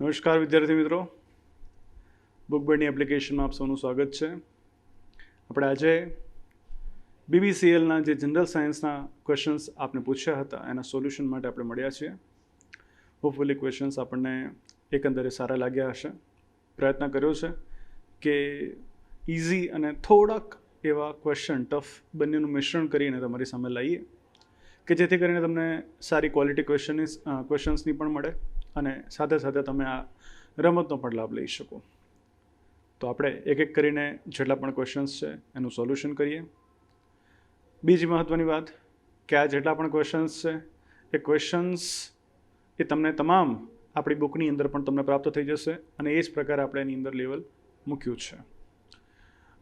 નમસ્કાર વિદ્યાર્થી મિત્રો, બુકબર્ડની એપ્લિકેશનમાં આપ સૌનું સ્વાગત છે. આપણે આજે BBCLના જે જનરલ સાયન્સના ક્વેશ્ચન્સ આપને પૂછ્યા હતા એના સોલ્યુશન માટે આપણે મળ્યા છીએ. હોપફુલી ક્વેશ્ચન્સ આપણને એકંદરે સારા લાગ્યા હશે. પ્રયત્ન કર્યો છે કે ઇઝી અને થોડાક એવા ક્વેશ્ચન ટફ બંનેનું મિશ્રણ કરીને તમારી સામે લાવીએ કે જેથી કરીને તમને સારી ક્વોલિટી ક્વેશ્ચન્સની પણ મળે અને સાથે સાથે તમે આ રમતનો પણ લાભ લઈ શકો. તો આપણે એક એક કરીને જેટલા પણ ક્વેશ્ચન્સ છે એનું સોલ્યુશન કરીએ. બીજી મહત્ત્વની વાત કે આ જેટલા પણ ક્વેશ્ચન્સ છે એ ક્વેશ્ચન્સ એ તમને તમામ આપણી બુકની અંદર પણ તમને પ્રાપ્ત થઈ જશે અને એ જ પ્રકારે આપણે એની અંદર લેવલ મૂક્યું છે.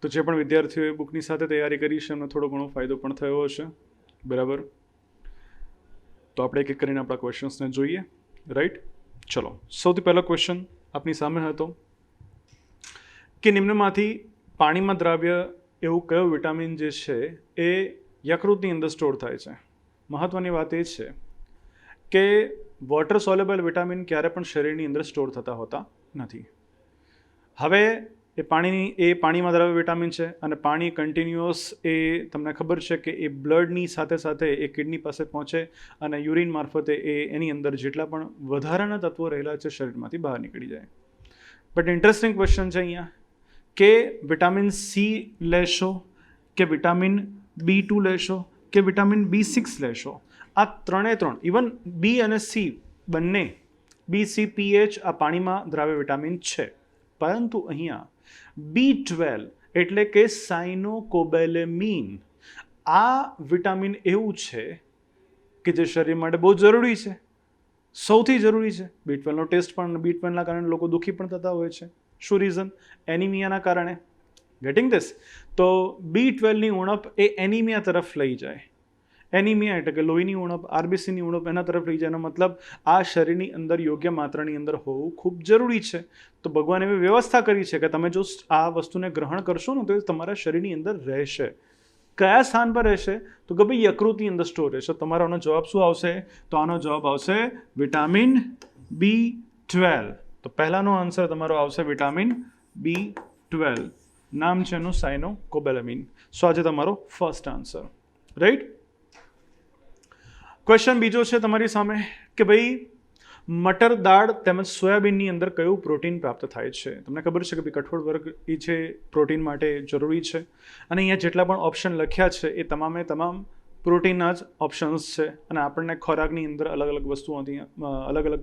તો જે પણ વિદ્યાર્થીઓએ બુકની સાથે તૈયારી કરી છે એમને થોડો ઘણો ફાયદો પણ થયો હશે. બરાબર, તો આપણે એક એક કરીને આપણા ક્વેશ્ચન્સને જોઈએ. રાઈટ, ચલો. સૌથી પહેલો ક્વેશ્ચન આપની સામે હતો કે નિમ્નમાંથી પાણીમાં દ્રાવ્ય એવું કયું વિટામિન જે છે એ યકૃતની અંદર સ્ટોર થાય છે. મહત્ત્વની વાત એ છે કે વોટર સોલ્યુબલ વિટામિન ક્યારે પણ શરીરની અંદર સ્ટોર થતા હોતા નથી. હવે એ પાણીમાં દ્રાવ્ય વિટામિન છે અને પાણી કન્ટિન્યુઅસ એ તમને ખબર છે કે એ બ્લડની સાથે સાથે એ કિડની પાસે પહોંચે અને યુરિન મારફતે એની અંદર જેટલા પણ વધારાના તત્વો રહેલા છે શરીરમાંથી બહાર નીકળી જાય. બટ ઇન્ટરેસ્ટિંગ ક્વેશ્ચન છે અહીંયા કે વિટામિન સી લેશો કે વિટામિન B2 લેશો કે વિટામિન B6 લેશો, આ ત્રણ ઇવન બી અને સી બંને BCPH આ પાણીમાં દ્રાવ્ય વિટામિન છે, પરંતુ અહીંયા B12 એટલે કે સાયનોકોબેલેમીન આ વિટામિન એવું છે કે જે શરીર માટે બહુ જરૂરી છે, સૌથી જરૂરી છે. B12નો ટેસ્ટ પણ B12ના કારણે લોકો દુઃખી પણ થતા હોય છે. શું રીઝન? એનિમિયાના કારણે. Getting this? તો B12ની ઉણપ એ એનિમિયા તરફ લઈ જાય. એનિમિયા એટલે કે લોહીની ઉણપ, RBCની ઉણપ એના તરફ લઈ જાય. એનો મતલબ આ શરીરની અંદર યોગ્ય માત્રાની અંદર હોવું ખૂબ જરૂરી છે. તો ભગવાને એવી વ્યવસ્થા કરી છે કે તમે જો આ વસ્તુને ગ્રહણ કરશો ને તો એ તમારા શરીરની અંદર રહેશે. કયા સ્થાન પર રહેશે? તો કે ભાઈ યકૃતની અંદર સ્ટોર રહેશે. તમારો આનો જવાબ શું આવશે? તો આનો જવાબ આવશે વિટામિન B12. તો પહેલાનો આન્સર તમારો આવશે વિટામિન B12. નામ છે એનું સાયનોકોબેલેમીન. સો આજે તમારો ફર્સ્ટ આન્સર. રાઈટ. ક્વેશ્ચન બીજો છે તમારી સામે કે ભાઈ મટર દાળ તેમજ સોયાબીનની અંદર કયું પ્રોટીન પ્રાપ્ત થાય છે. તમને ખબર છે કે ભાઈ કઠોળ વર્ગ એ છે પ્રોટીન માટે જરૂરી છે અને અહીંયા જેટલા પણ ઓપ્શન લખ્યા છે એ તમામે તમામ પ્રોટીનના જ ઓપ્શન્સ છે અને આપણને ખોરાકની અંદર અલગ અલગ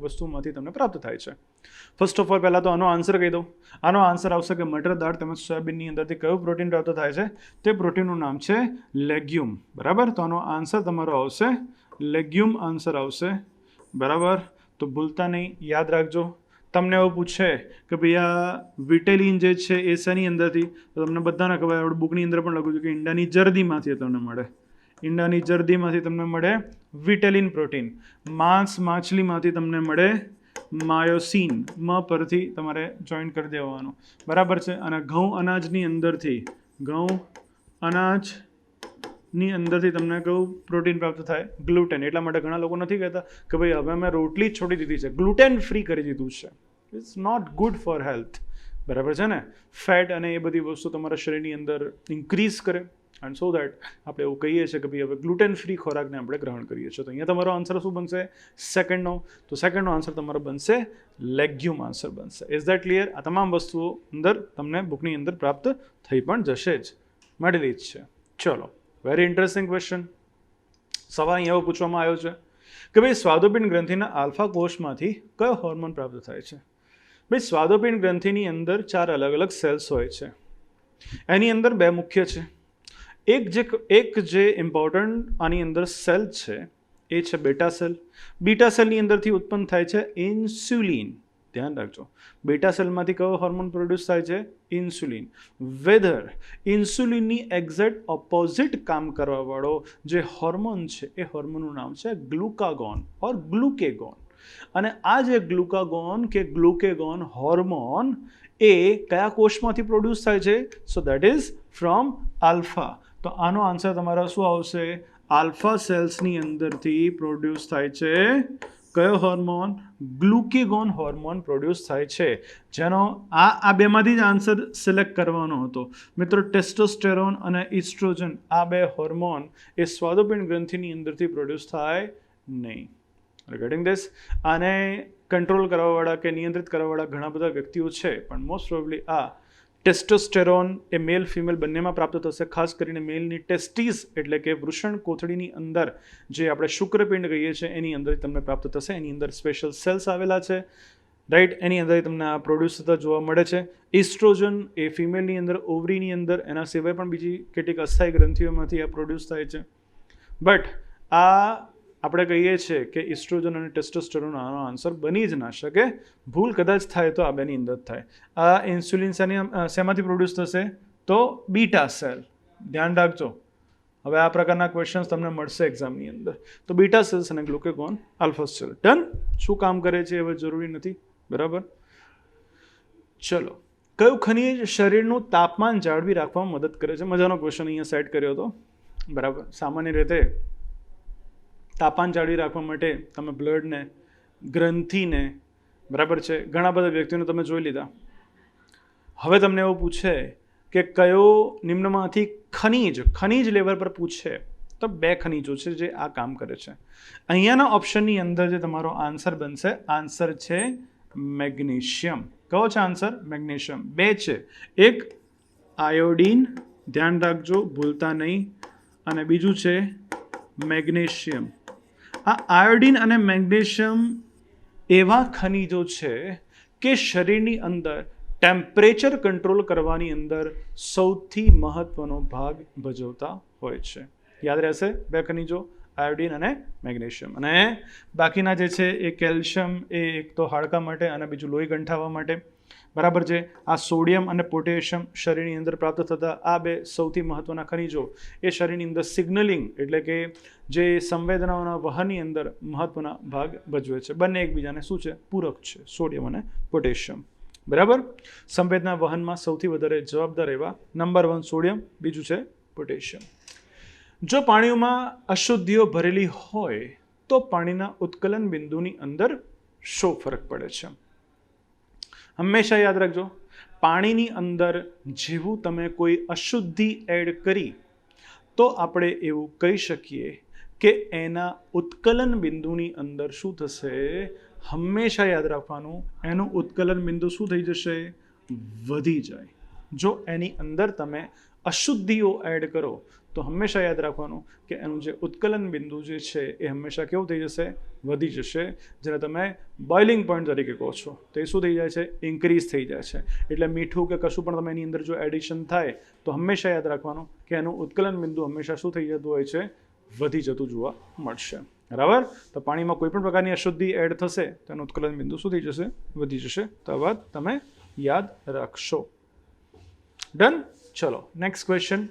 વસ્તુમાંથી તમને પ્રાપ્ત થાય છે. ફર્સ્ટ ઓફ ઓલ પહેલાં તો આનો આન્સર કહી દઉં. આનો આન્સર આવશે કે મટર દાળ તેમજ સોયાબીનની અંદરથી કયું પ્રોટીન પ્રાપ્ત થાય છે? તે પ્રોટીનનું નામ છે લેગ્યુમ. બરાબર, તો આનો આન્સર તમારો આવશે લેગ્યુમ આન્સર આવશે. બરાબર, તો ભૂલતા નહીં, યાદ રાખજો. તમને એવું પૂછે કે ભાઈ આ વિટેલિન જે છે એ શેની અંદરથી, તો તમને બધાને ખબર, આપણે બુકની અંદર પણ લખ્યું છે કે ઈંડાની જરદીમાંથી તમને મળે. ઈંડાની જરદીમાંથી તમને મળે વિટેલિન પ્રોટીન. માછલીમાંથી તમને મળે માયોસિન. પરથી તમારે જોઈન કરી દેવાનું. બરાબર છે. અને ઘઉં અનાજની અંદરથી તમને કયું પ્રોટીન પ્રાપ્ત થાય? ગ્લુટેન. એટલા માટે ઘણા લોકો નથી કહેતા કે ભાઈ હવે અમે રોટલી જ છોડી દીધી છે, ગ્લુટેન ફ્રી કરી દીધું છે. It's not good for health. બરાબર છે ને. ફેટ અને એ બધી વસ્તુ તમારા શરીરની અંદર ઇન્ક્રીઝ કરે એન્ડ સો દેટ આપણે એવું કહીએ છીએ કે ભાઈ હવે ગ્લુટેન ફ્રી ખોરાકને આપણે ગ્રહણ કરીએ છીએ. તો અહીંયા તમારો આન્સર શું બનશે? સેકન્ડનો. તો સેકન્ડનો આન્સર તમારો બનશે લેગ્યુમ આન્સર બનશે. Is that clear? આ તમામ વસ્તુઓ અંદર તમને બુકની અંદર પ્રાપ્ત થઈ પણ જશે જ, મળેલી જ છે. ચલો, વેરી ઇન્ટરેસ્ટિંગ ક્વેશ્ચન. સવાલ અહીંયા એવો પૂછવામાં આવ્યો છે કે ભાઈ સ્વાદુપિંડ ગ્રંથિના આલ્ફા કોષમાંથી કયો હોર્મોન પ્રાપ્ત થાય છે? ભાઈ સ્વાદુપિંડ ગ્રંથિની અંદર 4 અલગ અલગ સેલ્સ હોય છે. એની અંદર 2 મુખ્ય છે. એક જે ઇમ્પોર્ટન્ટ આની અંદર સેલ છે એ છે બેટા સેલ. બીટા સેલની અંદરથી ઉત્પન્ન થાય છે ઇન્સ્યુલિન. ધ્યાન રાખજો, બેટા સેલમાંથી કયો હોર્મોન પ્રોડ્યુસ થાય છે? ઇન્સ્યુલિન. વેધર ઇન્સ્યુલિનની એક્ઝેક્ટ ઓપોઝિટ કામ કરવાવાળો જે હોર્મોન છે એ હોર્મોનનું નામ છે ગ્લુકાગોન ઓર ગ્લુકેગોન. અને આ જે ગ્લુકાગોન કે ગ્લુકેગોન હોર્મોન એ કયા કોષમાંથી પ્રોડ્યુસ થાય છે? So that is from alpha. તો આનો આન્સર તમારો શું આવશે? આલ્ફા સેલ્સની અંદરથી પ્રોડ્યુસ થાય છે કયો હોર્મોન? ગ્લુકેગોન હોર્મોન પ્રોડ્યુસ થાય છે, જેનો આ બેમાંથી જ આન્સર સિલેક્ટ કરવાનો હતો મિત્રો. ટેસ્ટોસ્ટેરોન અને ઇસ્ટ્રોજન આ બે હોર્મોન એ સ્વાદુપિંડ ગ્રંથિની અંદરથી પ્રોડ્યુસ થાય નહીં. રિગાર્ડિંગ ધીસ, આને કંટ્રોલ કરવાવાળા કે નિયંત્રિત કરવાવાળા ઘણા બધા વ્યક્તિઓ છે, પણ મોસ્ટ પ્રોબેબલી આ ટેસ્ટોસ્ટેરોન એ મેલ ફિમેલ બંનેમાં પ્રાપ્ત થશે. ખાસ કરીને મેલની ટેસ્ટીસ એટલે કે વૃષણ કોથળીની અંદર જે આપણે શુક્રપિંડ કહીએ છીએ એની અંદર તમને પ્રાપ્ત થશે. એની અંદર સ્પેશિયલ સેલ્સ આવેલા છે, રાઈટ. એની અંદર તમને આ પ્રોડ્યુસ થતા જોવા મળે છે. ઇસ્ટ્રોજન એ ફિમેલની અંદર ઓવરીની અંદર, એના સિવાય પણ બીજી કેટલીક અસ્થાયી ગ્રંથિઓમાંથી આ પ્રોડ્યુસ થાય છે. બટ આ આપણે કહીએ છીએ કે ઇસ્ટ્રોજન અને ટેસ્ટોસ્ટેરોન આનો આન્સર બની જ ના શકે. ભૂલ કદાચ થાય તો આ બેની અંદર થાય. આ ઇન્સ્યુલિન શેમાંથી પ્રોડ્યુસ થશે? તો બીટા સેલ. ધ્યાન રાખજો, હવે આ પ્રકારના ક્વેશ્ચન્સ તમને મળશે એક્ઝામની અંદર. તો બીટા સેલ્સ અને ગ્લુકેગોન આલ્ફા સેલ. ડન. શું કામ કરે છે હવે જરૂરી નથી, બરાબર. ચલો, કયું ખનિજ શરીરનું તાપમાન જાળવી રાખવામાં મદદ કરે છે? મજાનો ક્વેશ્ચન અહીંયા સેટ કર્યો હતો, બરાબર. સામાન્ય રીતે તાપમાન જાળવી રાખવા માટે તમે બ્લડને, ગ્રંથિને, બરાબર છે, ઘણા બધા વ્યક્તિઓને તમે જોઈ લીધા. હવે તમને એવું પૂછે કે કયો નિમ્નમાંથી ખનિજ લેવલ પર પૂછે તો બે ખનિજો છે જે આ કામ કરે છે. અહીંયાના ઓપ્શનની અંદર જે તમારો આન્સર બનશે, આન્સર છે મેગ્નેશિયમ. કયો છે આન્સર? મેગ્નેશિયમ. બે છે, એક આયોડીન, ધ્યાન રાખજો ભૂલતા નહીં, અને બીજું છે મેગ્નેશિયમ. આ આયોડીન અને મેગ્નેશિયમ એવા ખનિજો છે કે શરીરની અંદર ટેમ્પરેચર કંટ્રોલ કરવાની અંદર સૌથી મહત્વનો ભાગ ભજવતા હોય છે. યાદ રહેશે બે ખનિજો, આયોડીન અને મેગ્નેશિયમ. અને બાકીના જે છે એ કેલ્શિયમ, એ એક તો હાડકા માટે અને બીજું લોહી ગંઠાવવા માટે, બરાબર છે. આ સોડિયમ અને પોટેશિયમ શરીરની અંદર પ્રાપ્ત થતા આ બે સૌથી મહત્વના ખનિજો એ શરીરની અંદર સિગ્નલિંગ એટલે કે જે સંવેદનાઓના વહનની અંદર મહત્વના ભાગ ભજવે છે. બંને એકબીજાને શું છે? પૂરક છે, સોડિયમ અને પોટેશિયમ, બરાબર. સંવેદના વહનમાં સૌથી વધારે જવાબદાર એવા નંબર 1 સોડિયમ, બીજું છે પોટેશિયમ. જો પાણીમાં અશુદ્ધિઓ ભરેલી હોય તો પાણીના ઉત્કલન બિંદુની અંદર શું ફરક પડે છે? હંમેશા યાદ રાખજો, પાણીની અંદર જેવું તમે કોઈ અશુદ્ધિ એડ કરી તો આપણે એવું કહી શકીએ કે એના ઉત્કલન બિંદુની અંદર શું થશે? હંમેશા યાદ રાખવાનું, એનું ઉત્કલન બિંદુ શું થઈ જશે? વધી જાય. જો એની અંદર તમે અશુદ્ધિઓ એડ કરો તો હંમેશા યાદ રાખવાનું કે એનું જે ઉત્કલન બિંદુ જે છે એ હંમેશા કેવું થઈ જશે? વધી જશે. જેને તમે બોઇલિંગ પોઈન્ટ તરીકે કહો છો, તો એ શું થઈ જાય છે? ઇન્ક્રીઝ થઈ જાય છે. એટલે મીઠું કે કશું પણ તમે એની અંદર જો એડિશન થાય તો હંમેશા યાદ રાખવાનું કે એનું ઉત્કલન બિંદુ હંમેશા શું થઈ જતું હોય છે? વધી જતું જોવા મળશે, બરાબર. તો પાણીમાં કોઈ પણ પ્રકારની અશુદ્ધિ એડ થશે તો એનું ઉત્કલન બિંદુ શું થઈ જશે? વધી જશે. તો આ વાત તમે યાદ રાખશો. ડન. ચલો, નેક્સ્ટ ક્વેશ્ચન.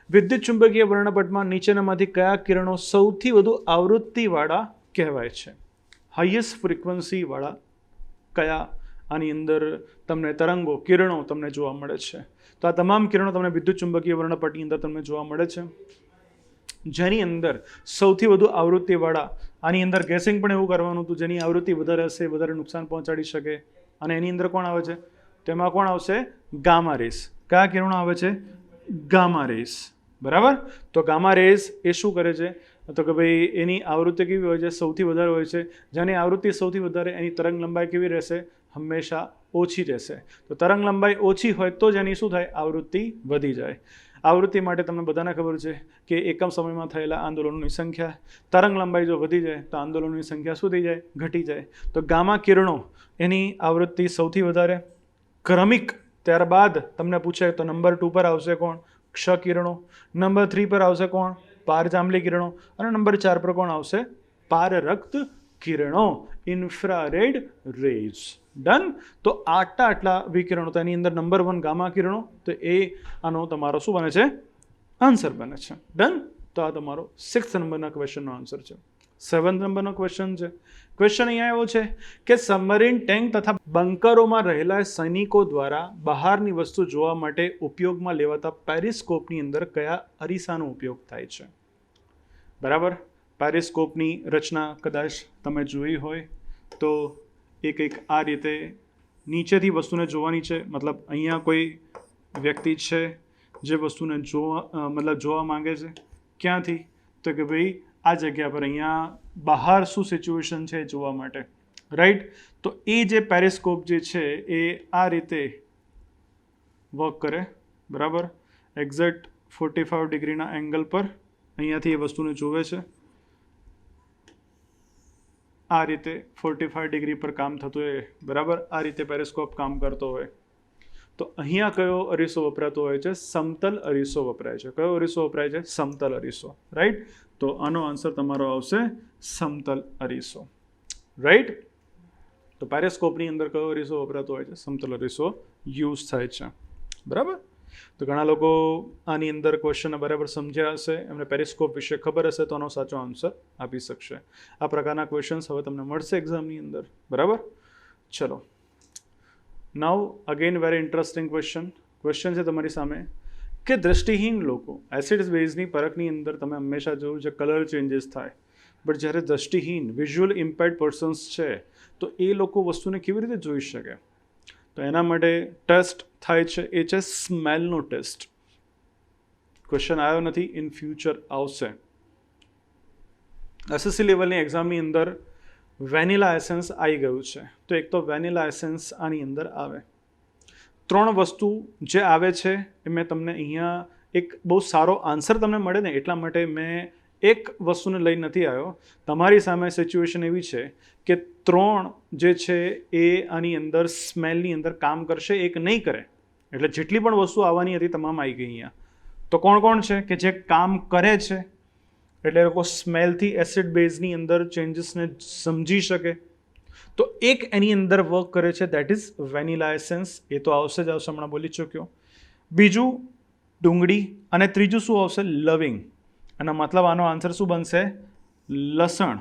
વિદ્યુત ચુંબકીય વર્ણપટમાં નીચેનામાંથી કયા કિરણો સૌથી વધુ આવૃત્તિવાળા કહેવાય છે? હાઈએસ્ટ ફ્રીક્વન્સીવાળા કયા આની અંદર તમને તરંગો, કિરણો તમને જોવા મળે છે? તો આ તમામ કિરણો તમને વિદ્યુત ચુંબકીય વર્ણપટની અંદર તમને જોવા મળે છે. જેની અંદર સૌથી વધુ આવૃત્તિવાળા, આની અંદર ગેસિંગ પણ એવું કરવાનું હતું, જેની આવૃત્તિ વધારે હશે વધારે નુકસાન પહોંચાડી શકે. અને એની અંદર કોણ આવે છે? તેમાં કોણ આવશે? Gamma rays. કયા કિરણો આવે છે? ગામા રેસ, બરાબર. તો ગામા રેસ એ શું કરે છે? તો કે ભાઈ એની આવૃત્તિ કેવી હોય છે? સૌથી વધારે હોય છે. જેની આવૃત્તિ સૌથી વધારે એની તરંગ લંબાઈ કેવી રહેશે? હંમેશા ઓછી રહેશે. તો તરંગ લંબાઈ ઓછી હોય તો જ એની શું થાય? આવૃત્તિ વધી જાય. આવૃત્તિ માટે તમને બધાને ખબર છે કે એકમ સમયમાં થયેલા આંદોલનોની સંખ્યા, તરંગ લંબાઈ જો વધી જાય તો આંદોલનોની સંખ્યા શું થઈ જાય? ઘટી જાય. તો ગામા કિરણો એની આવૃત્તિ સૌથી વધારે, ક્રમિક. ત્યારબાદ તમને પૂછે તો નંબર 2 પર આવશે કોણ? ક્ષ કિરણો. નંબર 3 પર આવશે કોણ? પારજાંબલી કિરણો. અને નંબર 4 પર કોણ આવશે? પારરક્ત કિરણો, ઇન્ફ્રારેડ રેઝ. ડન. તો આટલા વિકિરણો, તો એની અંદર નંબર 1 ગામા કિરણો, તો એ આનો તમારો શું બને છે? આન્સર બને છે. ડન. તો આ તમારો 6th નંબરના ક્વેશ્ચનનો આન્સર છે. 7th નંબરનો ક્વેશ્ચન છે. ક્વેશ્ચન અહીંયા એવો છે કે સબમરીન ટેન્ક તથા બંકરોમાં રહેલા સૈનિકો દ્વારા બહારની વસ્તુ જોવા માટે ઉપયોગમાં લેવાતા પેરિસ્કોપની અંદર કયા અરીસાનો ઉપયોગ થાય છે? બરાબર. પેરિસ્કોપની રચના કદાચ તમે જોઈ હોય તો એ કંઈક આ રીતે નીચેથી વસ્તુને જોવાની છે. મતલબ અહીંયા કોઈ વ્યક્તિ છે જે વસ્તુને જોવા માંગે છે. ક્યાંથી? તો કે ભાઈ આ જગ્યા પર અહીંયા બહાર શું સિચ્યુએશન છે જોવા માટે, રાઈટ. તો એ જે પેરિસ્કોપ જે છે એ આ રીતે વર્ક કરે, બરાબર. એક્ઝેક્ટ 45 ડિગ્રીના એંગલ પર અહીંયાથી એ વસ્તુને જોવે છે. આ રીતે 45 ડિગ્રી પર કામ થતું હોય, બરાબર. આ રીતે પેરિસ્કોપ કામ કરતો હોય તો અહીંયા કયો અરીસો વપરાતો હોય છે? સમતલ અરીસો વપરાય છે. કયો અરીસો વપરાય છે? સમતલ અરીસો, રાઈટ. તો આનો આન્સર તમારો આવશે સમતલ અરીસો, રાઈટ. તો પેરિસ્કોપની અંદર કયો અરીસો વપરાતો હોય છે? સમતલ અરીસો યુઝ થાય છે, બરાબર. તો ઘણા લોકો આની અંદર ક્વેશ્ચન બરાબર સમજ્યા હશે, એમને પેરિસ્કોપ વિશે ખબર હશે તો આનો સાચો આન્સર આપી શકશે. આ પ્રકારના ક્વેશ્ચન્સ હવે તમને મળશે એક્ઝામની અંદર, બરાબર. ચલો, નાઉ અગેન વેરી ઇન્ટરેસ્ટિંગ ક્વેશ્ચન છે તમારી સામે કે દ્રષ્ટિહીન લોકો એસિડ બેઝની પરખની અંદર તમે હંમેશા જોયું છે કલર ચેન્જીસ થાય, બટ જ્યારે દ્રષ્ટિહીન વિઝ્યુઅલ ઇમ્પેર્ડ પર્સન્સ છે તો એ લોકો વસ્તુને કેવી રીતે જોઈ શકે? તો એના માટે ટેસ્ટ થાય છે, એ છે સ્મેલનો ટેસ્ટ. ક્વેશ્ચન આવ્યો નથી, ઇન ફ્યુચર આવશે. એસએસસી લેવલની એક્ઝામની અંદર વેનિલા એસેન્સ આવી ગયું છે, તો એક તો વેનિલા એસેન્સ આની અંદર આવે. 3 વસ્તુ જે આવે છે એ મેં તમને અહીંયા એક બહુ સારો આન્સર તમને મળે ને એટલા માટે મેં એક વસ્તુને લઈ નથી આવ્યો. તમારી સામે સિચ્યુએશન એવી છે કે 3 જે છે એ આની અંદર સ્મેલની અંદર કામ કરશે, એક નહીં કરે. એટલે જેટલી પણ વસ્તુ આવવાની હતી તમામ આવી ગઈ અહીંયા. તો કોણ કોણ છે કે જે કામ કરે છે? એટલે લોકો સ્મેલથી એસિડ બેઝની અંદર ચેન્જીસને સમજી શકે. તો એક એની અંદર વર્ક કરે છે, દેટ ઇઝ વેનિલા એસેન્સ. એ તો આવશે જ આવશે, હમણાં બોલી ચૂક્યો. બીજું ડુંગળી, અને ત્રીજું શું આવશે? લવિંગ. અને મતલબ આનો આન્સર શું બનશે? લસણ,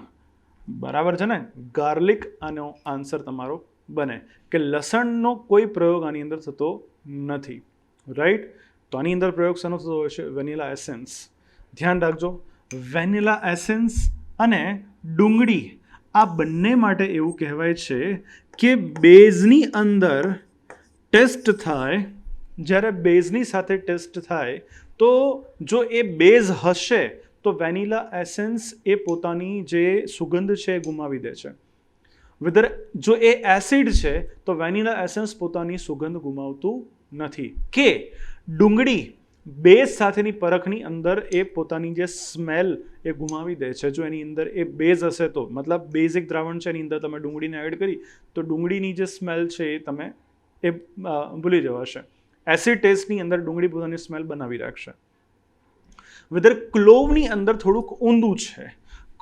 બરાબર છે ને. ગાર્લિક આનો આન્સર તમારો બને કે લસણનો કોઈ પ્રયોગ આની અંદર થતો નથી, રાઈટ. તો આની અંદર પ્રયોગ શાનો થતો હોય છે? Vanilla essence. ધ્યાન રાખજો, વેનિલા એસેન્સ અને ડુંગળી આ બંને માટે એવું કહેવાય છે કે બેઝની અંદર ટેસ્ટ થાય. જ્યારે બેઝની સાથે ટેસ્ટ થાય તો જો એ બેઝ હશે તો વેનિલા એસેન્સ એ પોતાની જે સુગંધ છે એ ગુમાવી દે છે. વેધર જો એ એસિડ છે તો વેનિલા એસેન્સ પોતાની સુગંધ ગુમાવતું નથી. કે ડુંગળી બેઝ સાથેની પરખની અંદર એ પોતાની જે સ્મેલ એ ગુમાવી દે છે. જો એની અંદર એ બેઝ હશે તો, મતલબ બેઝિક દ્રાવણ છે એની અંદર તમે ડુંગળીને એડ કરી તો ડુંગળીની જે સ્મેલ છે એ તમે ભૂલી જવાશે. એસિડ ટેસ્ટની અંદર ડુંગળી પોતાની સ્મેલ બનાવી રાખશે. વેધર ક્લોવની અંદર થોડુંક ઊંધું છે.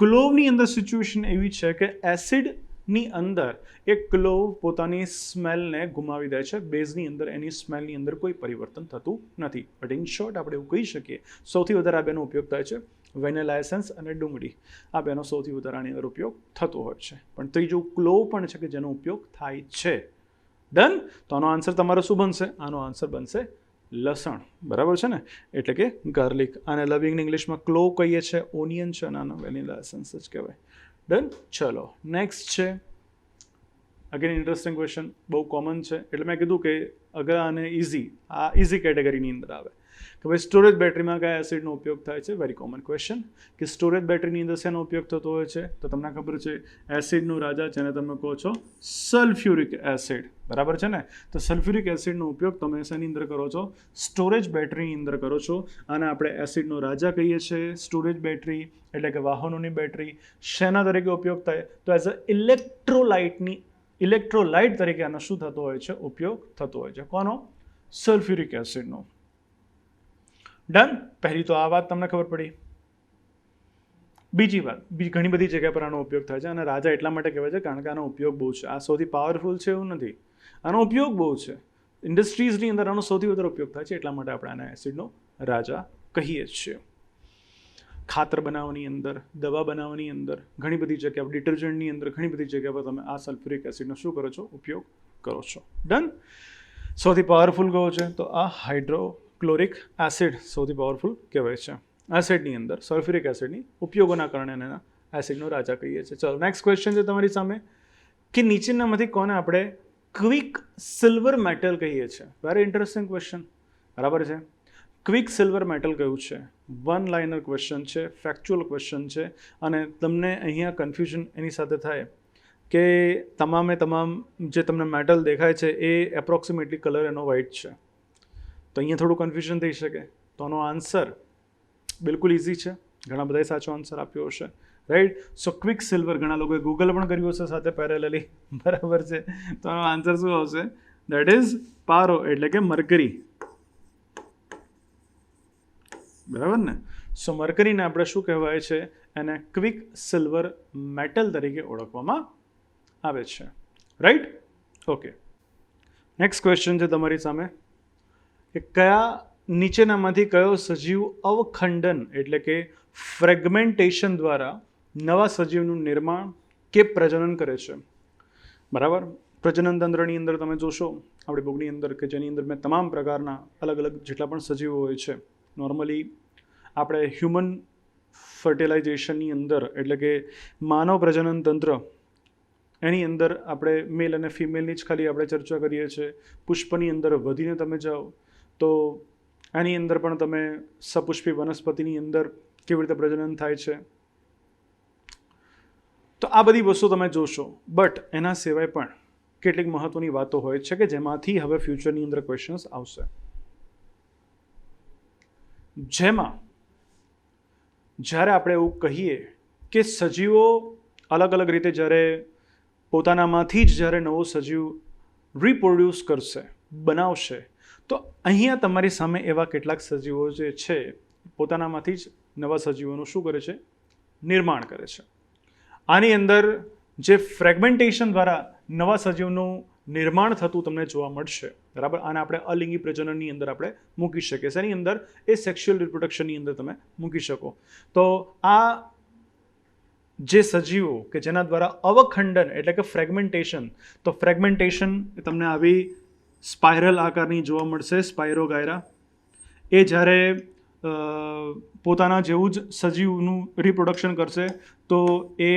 ક્લોવની અંદર સિચ્યુએશન એવી છે કે એસિડની અંદર એ ક્લોવ પોતાની સ્મેલને ગુમાવી દે છે. બેઝની અંદર એની સ્મેલની અંદર કોઈ પરિવર્તન થતું નથી. બટ ઇન શોર્ટ આપણે એવું કહી શકીએ સૌથી વધારે આ બેનો ઉપયોગ થાય છે વેનિલા એસેન્સ અને ડુંગળી. આ બેનો સૌથી વધારે આની અંદર ઉપયોગ થતો હોય છે. પણ ત્રીજું ક્લોવ પણ છે કે જેનો ઉપયોગ થાય છે. ડન. તો આનો આન્સર તમારો શું બનશે? આનો આન્સર બનશે લસણ, બરાબર છે ને. એટલે કે ગાર્લિક. અને લવિંગને ઇંગ્લિશમાં ક્લોવ કહીએ છીએ, ઓનિયન છે અને આનો વેનિલા એસેન્સ જ કહેવાય. ડન. ચલો નેક્સ્ટ છે અગેન ઇન્ટરેસ્ટિંગ ક્વેશ્ચન, બહુ કોમન છે એટલે મેં કીધું કે અગર આને આ ઇઝી કેટેગરીની અંદર આવે કે ભાઈ સ્ટોરેજ બેટરીમાં કયા એસિડનો ઉપયોગ થાય છે. વેરી કોમન ક્વેશ્ચન કે સ્ટોરેજ બેટરીની અંદર શેનો ઉપયોગ થતો હોય છે? તો તમને ખબર છે એસિડનો રાજા જેને તમે કહો છો સલ્ફ્યુરિક એસિડ, બરાબર છે ને. તો સલ્ફ્યુરિક એસિડનો ઉપયોગ તમે શેની અંદર કરો છો? સ્ટોરેજ બેટરીની અંદર કરો છો. આને આપણે એસિડનો રાજા કહીએ છીએ. સ્ટોરેજ બેટરી એટલે કે વાહનોની બેટરી શેના તરીકે ઉપયોગ થાય? તો એઝ અ ઇલેક્ટ્રોલાઇટ તરીકે આનો શું થતો હોય છે? ઉપયોગ થતો હોય છે. કોનો? સલ્ફ્યુરિક એસિડનો. ડન. પહેલી તો આ વાત તમને ખબર પડી. બીજી વાત, ઘણી બધી જગ્યા પર આનો ઉપયોગ થાય છે અને રાજા એટલા માટે કહેવાય છે કારણ કે આનો ઉપયોગ બહુ છે. આ સૌથી પાવરફુલ છે એવું નથી, આનો ઉપયોગ બહુ છે. ઇન્ડસ્ટ્રીઝની અંદર આનો સૌથી વધારે ઉપયોગ થાય છે એટલા માટે આપણે આના એસિડનો રાજા કહીએ છીએ. ખાતર બનાવવાની અંદર, દવા બનાવવાની અંદર, ઘણી બધી જગ્યા પર, ડિટર્જન્ટની અંદર ઘણી બધી જગ્યા પર તમે આ સલ્ફ્યુરિક એસિડનો શું કરો છો? ઉપયોગ કરો છો. ડન. સૌથી પાવરફુલ કયો છે? તો આ હાઇડ્રોક્લોરિક એસિડ સૌથી પાવરફુલ કહેવાય છે. એસિડની અંદર સલ્ફ્યુરિક એસિડની ઉપયોગોના કારણે એના એસિડનો રાજા કહીએ છીએ. ચલો નેક્સ્ટ ક્વેશ્ચન છે તમારી સામે કે નીચેનામાંથી કોને આપણે ક્વિક સિલ્વર મેટલ કહીએ છીએ. Very interesting question. બરાબર છે. ક્વિક સિલ્વર મેટલ કયું છે? વન લાઇનર ક્વેશ્ચન છે, ફેક્ચ્યુઅલ ક્વેશ્ચન છે, અને તમને અહીંયા કન્ફ્યુઝન એની સાથે થાય કે તમામે તમામ જે તમને મેટલ દેખાય છે એ એપ્રોક્સિમેટલી કલર એનો વ્હાઇટ છે, તો અહીંયા થોડું કન્ફ્યુઝન થઈ શકે. તો આનો આન્સર બિલકુલ ઇઝી છે, ઘણા બધાએ સાચો આન્સર આપ્યો હશે, રાઈટ. સો ક્વિક સિલ્વર ઘણા લોકોએ ગૂગલ પણ કર્યું હશે સાથે પેરેલલી, બરાબર છે. તો આનો આન્સર શું આવશે? દેટ ઇઝ પારો, એટલે કે મર્કરી, બરાબર ને. સો મર્કરીને આપણે શું કહેવાય છે? એને ક્વિક સિલ્વર મેટલ તરીકે ઓળખવામાં આવે છે, રાઈટ. ઓકે, નેક્સ્ટ ક્વેશ્ચન છે તમારી સામે કે કયા નીચેનામાંથી કયો સજીવ અવખંડન એટલે કે ફ્રેગમેન્ટેશન દ્વારા નવા સજીવનું નિર્માણ કે પ્રજનન કરે છે? બરાબર. પ્રજનન તંત્રની અંદર તમે જોશો આપણી બુકની અંદર કે જેની અંદર મેં તમામ પ્રકારના અલગ અલગ જેટલા પણ સજીવો હોય છે, નોર્મલી આપણે હ્યુમન ફર્ટિલાઇઝેશનની અંદર એટલે કે માનવ પ્રજનન તંત્ર એની અંદર આપણે મેલ અને ફિમેલની જ ખાલી આપણે ચર્ચા કરીએ છીએ. પુષ્પની અંદર વધીને તમે જાઓ તો એની અંદર પણ તમે સપુષ્પી વનસ્પતિની અંદર કેવી રીતે પ્રજનન થાય છે, તો આ બધી વસ્તુ તમે જોશો. બટ એના સિવાય પણ કેટલીક મહત્વની વાતો હોય છે કે જેમાંથી હવે ફ્યુચરની અંદર ક્વેશ્ચન્સ આવશે, જેમાં જ્યારે આપણે એવું કહીએ કે સજીવો અલગ અલગ રીતે જ્યારે પોતાનામાંથી જ જ્યારે નવો સજીવ રિપ્રોડ્યુસ કરશે, બનાવશે, તો અહીંયા તમારી સામે એવા કેટલાક સજીવો જે છે પોતાનામાંથી જ નવા સજીવોનું શું કરે છે? નિર્માણ કરે છે. આની અંદર જે ફ્રેગમેન્ટેશન દ્વારા નવા સજીવનું નિર્માણ થતું તમને જોવા મળશે, બરાબર. આને આપણે અલિંગી પ્રજનનની અંદર આપણે મૂકી શકીએ છીએ. એની અંદર એ સેક્સ્યુઅલ રિપ્રોડક્શનની અંદર તમે મૂકી શકો. તો આ જે સજીવો કે જેના દ્વારા અવખંડન એટલે કે ફ્રેગમેન્ટેશન, તો ફ્રેગમેન્ટેશન તમને આવી સ્પાઇરલ આકારની જોવા મળશે, સ્પાઇરોગાયરા. એ જ્યારે પોતાના જેવું જ સજીવનું રિપ્રોડક્શન કરશે તો એ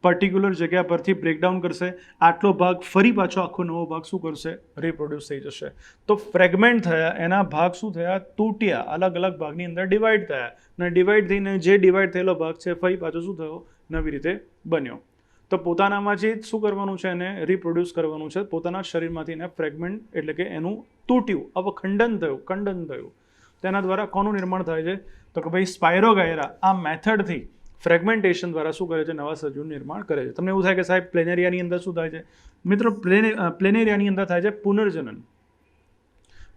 પર્ટિક્યુલર જગ્યા પરથી બ્રેકડાઉન કરશે, આટલો ભાગ ફરી પાછો આખો નવો ભાગ શું કરશે? રિપ્રોડ્યુસ થઈ જશે. તો ફ્રેગમેન્ટ થયા, એના ભાગ શું થયા? તૂટ્યા, અલગ અલગ ભાગની અંદર ડિવાઈડ થયા, અને ડિવાઈડ થઈને જે ડિવાઈડ થયેલો ભાગ છે ફરી પાછો શું થયો? નવી રીતે બન્યો. તો પોતાનામાં જે શું કરવાનું છે? એને રિપ્રોડ્યુસ કરવાનું છે. પોતાના શરીરમાંથી એને ફ્રેગમેન્ટ એટલે કે એનું તૂટ્યું, અવખંડન થયું, ખંડન થયું. તેના દ્વારા કોનું નિર્માણ થાય છે? તો કે ભાઈ સ્પાઇરોગાયરા આ મેથડથી ફ્રેગમેન્ટેશન દ્વારા શું કરે છે? નવા સજીવનું નિર્માણ કરે છે. તમને એવું થાય કે સાહેબ પ્લેનેરિયાની અંદર શું થાય છે? મિત્રો પ્લેનેરિયાની અંદર થાય છે પુનર્જનન.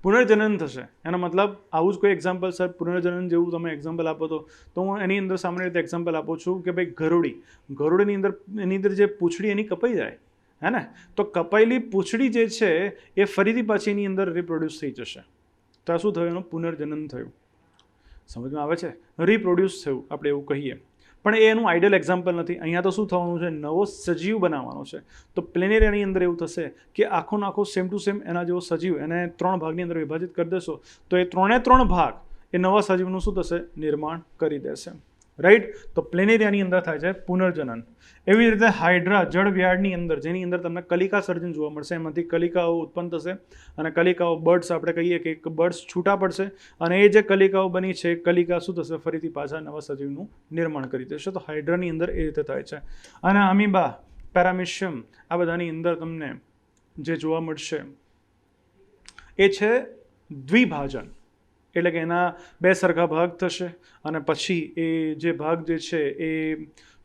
પુનર્જનન થશે એનો મતલબ આવું જ કોઈ એક્ઝામ્પલ સર પુનર્જનન જેવું તમે એક્ઝામ્પલ આપો તો હું એની અંદર સામાન્ય રીતે એક્ઝામ્પલ આપું છું કે ભાઈ ગરોડીની અંદર એની અંદર જે પૂંછડી એની કપાઈ જાય, હે ને, તો કપાયેલી પૂંછડી જે છે એ ફરીથી પાછી એની અંદર રિપ્રોડ્યુસ થઈ જશે. તો આ શું થયું? એનું પુનર્જનન થયું. સમજમાં આવે છે? રિપ્રોડ્યુસ થયું આપણે એવું કહીએ. પણ એ એનું આઈડિયલ એક્ઝામ્પલ નથી. અહીંયા તો શું થવાનું છે? નવો સજીવ બનાવવાનો છે. તો પ્લેનેરિયાની અંદર એવું થશે કે આખો સેમ ટુ સેમ એના જેવો સજીવ એને 3 ભાગની અંદર વિભાજિત કરી દેશો તો એ 3 ભાગ એ નવા સજીવનું શું થશે? નિર્માણ કરી દેશે, રાઈટ. તો પ્લેનેરિયાની અંદર થાય છે પુનર્જનન. એવી રીતે હાઇડ્રા જળવ્યાળની અંદર જેની અંદર તમને કલિકા સર્જન જોવા મળશે, એમાંથી કલિકાઓ ઉત્પન્ન થશે અને કલિકાઓ બર્ડ્સ આપણે કહીએ કે બર્ડ્સ છૂટા પડશે અને એ જે કલિકાઓ બની છે કલિકા શું થશે? ફરીથી પાછા નવા સજીવનું નિર્માણ કરી દેશે. તો હાઇડ્રાની અંદર એ રીતે થાય છે. અને અમીબા, પેરામિશિયમ આ બધાની અંદર તમને જે જોવા મળશે એ છે દ્વિભાજન, એટલે કે એના 2 સરખા ભાગ થશે અને પછી એ જે ભાગ જે છે એ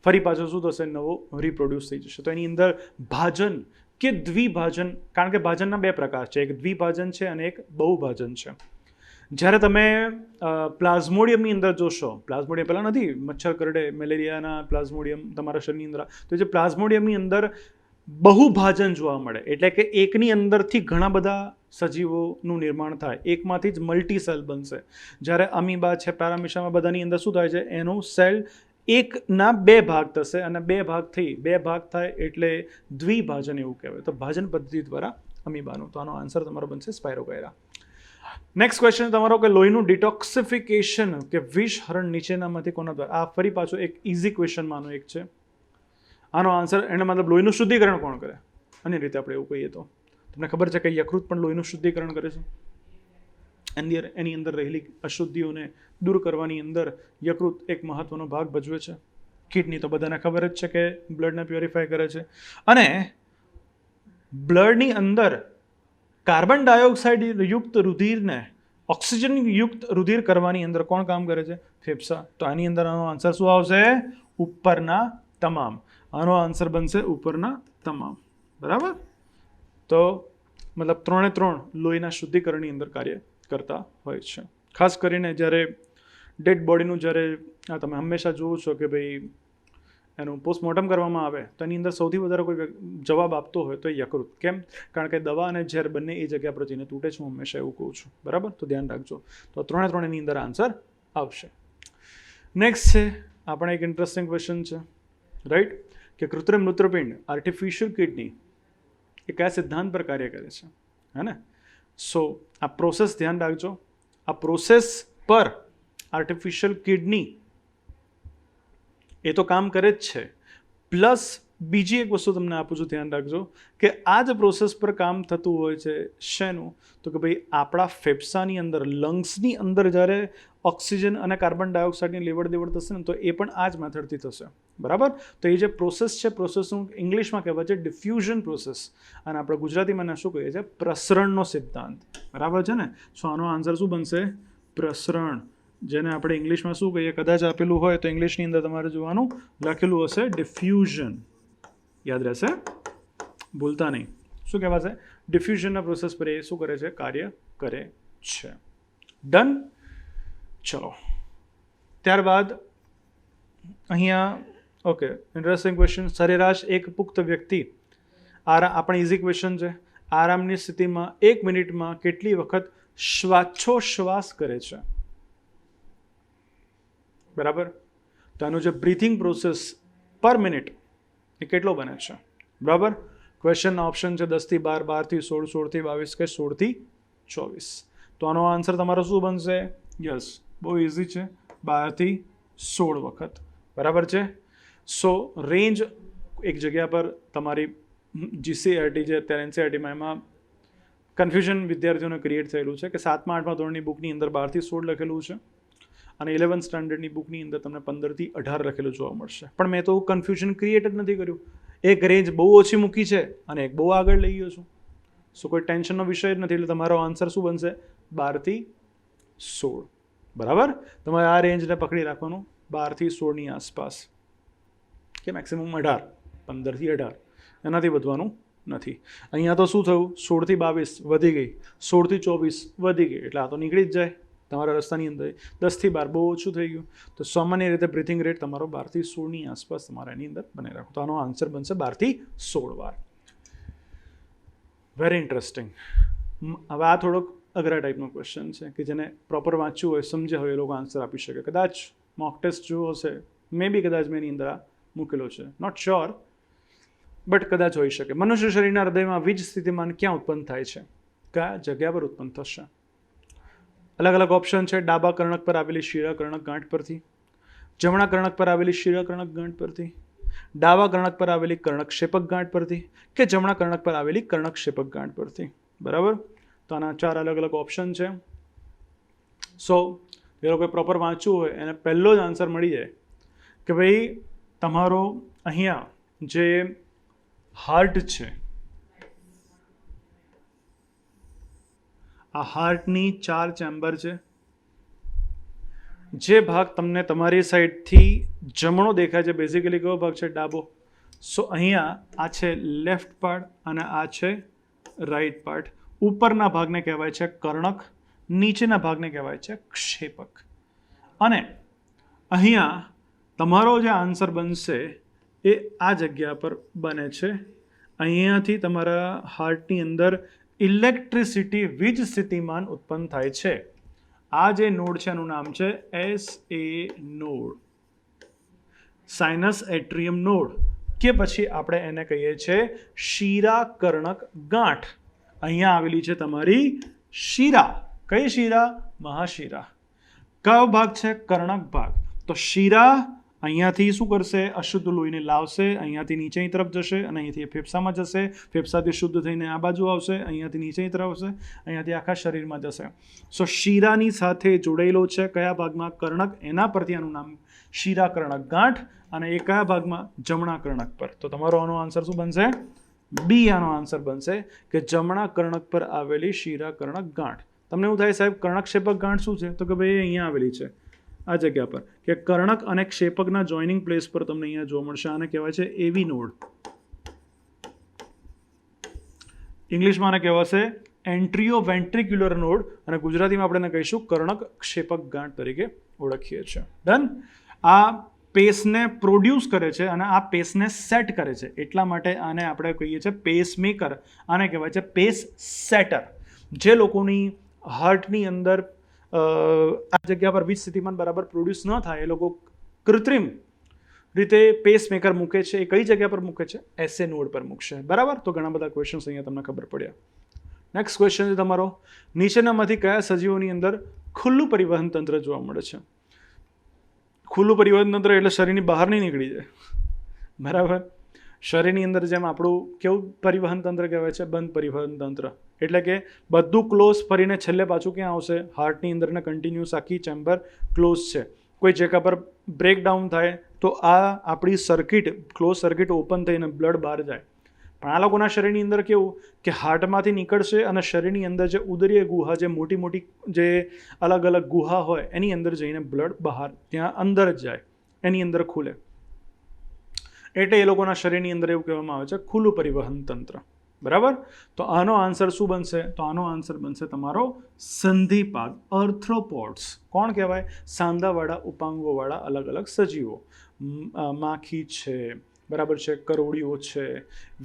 ફરી પાછો શું થશે? નવો રિપ્રોડ્યુસ થઈ જશે. તો એની અંદર ભાજન કે દ્વિભાજન, કારણ કે ભાજનના 2 પ્રકાર છે, એક દ્વિભાજન છે અને એક બહુભાજન છે. જ્યારે તમે પ્લાઝ્મોડિયમની અંદર જોશો, પ્લાઝ્મોડિયમ પહેલાં નથી મચ્છર કરડે મેલેરિયાના પ્લાઝ્મોડિયમ તમારા શરીરની અંદર, તો જે પ્લાઝ્મોડિયમની અંદર બહુભાજન જોવા મળે, એટલે કે એકની અંદરથી ઘણા બધા સજીવોનું નિર્માણ થાય, એકમાંથી જ મલ્ટી સેલ બનશે. જ્યારે અમીબા છે, પેરામિશિયમ બધાની અંદર શું થાય છે? એનું સેલ એકના 2 ભાગ થશે અને 2 ભાગ થાય એટલે દ્વિભાજન એવું કહેવાય. તો ભાજન પદ્ધતિ દ્વારા અમીબાનું. તો આનો આન્સર તમારો બનશે સ્પાઇરોગાયરા. નેક્સ્ટ ક્વેશ્ચન તમારો કે લોહીનું ડિટોક્સિફિકેશન કે વિષ હરણ નીચેનામાંથી કોના દ્વારા? આ ફરી પાછો એક ઇઝી ક્વેશ્ચનમાંનો એક છે. આનો આન્સર એને મતલબ લોહીનું શુદ્ધિકરણ કોણ કરે? આની રીતે આપણે એવું કહીએ તો તમને ખબર છે કે યકૃત પણ લોહીનું શુદ્ધિકરણ કરે છે. એની અંદર રહેલી અશુદ્ધિઓને દૂર કરવાની અંદર યકૃત એક મહત્વનો ભાગ ભજવે છે. કિડની તો બધાને ખબર જ છે કે બ્લડને પ્યોરિફાય કરે છે. અને બ્લડની અંદર કાર્બન ડાયોક્સાઇડ યુક્ત રુધિરને ઓક્સિજન યુક્ત રુધિર કરવાની અંદર કોણ કામ કરે છે? ફેફસા. તો આની અંદર આનો આન્સર શું આવશે? ઉપરના તમામ. આનો આન્સર બનશે ઉપરના તમામ. બરાબર? તો મતલબ 3 લોહીના શુદ્ધિકરણની અંદર કાર્ય કરતા હોય છે. ખાસ કરીને જ્યારે ડેડ બોડીનું જ્યારે તમે હંમેશા જુઓ છો કે ભાઈ એનું પોસ્ટમોર્ટમ કરવામાં આવે તો એની અંદર સૌથી વધારે કોઈ જવાબ આપતો હોય તો યકૃત. કેમ? કારણ કે દવા અને ઝેર બંને એ જગ્યા પર જઈને તૂટે છે. હું હંમેશા એવું કહું છું. બરાબર? તો ધ્યાન રાખજો. તો 3 એની અંદર આન્સર આવશે. નેક્સ્ટ છે આપણે એક ઇન્ટરેસ્ટિંગ ક્વેશ્ચન છે, રાઈટ, કે કૃત્રિમ મૂત્રપિંડ આર્ટિફિશિયલ કિડની એ કયા સિદ્ધાંત પર કાર્ય કરે છે? હે ને? સો આ પ્રોસેસ ધ્યાન રાખજો. આ પ્રોસેસ પર આર્ટિફિશિયલ કિડની એ તો કામ કરે જ છે, પ્લસ બીજી એક વસ્તુ તમને આપું છું, ધ્યાન રાખજો કે આ જ પ્રોસેસ પર કામ થતું હોય છે. શેનું? તો કે ભાઈ આપણા ફેફસાની અંદર, લંગ્સની અંદર જ્યારે ઓક્સિજન અને કાર્બન ડાયોક્સાઇડની લેવડ દેવડ થશે ને તો એ પણ આ જ મેથડથી થશે. બરાબર? તો એ જે પ્રોસેસ છે, પ્રોસેસનું ઇંગ્લિશમાં કહેવાય છે ડિફ્યુઝન પ્રોસેસ, અને આપણે ગુજરાતીમાં શું કહીએ છીએ? પ્રસરણનો સિદ્ધાંત. બરાબર છે ને? સો આનો આન્સર શું બનશે? પ્રસરણ. જેને આપણે ઇંગ્લિશમાં શું કહીએ? કદાચ આપેલું હોય તો ઇંગ્લિશની અંદર તમારે જોવાનું લખેલું હશે ડિફ્યુઝન. યાદ રહેશે, ભૂલતા નહીં. શું કહેવાશે? ડિફ્યુઝનના પ્રોસેસ પર એ શું કરે છે? કાર્ય કરે છે. ડન. ચલો, ત્યારબાદ અહીંયા ઓકે, ઇન્ટરેસ્ટિંગ ક્વેશ્ચન. સરેરાશ એક પુખ્ત વ્યક્તિ, આપણે ઇઝી ક્વેશ્ચન છે, આરામની સ્થિતિમાં 1 મિનિટમાં કેટલી વખત શ્વાસોચ્છ્વાસ કરે છે? બરાબર? તો આનું જે બ્રીથિંગ પ્રોસેસ પર મિનિટ એ કેટલો બને છે? બરાબર? ક્વેશ્ચનના ઓપ્શન છે 10 થી 12, 12 થી 16, 16 થી 22 કે 16 થી 24. તો આનો આન્સર તમારો શું બનશે? યસ, બહુ ઇઝી છે, 12 થી 16 વખત. બરાબર છે? સો રેન્જ એક જગ્યા પર તમારી જીસીઆરટી જે અત્યારે એનસીઆરટીમાં એમાં કન્ફ્યુઝન વિદ્યાર્થીઓને ક્રિએટ થયેલું છે કે 7મા 8મા ધોરણની બુકની અંદર 12 થી 16 લખેલું છે અને 11th સ્ટાન્ડર્ડની બુકની અંદર તમને 15 થી 18 લખેલું જોવા મળશે. પણ મેં તો કન્ફ્યુઝન ક્રિએટ જ નથી કર્યું. એક રેન્જ બહુ ઓછી મૂકી છે અને એક બહુ આગળ લઈ ગયો છું. સો કોઈ ટેન્શનનો વિષય જ નથી. એટલે તમારો આન્સર શું બનશે? 12 થી 16. બરાબર? તમારે આ રેન્જને પકડી રાખવાનું, 12 થી 16ની આસપાસ, કે મેક્સિમમ 18, 15 થી 18, એનાથી વધવાનું નથી. અહીંયા તો શું થયું? 16 થી 22 વધી ગઈ, 16 થી 24 વધી ગઈ, એટલે આ તો નીકળી જ જાય તમારા રસ્તાની અંદર. 10 થી 12 બહુ ઓછું થઈ ગયું. તો સામાન્ય રીતે બ્રીથિંગ રેટ તમારો 12 થી 16ની આસપાસ તમારે એની અંદર બનાવી રાખો. તો આનો આન્સર બનશે 12 થી 16 વાર. Very interesting. હવે આ થોડોક અઘરા ટાઈપનો ક્વેશ્ચન છે કે જેને પ્રોપર વાંચ્યું હોય, સમજ્યા હોય એ લોકો આન્સર આપી શકે. કદાચ મોક ટેસ્ટ જોયો હશે, મે બી કદાચ મેં એની અંદર આ મૂકેલો છે, નોટ શ્યોર, બટ કદાચ હોઈ શકે. મનુષ્ય શરીરના હૃદયમાં વીજ સ્થિતિમાન ક્યાં ઉત્પન્ન થાય છે? કયા જગ્યા પર ઉત્પન્ન થશે? અલગ અલગ ઓપ્શન છે. ડાબા કર્ણક પર આવેલી શિરા કર્ણક ગાંઠ પરથી, જમણા કર્ણક પર આવેલી શિરા કર્ણક ગાંઠ પરથી, ડાબા કર્ણક પર આવેલી કર્ણકશેપક ગાંઠ પરથી, કે જમણા કર્ણક પર આવેલી કર્ણકશેપક ગાંઠ પરથી. બરાબર? તો આના 4 અલગ અલગ ઓપ્શન છે. સો જે લોકોએ પ્રોપર વાંચવું હોય એને પહેલો જ આન્સર મળી જાય કે ભાઈ તમારો અહીંયા જે હાર્ટ છે, આ હાર્ટની 4 ચેમ્બર છે. જે ભાગ તમને તમારી સાઈડથી જમણો દેખાય છે, બેઝિકલી કયો ભાગ છે? ડાબો. સો અહીંયા આ છે લેફ્ટ પાર્ટ અને આ છે રાઈટ પાર્ટ. ઉપરના ભાગને કહેવાય છે કર્ણક, નીચેના ભાગને કહેવાય છે ક્ષેપક. અને અહીંયા તમારો જે આન્સર બનશે એ આ જગ્યા પર બને છે. અહીંયાથી તમારા હાર્ટની અંદર ઇલેક્ટ્રિસિટી, વીજ સ્થિતિમાન ઉત્પન્ન થાય છે. આ જે નોડ છે એનું નામ છે SA નોડ, સાઇનસ એટ્રિયમ નોડ, કે પછી આપણે એને કહીએ છીએ શિરા કર્ણક ગાંઠ. અહીંયા આવેલી છે તમારી શિરા કઈ શિરા? મહાશિરા. કયો ભાગ છે? કર્ણક ભાગ. તો શિરા અહીંયાથી શું કરશે? અશુદ્ધ લોહીને લાવશે, અહીંયાથી નીચેની તરફ જશે અને અહીંયાથી ફેફસામાં જશે, ફેફસાથી શુદ્ધ થઈને આ બાજુ આવશે, અહીંયાથી નીચેની તરફ આવશે, અહીંયાથી આખા શરીરમાં જશે. સો શિરાની સાથે જોડાયેલો છે કયા ભાગમાં? કર્ણક. એના પરથી આનું નામ શિરા કર્ણક ગાંઠ. અને એ કયા ભાગમાં? જમણા કર્ણક પર. તો તમારો આનો આન્સર શું બનશે? બી આનો આન્સર બનશે કે જમણા કર્ણક પર આવેલી શિરા કર્ણક ગાંઠ. તમને એવું થાય સાહેબ કર્ણકક્ષેપક ગાંઠ શું છે? તો કે ભાઈ અહીંયા આવેલી છે આ જગ્યા પર, કે કર્ણક અને ક્ષેપકના જોઈનિંગ પ્લેસ પર તમને અહીંયા જોવા મળશે. આને કહેવાય છે એવી નોડ. ઇંગ્લિશમાં આને કહેવાશે એન્ટ્રીઓ વેન્ટ્રિક્યુલર નોડ અને ગુજરાતીમાં આપણે એને કહીશું કર્ણક ક્ષેપક ગાંઠ તરીકે ઓળખીએ છીએ. ડન. આ પેસને પ્રોડ્યુસ કરે છે અને આ પેસને સેટ કરે છે, એટલા માટે આને આપણે કહીએ છીએ પેસમેકર. આને કહેવાય છે પેસ સેટર. જે લોકોની હાર્ટની અંદર આ જગ્યા પર વીજ સ્થિતિમાન બરાબર પ્રોડ્યુસ ન થાય એ લોકો કૃત્રિમ રીતે પેસમેકર મૂકે છે. એ કઈ જગ્યા પર મૂકે છે? એસએ નોડ પર મૂકશે. બરાબર. તો ઘણા બધા ક્વેશ્ચન્સ અહીંયા તમને ખબર પડ્યા. નેક્સ્ટ ક્વેશ્ચન છે તમારો, નીચેનામાંથી કયા સજીવોની અંદર ખુલ્લું પરિવહન તંત્ર જોવા મળે છે? ખુલ્લું પરિવહન તંત્ર એટલે શરીરની બહાર નહીં નીકળી જાય. બરાબર. શરીરની અંદર જેમ આપણું કેવું પરિવહન તંત્ર કહેવાય છે? બંધ પરિવહન તંત્ર. એટલે કે બધું ક્લોઝ ફરીને છેલ્લે પાછું ક્યાં આવશે? હાર્ટની અંદર ને કન્ટિન્યુઅસ આખી ચેમ્બર ક્લોઝ છે. કોઈ જગ્યા પર બ્રેકડાઉન થાય તો આ આપણી સર્કિટ ક્લોઝ સર્કિટ ઓપન થઈને બ્લડ બહાર જાય. પણ આ લોકોના શરીરની અંદર કેવું કે હાર્ટમાંથી નીકળશે અને શરીરની અંદર જે ઉદરીય ગુહા, જે મોટી મોટી જે અલગ અલગ ગુહા હોય એની અંદર જઈને બ્લડ બહાર ત્યાં અંદર જ જાય, એની અંદર ખુલે. એટલે એ લોકોના શરીરની અંદર એવું કહેવામાં આવે છે ખુલ્લું પરિવહન તંત્ર. બરાબર. તો આનો આન્સર શું બનશે? તો આનો આન્સર બનશે તમારો સંધિપાદ, અર્થ્રોપોડ્સ. કોણ કહેવાય? સાંધાવાળા ઉપાંગોવાળા અલગ અલગ સજીવો. માખી છે, બરાબર છે, કરોળીઓ છે,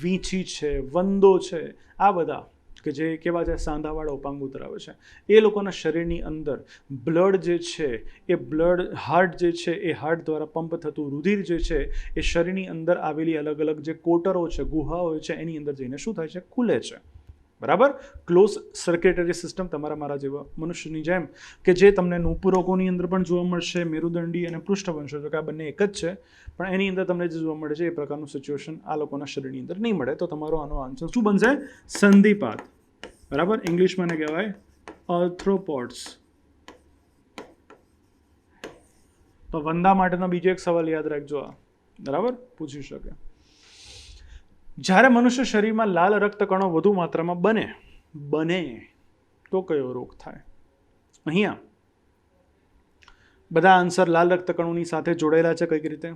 વીંછી છે, વંદો છે, આ બધા કે જે કેવા છે? સાંધાવાળા ઉપાંગો ધરાવે છે. એ લોકોના શરીરની અંદર બ્લડ જે છે એ બ્લડ, હાર્ટ જે છે એ હાર્ટ દ્વારા પંપ થતું રુધિર જે છે એ શરીરની અંદર આવેલી અલગ અલગ જે કોટરો છે, ગુહાઓ છે એની અંદર જઈને શું થાય છે? ખુલે છે. બરાબર. ક્લોઝ સર્ક્યુટરી સિસ્ટમ તમારા મારા જેવા મનુષ્યની જેમ કે જે તમને નુપુરોકોની અંદર પણ જોવા મળશે, મેરુદંડી અને પૃષ્ઠવંશો, કે આ બંને એક જ છે, પણ એની અંદર તમને જે જોવા મળે છે એ પ્રકારનું સિચ્યુએશન આ લોકોના શરીરની અંદર નહીં મળે. તો તમારો આનો આન્સર શું બનશે? સંધિપાદ. બરાબર. ઇંગ્લિશમાં એને કહેવાય આર્થ્રોપોડ્સ. તો વંદા માટેનો બીજો એક સવાલ યાદ રાખજો, આ બરાબર પૂછી શકે. જ્યારે મનુષ્ય શરીરમાં લાલ રક્તકણો વધુ માત્રામાં બને તો કયો રોગ થાય? અહીંયા બધા આન્સર લાલ રક્તકણોની સાથે જોડાયેલા છે. કઈ રીતે?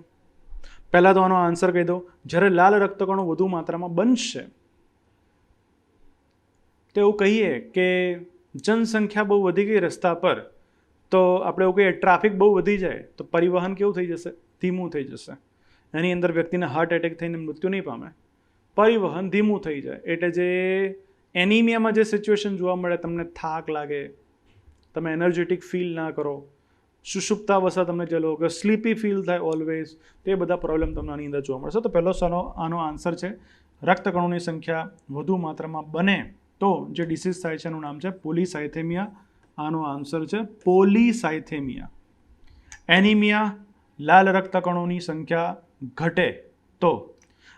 પહેલા તો આનો આન્સર કહી દો. જ્યારે લાલ રક્તકણો વધુ માત્રામાં બનશે તો એવું કહીએ કે જનસંખ્યા બહુ વધી ગઈ રસ્તા પર, તો આપણે એવું કહીએ ટ્રાફિક બહુ વધી જાય તો પરિવહન કેવું થઈ જશે? ધીમું થઈ જશે. એની અંદર વ્યક્તિને હાર્ટ એટેક થઈને મૃત્યુ નહીં પામે, પરિવહન ધીમું થઈ જાય. એટલે જે એનિમિયામાં જે સિચ્યુએશન જોવા મળે, તમને થાક લાગે, તમે એનર્જેટિક ફીલ ના કરો, સુષુપ્તાવસ્થા તમને જે લો કે સ્લીપી ફીલ થાય ઓલવેઝ, તે બધા પ્રોબ્લેમ તમને આની અંદર જોવા મળશે. તો પહેલો આનો આન્સર છે રક્તકણોની સંખ્યા વધુ માત્રામાં બને તો જે ડિસીઝ થાય છે એનું નામ છે પોલીસાયથેમિયા. આનો આન્સર છે પોલીસાયથેમિયા. એનિમિયા, લાલ રક્તકણોની સંખ્યા ઘટે તો,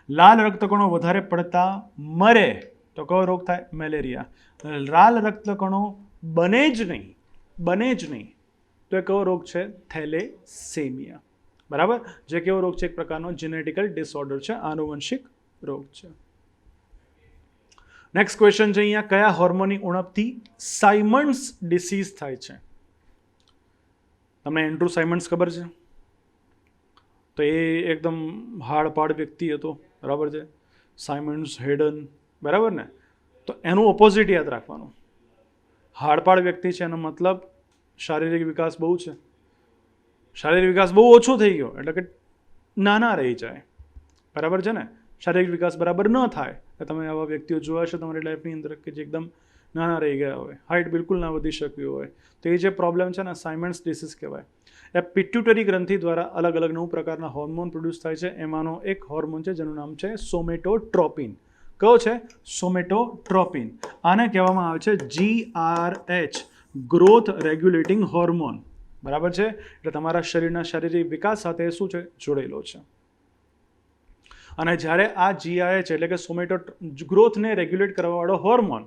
લાલ રક્તકણો વધારે પડતા મરે તો કયો રોગ થાય? મેલેરિયા. લાલ રક્તકણો બને જ નહીં તો એ કયો રોગ છે? થેલેસેમિયા. બરાબર. જે કેવો રોગ છે? એક પ્રકારનો જેનેટિકલ ડિસઓર્ડર છે, આનુવંશિક રોગ છે. નેક્સ્ટ ક્વેશ્ચન છે અહીંયા, કયા હોર્મોનની ઉણપથી સાયમન્ડ્સ ડિસીઝ થાય છે? તમને એન્ડ્રુ સાયમન્ડ્સ ખબર છે? તો એ એકદમ હાડપાડ વ્યક્તિ હતો, બરાબર છે. સાયમન્ડ્સ હેડન, બરાબર ને? તો એનું ઓપોઝિટ યાદ રાખવાનું. હાડપાડ વ્યક્તિ છે એનો મતલબ શારીરિક વિકાસ બહુ છે, શારીરિક વિકાસ બહુ ઓછો થઈ ગયો એટલે કે નાના રહી જાય, બરાબર છે ને? શારીરિક વિકાસ બરાબર ન થાય. તમે આવા વ્યક્તિઓ જોયા છે તમારી લાઈફની અંદર કે જે એકદમ નાના રહી ગયા હોય, હાઇટ બિલકુલ ના વધી શક્યું હોય, તો એ જે પ્રોબ્લેમ છે ને સાયમન્ડ્સ ડિસીઝ કહેવાય. એ પિટ્યુટરી ગ્રંથિ દ્વારા અલગ અલગ 9 પ્રકારના હોર્મોન પ્રોડ્યુસ થાય છે. એમાંનો એક હોર્મોન છે જેનું નામ છે સોમેટોટ્રોપિન. કયો છે? સોમેટોટ્રોપિન. આને કહેવામાં આવે છે GRH, ગ્રોથ રેગ્યુલેટિંગ હોર્મોન, બરાબર છે. એટલે તમારા શરીરના શારીરિક વિકાસ સાથે શું છે, જોડેલો છે. અને જ્યારે આ GIH એટલે કે સોમેટો ગ્રોથને રેગ્યુલેટ કરવાવાળો હોર્મોન,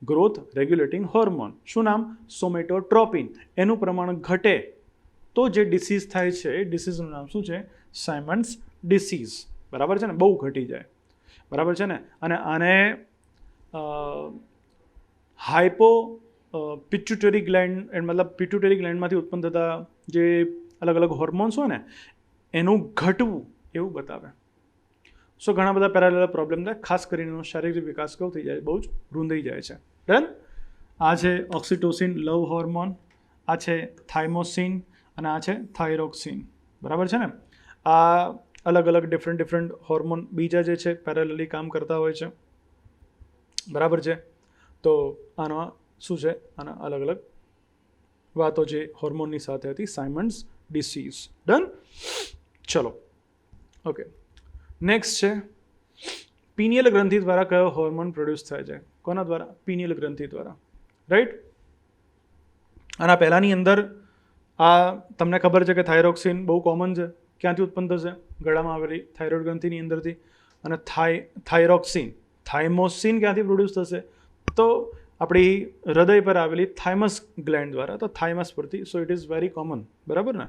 ગ્રોથ રેગ્યુલેટિંગ હોર્મોન, શું નામ, સોમેટોટ્રોપિન, એનું પ્રમાણ ઘટે તો જે ડિસીઝ થાય છે એ ડિસીઝનું નામ શું છે, સાયમન્સ ડિસીઝ, બરાબર છે ને, બહુ ઘટી જાય, બરાબર છે ને. અને આને હાઇપો પિટ્યુટરી ગ્લેન્ડ, મતલબ પિટ્યુટરી ગ્લેન્ડમાંથી ઉત્પન્ન થતા જે અલગ અલગ હોર્મોન્સ હોય ને એનું ઘટવું એવું બતાવે. સો ઘણા બધા પેરેલલ પ્રોબ્લેમ થાય, ખાસ કરીને એનો શારીરિક વિકાસ કેવો થઈ જાય, બહુ જ રૂંધાઈ જાય છે. ડન. આ છે ઓક્સિટોસિન લવ હોર્મોન, આ છે થાઇમોસિન અને આ છે થાઇરોક્સિન, બરાબર છે ને. આ અલગ અલગ ડિફરન્ટ હોર્મોન બીજા જે છે પેરેલલી કામ કરતા હોય છે, બરાબર છે. તો આનો શું છે, આના અલગ અલગ વાતો જે હોર્મોનની સાથે હતી, સાયમન્સ ડિસીઝ. ડન. ચલો, ઓકે. નેક્સ્ટ છે પિનિયલ ગ્રંથિ દ્વારા કયો હોર્મોન પ્રોડ્યુસ થાય છે, કોના દ્વારા, પિનિયલ ગ્રંથિ દ્વારા, રાઈટ. આના પહેલાંની અંદર આ તમને ખબર છે કે થાઇરોક્સિન બહુ કોમન છે, ક્યાંથી ઉત્પન્ન થશે, ગળામાં આવેલી થાઇરોઇડ ગ્રંથિની અંદરથી. અને થાઇરોક્સિન, થાઇમોસિન ક્યાંથી પ્રોડ્યુસ થશે, તો આપણી હૃદય પર આવેલી થાઇમસ ગ્લેન્ડ દ્વારા, તો થાઇમસ પરથી. So it is very common, બરાબર ને,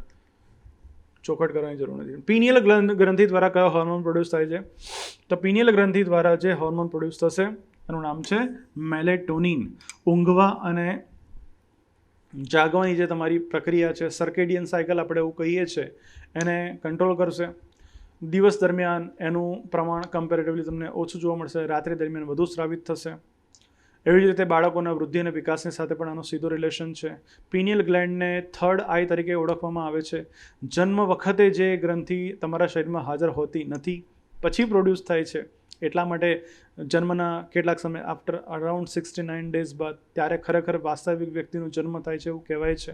ચોખટ કરવાની જરૂર નથી. પિનિયલ ગ્રંથિ દ્વારા કયો હોર્મોન પ્રોડ્યુસ થાય છે, તો પિનિયલ ગ્રંથિ દ્વારા જે હોર્મોન પ્રોડ્યુસ થશે એનું નામ છે મેલેટોનિન. ઊંઘવા અને જાગવાની જે તમારી પ્રક્રિયા છે, સર્કેડિયન સાયકલ આપણે એવું કહીએ છીએ, એને કંટ્રોલ કરશે. દિવસ દરમિયાન એનું પ્રમાણ કમ્પેરેટિવલી તમને ઓછું જોવા મળશે, રાત્રિ દરમિયાન વધુ સ્રાવિત થશે. એવી જ રીતે બાળકોના વૃદ્ધિ અને વિકાસની સાથે પણ આનો સીધો રિલેશન છે. પિનિયલ ગ્લેન્ડને થર્ડ આઈ તરીકે ઓળખવામાં આવે છે. જન્મ વખતે જે ગ્રંથિ તમારા શરીરમાં હાજર હોતી નથી, પછી પ્રોડ્યુસ થાય છે. એટલા માટે જન્મના કેટલાક સમય આફ્ટર અરાઉન્ડ 69 ડેઝ બાદ ત્યારે ખરેખર વાસ્તવિક વ્યક્તિનો જન્મ થાય છે એવું કહેવાય છે,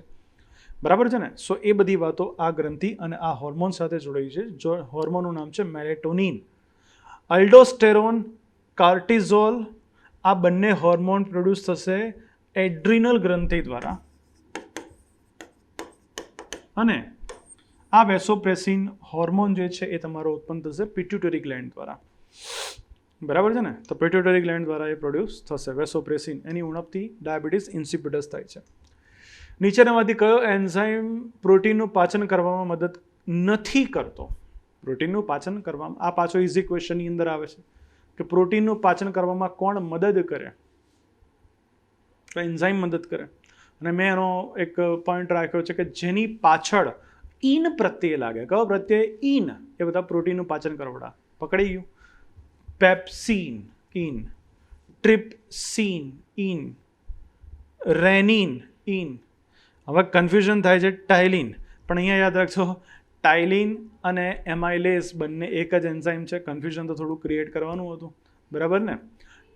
બરાબર છે ને. સો એ બધી વાતો આ ગ્રંથિ અને આ હોર્મોન સાથે જોડાઈ છે. જો હોર્મોનનું નામ છે મેલેટોનિન. અલ્ડોસ્ટેરોન, કાર્ટિઝોલ, આ બંને હોર્મોન પ્રોડ્યુસ થશે એડ્રિનલ ગ્રંથિ દ્વારા. અને આ વેસોપ્રેસિન હોર્મોન જે છે એ તમારો ઉત્પન્ન થશે પિટ્યુટરી ગ્લેન્ડ દ્વારા, બરાબર છે ને. તો પિટ્યુટરી ગ્લેન્ડ દ્વારા એ પ્રોડ્યુસ થશે વેસોપ્રેસિન. એની ઉણપથી ડાયાબિટીસ ઇન્સિપિડસ થાય છે. નીચેનામાંથી કયો એન્ઝાઇમ પ્રોટીનનું પાચન કરવામાં મદદ નથી કરતો, પ્રોટીનનું પાચન કરવામાં, આ પાછો ઇઝી ક્વેશ્ચનની અંદર આવે છે કે પ્રોટીનનું પાચન કરવામાં કોણ મદદ કરે, તો એન્ઝાઇમ મદદ કરે. અને મેં એનો એક પોઈન્ટ રાખ્યો છે કે જેની પાછળ ઈન પ્રત્યે લાગે, કયો પ્રત્યે, ઈન, એ બધા પ્રોટીનનું પાચન કરવડા. પકડી ગયું. Pepsin, in, trypsin, in, renin, in. હવે કન્ફ્યુઝન થાય છે ટાઇલિન, પણ અહીંયા યાદ રાખજો ટાઇલિન અને એમાઇલેઝ બંને એક જ એન્ઝાઇમ છે. કન્ફ્યુઝન તો થોડું ક્રિએટ કરવાનું હતું, બરાબર ને.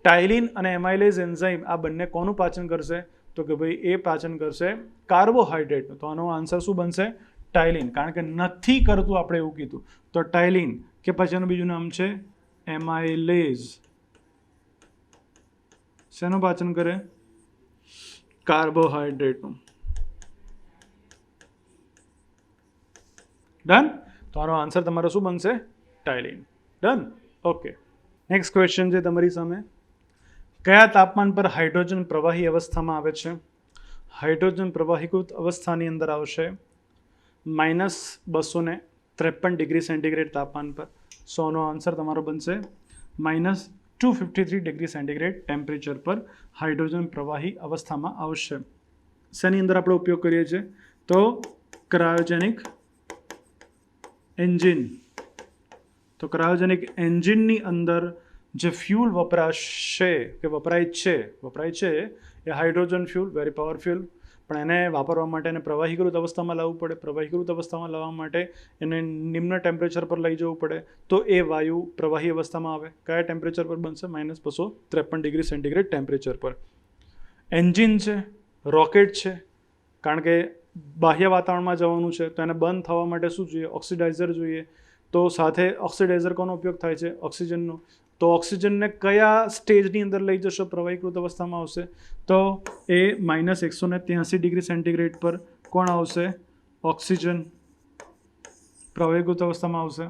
ટાઇલિન અને એમાઇલેઝ એન્ઝાઇમ આ બંને કોનું પાચન કરશે, તો કે ભાઈ એ પાચન કરશે કાર્બોહાઈડ્રેટનું. તો આનો આન્સર શું બનશે, ટાઇલિન, કારણ કે નથી કરતું આપણે એવું કીધું. તો ટાઇલિન, કે પછી એનું બીજું નામ છે એમાઇલેઝ. શેનું પાચન કરે, કાર્બોહાઈડ્રેટનું. ડન. તો આનો આન્સર તમારો શું બનશે, ટાઇલિન. ડન. ઓકે. નેક્સ્ટ ક્વેશ્ચન છે તમારી સામે. કયા તાપમાન પર હાઇડ્રોજન પ્રવાહી અવસ્થામાં આવે છે, હાઇડ્રોજન પ્રવાહીકૃત અવસ્થાની અંદર આવશે -253 ડિગ્રી સેન્ટીગ્રેડ તાપમાન પર. સો આનો આન્સર તમારો બનશે -253 ડિગ્રી સેન્ટીગ્રેડ ટેમ્પરેચર પર હાઇડ્રોજન પ્રવાહી અવસ્થામાં આવશે. શેની અંદર આપણે ઉપયોગ કરીએ છીએ, તો ક્રાયોજેનિક એન્જિન. તો ક્રાયોજેનિક એન્જિનની અંદર જે ફ્યુલ વપરાશે કે વપરાય છે એ હાઇડ્રોજન ફ્યુલ, વેરી પાવરફુલ. પણ એને વાપરવા માટે એને પ્રવાહીકૃત અવસ્થામાં લાવવું પડે. પ્રવાહીકૃત અવસ્થામાં લાવવા માટે એને નિમ્ન ટેમ્પરેચર પર લઈ જવું પડે. તો એ વાયુ પ્રવાહી અવસ્થામાં આવે. કયા ટેમ્પરેચર પર બનશે, -253 ડિગ્રી સેન્ટીગ્રેડ ટેમ્પરેચર પર. એન્જિન છે, રોકેટ છે, કારણ કે બાહ્ય વાતાવરણમાં જવાનું છે તો એને બંધ થવા માટે શું જોઈએ, ઓક્સિડાઇઝર જોઈએ. તો સાથે ઓક્સિડાઇઝર કોનો ઉપયોગ થાય છે, ઓક્સિજનનો. તો ઓક્સિજનને કયા સ્ટેજની અંદર લઈ જશો? પ્રવાહીકૃત અવસ્થામાં આવશે તો એ -183 ડિગ્રી સેન્ટીગ્રેડ પર કોણ આવશે? ઓક્સિજન પ્રવાહીકૃત અવસ્થામાં આવશે.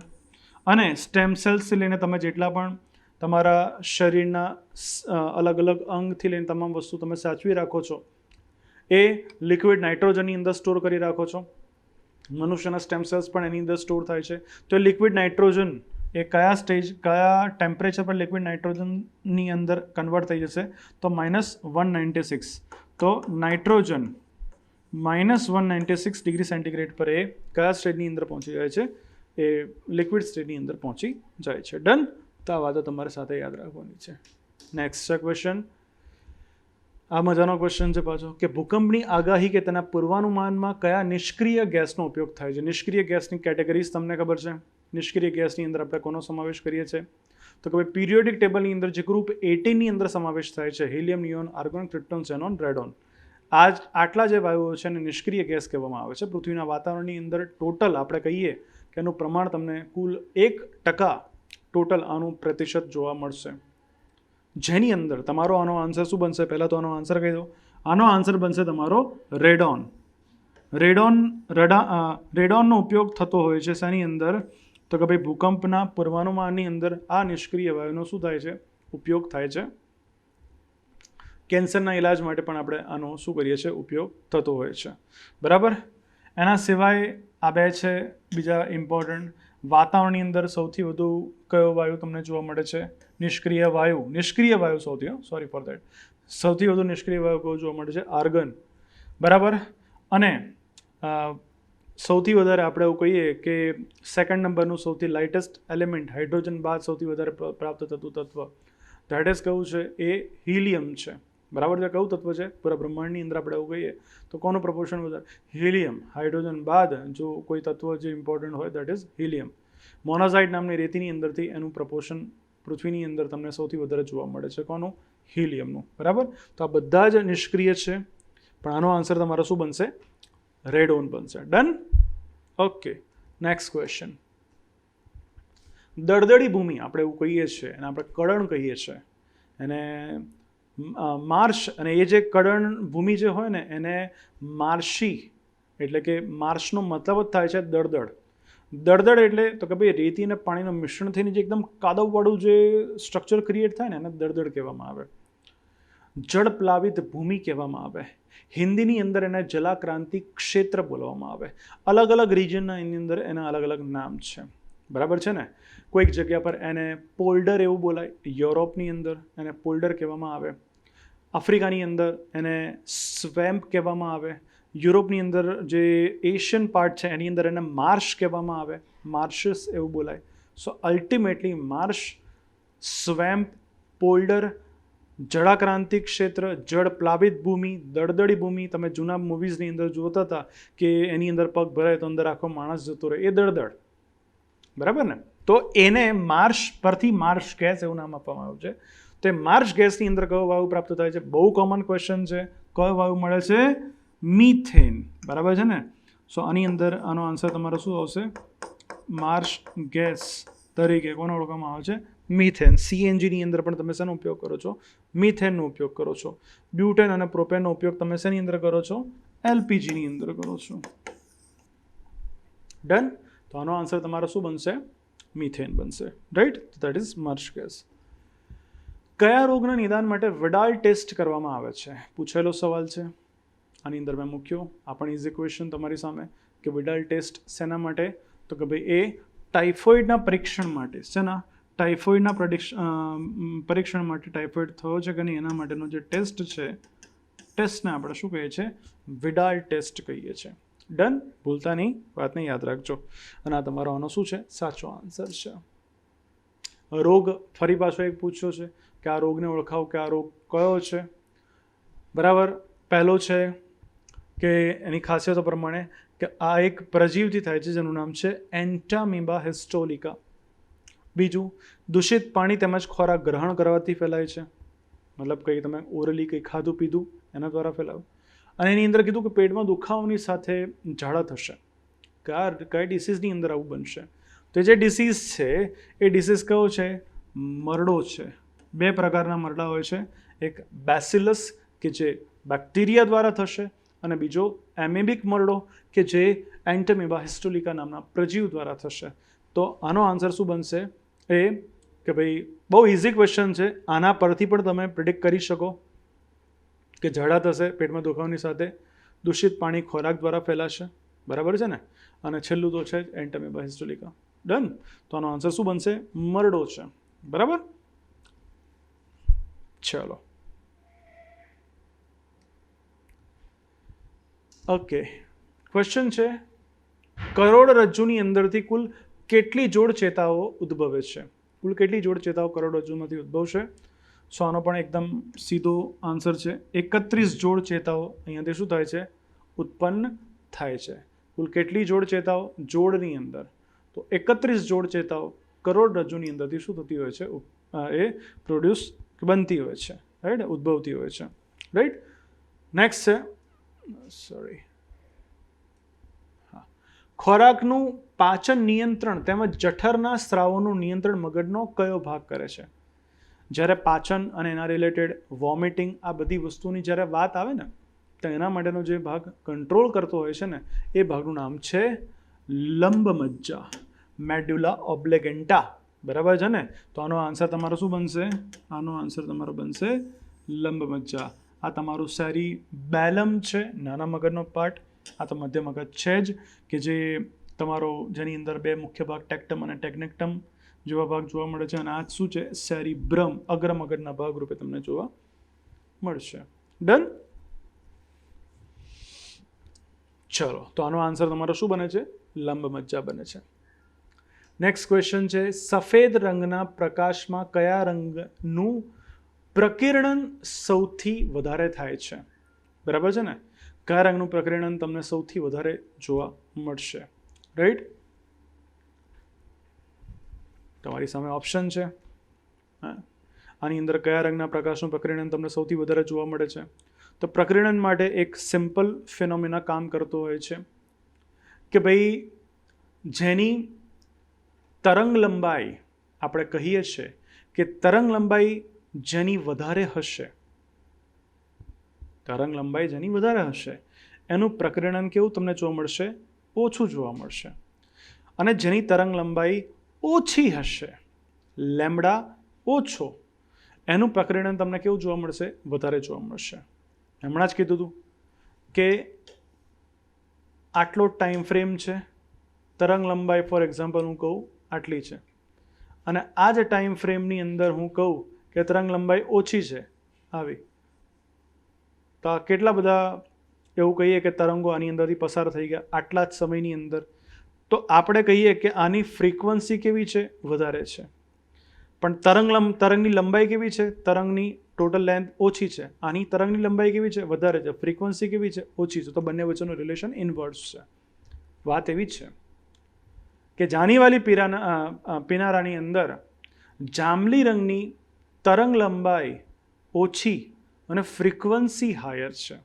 અને સ્ટેમ સેલ્સથી લઈને તમે જેટલા પણ તમારા શરીરના અલગ અલગ અંગથી લઈને તમામ વસ્તુ તમે સાચવી રાખો છો એ લિક્વિડ નાઇટ્રોજનની અંદર સ્ટોર કરી રાખો છો. મનુષ્યના સ્ટેમ સેલ્સ પણ એની અંદર સ્ટોર થાય છે. તો લિક્વિડ નાઇટ્રોજન એ કયા સ્ટેજ, કયા ટેમ્પરેચર પર લિક્વિડ નાઇટ્રોજનની અંદર કન્વર્ટ થઈ જશે? તો -196. તો નાઇટ્રોજન -196 ડિગ્રી સેન્ટીગ્રેડ પર એ કયા સ્ટેજની અંદર પહોંચી જાય છે? એ લિક્વિડ સ્ટેજની અંદર પહોંચી જાય છે. ડન. તો આ વાતો તમારે સાથે યાદ રાખવાની છે. નેક્સ્ટ છે ક્વેશ્ચન. આ મજાનો ક્વેશ્ચન છે પાછો કે ભૂકંપની આગાહી કે તેના પૂર્વાનુમાનમાં કયા નિષ્ક્રિય ગેસનો ઉપયોગ થાય છે? નિષ્ક્રિય ગેસની કેટેગરીઝ તમને ખબર છે. નિષ્ક્રિય ગેસની અંદર આપણે કોનો સમાવેશ કરીએ છીએ? તો કે ભાઈ પીરિયોડિક ટેબલની અંદર જે ગ્રુપ 18ની અંદર સમાવેશ થાય છે helium, neon, argon, krypton, xenon, radon. આટલા જે વાયુઓ છે એને નિષ્ક્રિય ગેસ કહેવામાં આવે છે. પૃથ્વીના વાતાવરણની અંદર ટોટલ આપણે કહીએ કે એનું પ્રમાણ તમને કુલ 1% ટોટલ આનું પ્રતિશત જોવા મળશે. જેની અંદર તમારો આનો આન્સર શું બનશે? પહેલાં તો આનો આન્સર કહી દો. આનો આન્સર બનશે તમારો રેડોન. રેડોનનો ઉપયોગ થતો હોય છે શેની અંદર? તો કે ભાઈ ભૂકંપના પૂર્વાનુમાનની અંદર આ નિષ્ક્રિય વાયુનો શું થાય છે? ઉપયોગ થાય છે. કેન્સરના ઇલાજ માટે પણ આપણે આનો શું કરીએ છીએ? ઉપયોગ થતો હોય છે. બરાબર. એના સિવાય આ બે છે બીજા ઇમ્પોર્ટન્ટ. વાતાવરણની અંદર સૌથી વધુ કયો વાયુ તમને જોવા મળે છે? નિષ્ક્રિય વાયુ સોરી ફોર દેટ. સૌથી વધુ નિષ્ક્રિય વાયુ કયો જોવા મળે છે? આર્ગન. બરાબર. અને સૌથી વધારે આપણે એવું કહીએ કે સેકન્ડ નંબરનું સૌથી લાઇટેસ્ટ એલિમેન્ટ હાઇડ્રોજન બાદ સૌથી વધારે પ્રાપ્ત થતું તત્વ ધેટ ઇઝ કયું છે? એ હિલિયમ છે. બરાબર છે. કયું તત્વ છે? પૂરા બ્રહ્માંડની અંદર આપણે એવું કહીએ તો કોનું પ્રપોર્શન વધારે? હિલિયમ. હાઇડ્રોજન બાદ જો કોઈ તત્વ જે ઇમ્પોર્ટન્ટ હોય દેટ ઇઝ હિલિયમ. મોનાઝાઇટ નામની રેતીની અંદરથી એનું પ્રપોર્શન પૃથ્વીની અંદર તમને સૌથી વધારે જોવા મળે છે. કોનું? હિલિયમનું. બરાબર. તો આ બધા જ નિષ્ક્રિય છે પણ આનો આન્સર તમારો શું બનશે? રેડોન બનશે. ડન. ઓકે. Next question. દળદળી ભૂમિ આપણે એવું કહીએ છીએ અને આપણે કળણ કહીએ છીએ એને માર્શ. અને એ જે કળણ ભૂમિ જે હોય ને એને માર્શી એટલે કે માર્શનો મતલબ જ થાય છે દળદળ. દળદળ એટલે તો કે ભાઈ રેતી અને પાણીનું મિશ્રણ થઈને જે એકદમ કાદવવાળું જે સ્ટ્રક્ચર ક્રિએટ થાય ને એને દળદળ કહેવામાં આવે. જળ પ્લાવિત ભૂમિ કહેવામાં આવે. હિન્દીની અંદર એને જલાક્રાંતિ ક્ષેત્ર બોલવામાં આવે. અલગ અલગ રિજનના એની અંદર એના અલગ અલગ નામ છે. બરાબર છે ને. કોઈક જગ્યા પર એને પોલ્ડર એવું બોલાય. યુરોપની અંદર એને પોલ્ડર કહેવામાં આવે. આફ્રિકાની અંદર એને સ્વેમ્પ કહેવામાં આવે. યુરોપની અંદર જે એશિયન પાર્ટ છે એની અંદર એને માર્શ કહેવામાં આવે. માર્શસ એવું બોલાય. સો અલ્ટિમેટલી માર્શ, સ્વેમ્પ, પોલ્ડર, જળાક્રાંતિ ક્ષેત્ર, જળ પ્લાવિત ભૂમિ, દળદળી ભૂમિ. તમે જૂના મૂવીઝની અંદર જોતા હતા કે એની અંદર પગ ભરાય તો અંદર આખો માણસ જતો રહે, એ દળદળ. બરાબર ને. તો એને માર્શ પરથી માર્શ ગેસ એવું નામ આપવામાં આવ્યું છે. તો એ માર્શ ગેસની અંદર કયો વાયુ પ્રાપ્ત થાય છે? બહુ કોમન ક્વેશ્ચન છે. કયો વાયુ મળે છે? મીથેન. બરાબર છે ને. સો આની અંદર આનો આન્સર તમારો શું આવશે? માર્શ ગેસ તરીકે કોને ઓળખવામાં આવે છે? મીથેન. સીએનજીની અંદર પણ તમે શેનો ઉપયોગ કરો છો? મીથેનનો ઉપયોગ કરો છો. બ્યુટેન અને પ્રોપેનનો ઉપયોગ તમે શેની અંદર કરો છો? એલપીજીની અંદર કરો છો. ડન. તો આનો આન્સર તમારો શું બનશે? મીથેન બનશે. Right. That is marsh gas. કયા રોગના નિદાન માટે વિડાલ ટેસ્ટ કરવામાં આવે છે? પૂછેલો સવાલ છે. આની અંદર મેં મૂક્યો. આ પણ ઇઝ ક્વેશ્ચન તમારી સામે કે વિડાલ ટેસ્ટ શેના માટે? તો કે ભાઈ એ ટાઇફોઇડના પરીક્ષણ માટે. શેના? ટાઇફોઇડના પરીક્ષણ માટે. ટાઇફોઇડ થયો છે કે નહીં એના માટેનો જે ટેસ્ટ છે ટેસ્ટને આપણે શું કહીએ છીએ? વિડાલ ટેસ્ટ કહીએ છીએ. ડન. ભૂલતા નહીં, વાતને યાદ રાખજો. અને આ તમારો આનો શું છે? સાચો આન્સર છે. રોગ ફરી પાછો એક પૂછ્યો છે કે આ રોગને ઓળખાવો કે આ રોગ કયો છે. બરાબર. પહેલો છે કે એની ખાસિયતો પ્રમાણે કે આ એક પ્રજીવથી થાય છે જેનું નામ છે એન્ટામીબા હિસ્ટોલિકા. બીજું, દૂષિત પાણી તેમજ ખોરાક ગ્રહણ કરવાથી ફેલાય છે. મતલબ કંઈ તમે ઓરલી કંઈ ખાધું પીધું એના દ્વારા ફેલાવ. અને એની અંદર કીધું કે પેટમાં દુખાવાની સાથે ઝાડા થશે. કઈ ડિસીઝની અંદર આવું બનશે? તો જે ડિસીઝ છે એ ડિસીઝ કયો છે? મરડો છે. બે પ્રકારના મરડા હોય છે, એક બેસિલસ કે જે બેક્ટેરિયા દ્વારા થશે અને બીજો એમેબિક મરડો કે જે એન્ટમીબા હિસ્ટોલિકા નામના પ્રજીવ દ્વારા થશે. તો આનો આન્સર શું બનશે એ કે ભાઈ બહુ ઇઝી ક્વેશ્ચન છે, આના પરથી પણ તમે પ્રિડિક્ટ કરી શકો કે ઝાડા થશે પેટમાં દુખાવાની સાથે, દૂષિત પાણી ખોરાક દ્વારા ફેલાશે, બરાબર છે ને, અને છેલ્લું તો છે એન્ટમીબા હિસ્ટોલિકા. ડન. તો આનો આન્સર શું બનશે? મરડો છે. બરાબર. ચલો ઓકે, ક્વેશ્ચન છે કરોડરજ્જુની અંદરથી કુલ કેટલી જોડ ચેતાઓ ઉદ્ભવે છે? કુલ કેટલી જોડ ચેતાઓ કરોડરજ્જુમાંથી ઉદ્ભવશે? સો આનો પણ એકદમ સીધો આન્સર છે 31 જોડ ચેતાઓ અહીંયાથી શું થાય છે? ઉત્પન્ન થાય છે. કુલ કેટલી જોડ ચેતાઓ? જોડની અંદર તો 31 જોડ ચેતાઓ કરોડરજ્જુની અંદરથી શું થતી હોય છે? એ પ્રોડ્યુસ બનતી હોય છે, રાઈટ, ઉદ્ભવતી હોય છે, રાઈટ. નેક્સ્ટ છે સોરી ખોરાકનું પાચન નિયંત્રણ તેમજ જઠરના સ્રાવોનું નિયંત્રણ મગજનો કયો ભાગ કરે છે? જ્યારે પાચન અને એના રિલેટેડ વોમિટિંગ આ બધી વસ્તુની જ્યારે વાત આવે ને તો એના માટેનો જે ભાગ કંટ્રોલ કરતો હોય છે ને એ ભાગનું નામ છે લંબમજ્જા, મેડ્યુલા ઓબ્લેગેન્ટા. બરાબર છે ને? તો આનો આન્સર તમારો શું બનશે? આનો આન્સર તમારો બનશે લંબમજ્જા. આ તમારું સેરી બેલમ છે, નાના મગજનો પાર્ટ. આ તો મધ્ય મગજ છે જ કે જે તમારો જેની અંદર બે મુખ્ય ભાગ ટેક્ટમ અને ટેકનેક્ટમ જેવા ભાગ જોવા મળે છે, અને આ શું છે? સેરિબ્રમ, અગ્ર મગજના ભાગ રૂપે તમને જોવા મળશે. ડન. ચલો, તો આનો આન્સર તમારો શું બને છે? લંબમજ્જા બને છે. નેક્સ્ટ ક્વેશ્ચન છે સફેદ રંગના પ્રકાશમાં કયા રંગનું પ્રકિર્ણન સૌથી વધારે થાય છે? બરાબર છે ને? કયા રંગનું પ્રકિર્ણન તમને સૌથી વધારે જોવા મળશે? રાઈટ. તમારી સામે ઓપ્શન છે. આની અંદર કયા રંગના પ્રકાશનું પ્રકિર્ણન તમને સૌથી વધારે જોવા મળે છે? તો પ્રકિર્ણન માટે એક સિમ્પલ ફિનોમિના કામ કરતો હોય છે કે ભાઈ જેની તરંગ લંબાઈ આપણે કહીએ છીએ કે તરંગ લંબાઈ જેની વધારે હશે, તરંગ લંબાઈ જેની વધારે હશે એનું પ્રકિર્ણન કેવું તમને જોવા મળશે? ઓછું જોવા મળશે. અને જેની તરંગ લંબાઈ ઓછી હશે, લેમ્બડા ઓછો, એનું પ્રકિર્ણન તમને કેવું જોવા મળશે? વધારે જોવા મળશે. હમણાં જ કીધું હતું કે આટલો ટાઈમ ફ્રેમ છે, તરંગ લંબાઈ ફોર એક્ઝામ્પલ હું કહું આટલી છે, અને આ જ ટાઈમ ફ્રેમની અંદર હું કહું કે તરંગ લંબાઈ ઓછી છે આવી, તો આ કેટલા બધા એવું કહીએ કે તરંગો આની અંદરથી પસાર થઈ ગયા આટલા જ સમયની અંદર, તો આપણે કહીએ કે આની ફ્રીક્વન્સી કેવી છે? વધારે છે. પણ તરંગની લંબાઈ કેવી છે? તરંગની ટોટલ લેન્થ ઓછી છે. આની તરંગની લંબાઈ કેવી છે? વધારે છે. ફ્રીક્વન્સી કેવી છે? ઓછી છે. તો બંને વચ્ચેનું રિલેશન ઇન્વર્સ છે. વાત એવી જ છે કે જાનીવાલી પિનારાની અંદર જાંબલી રંગની તરંગ લંબાઈ ઓછી અને ફ્રીક્વન્સી હાયર છે.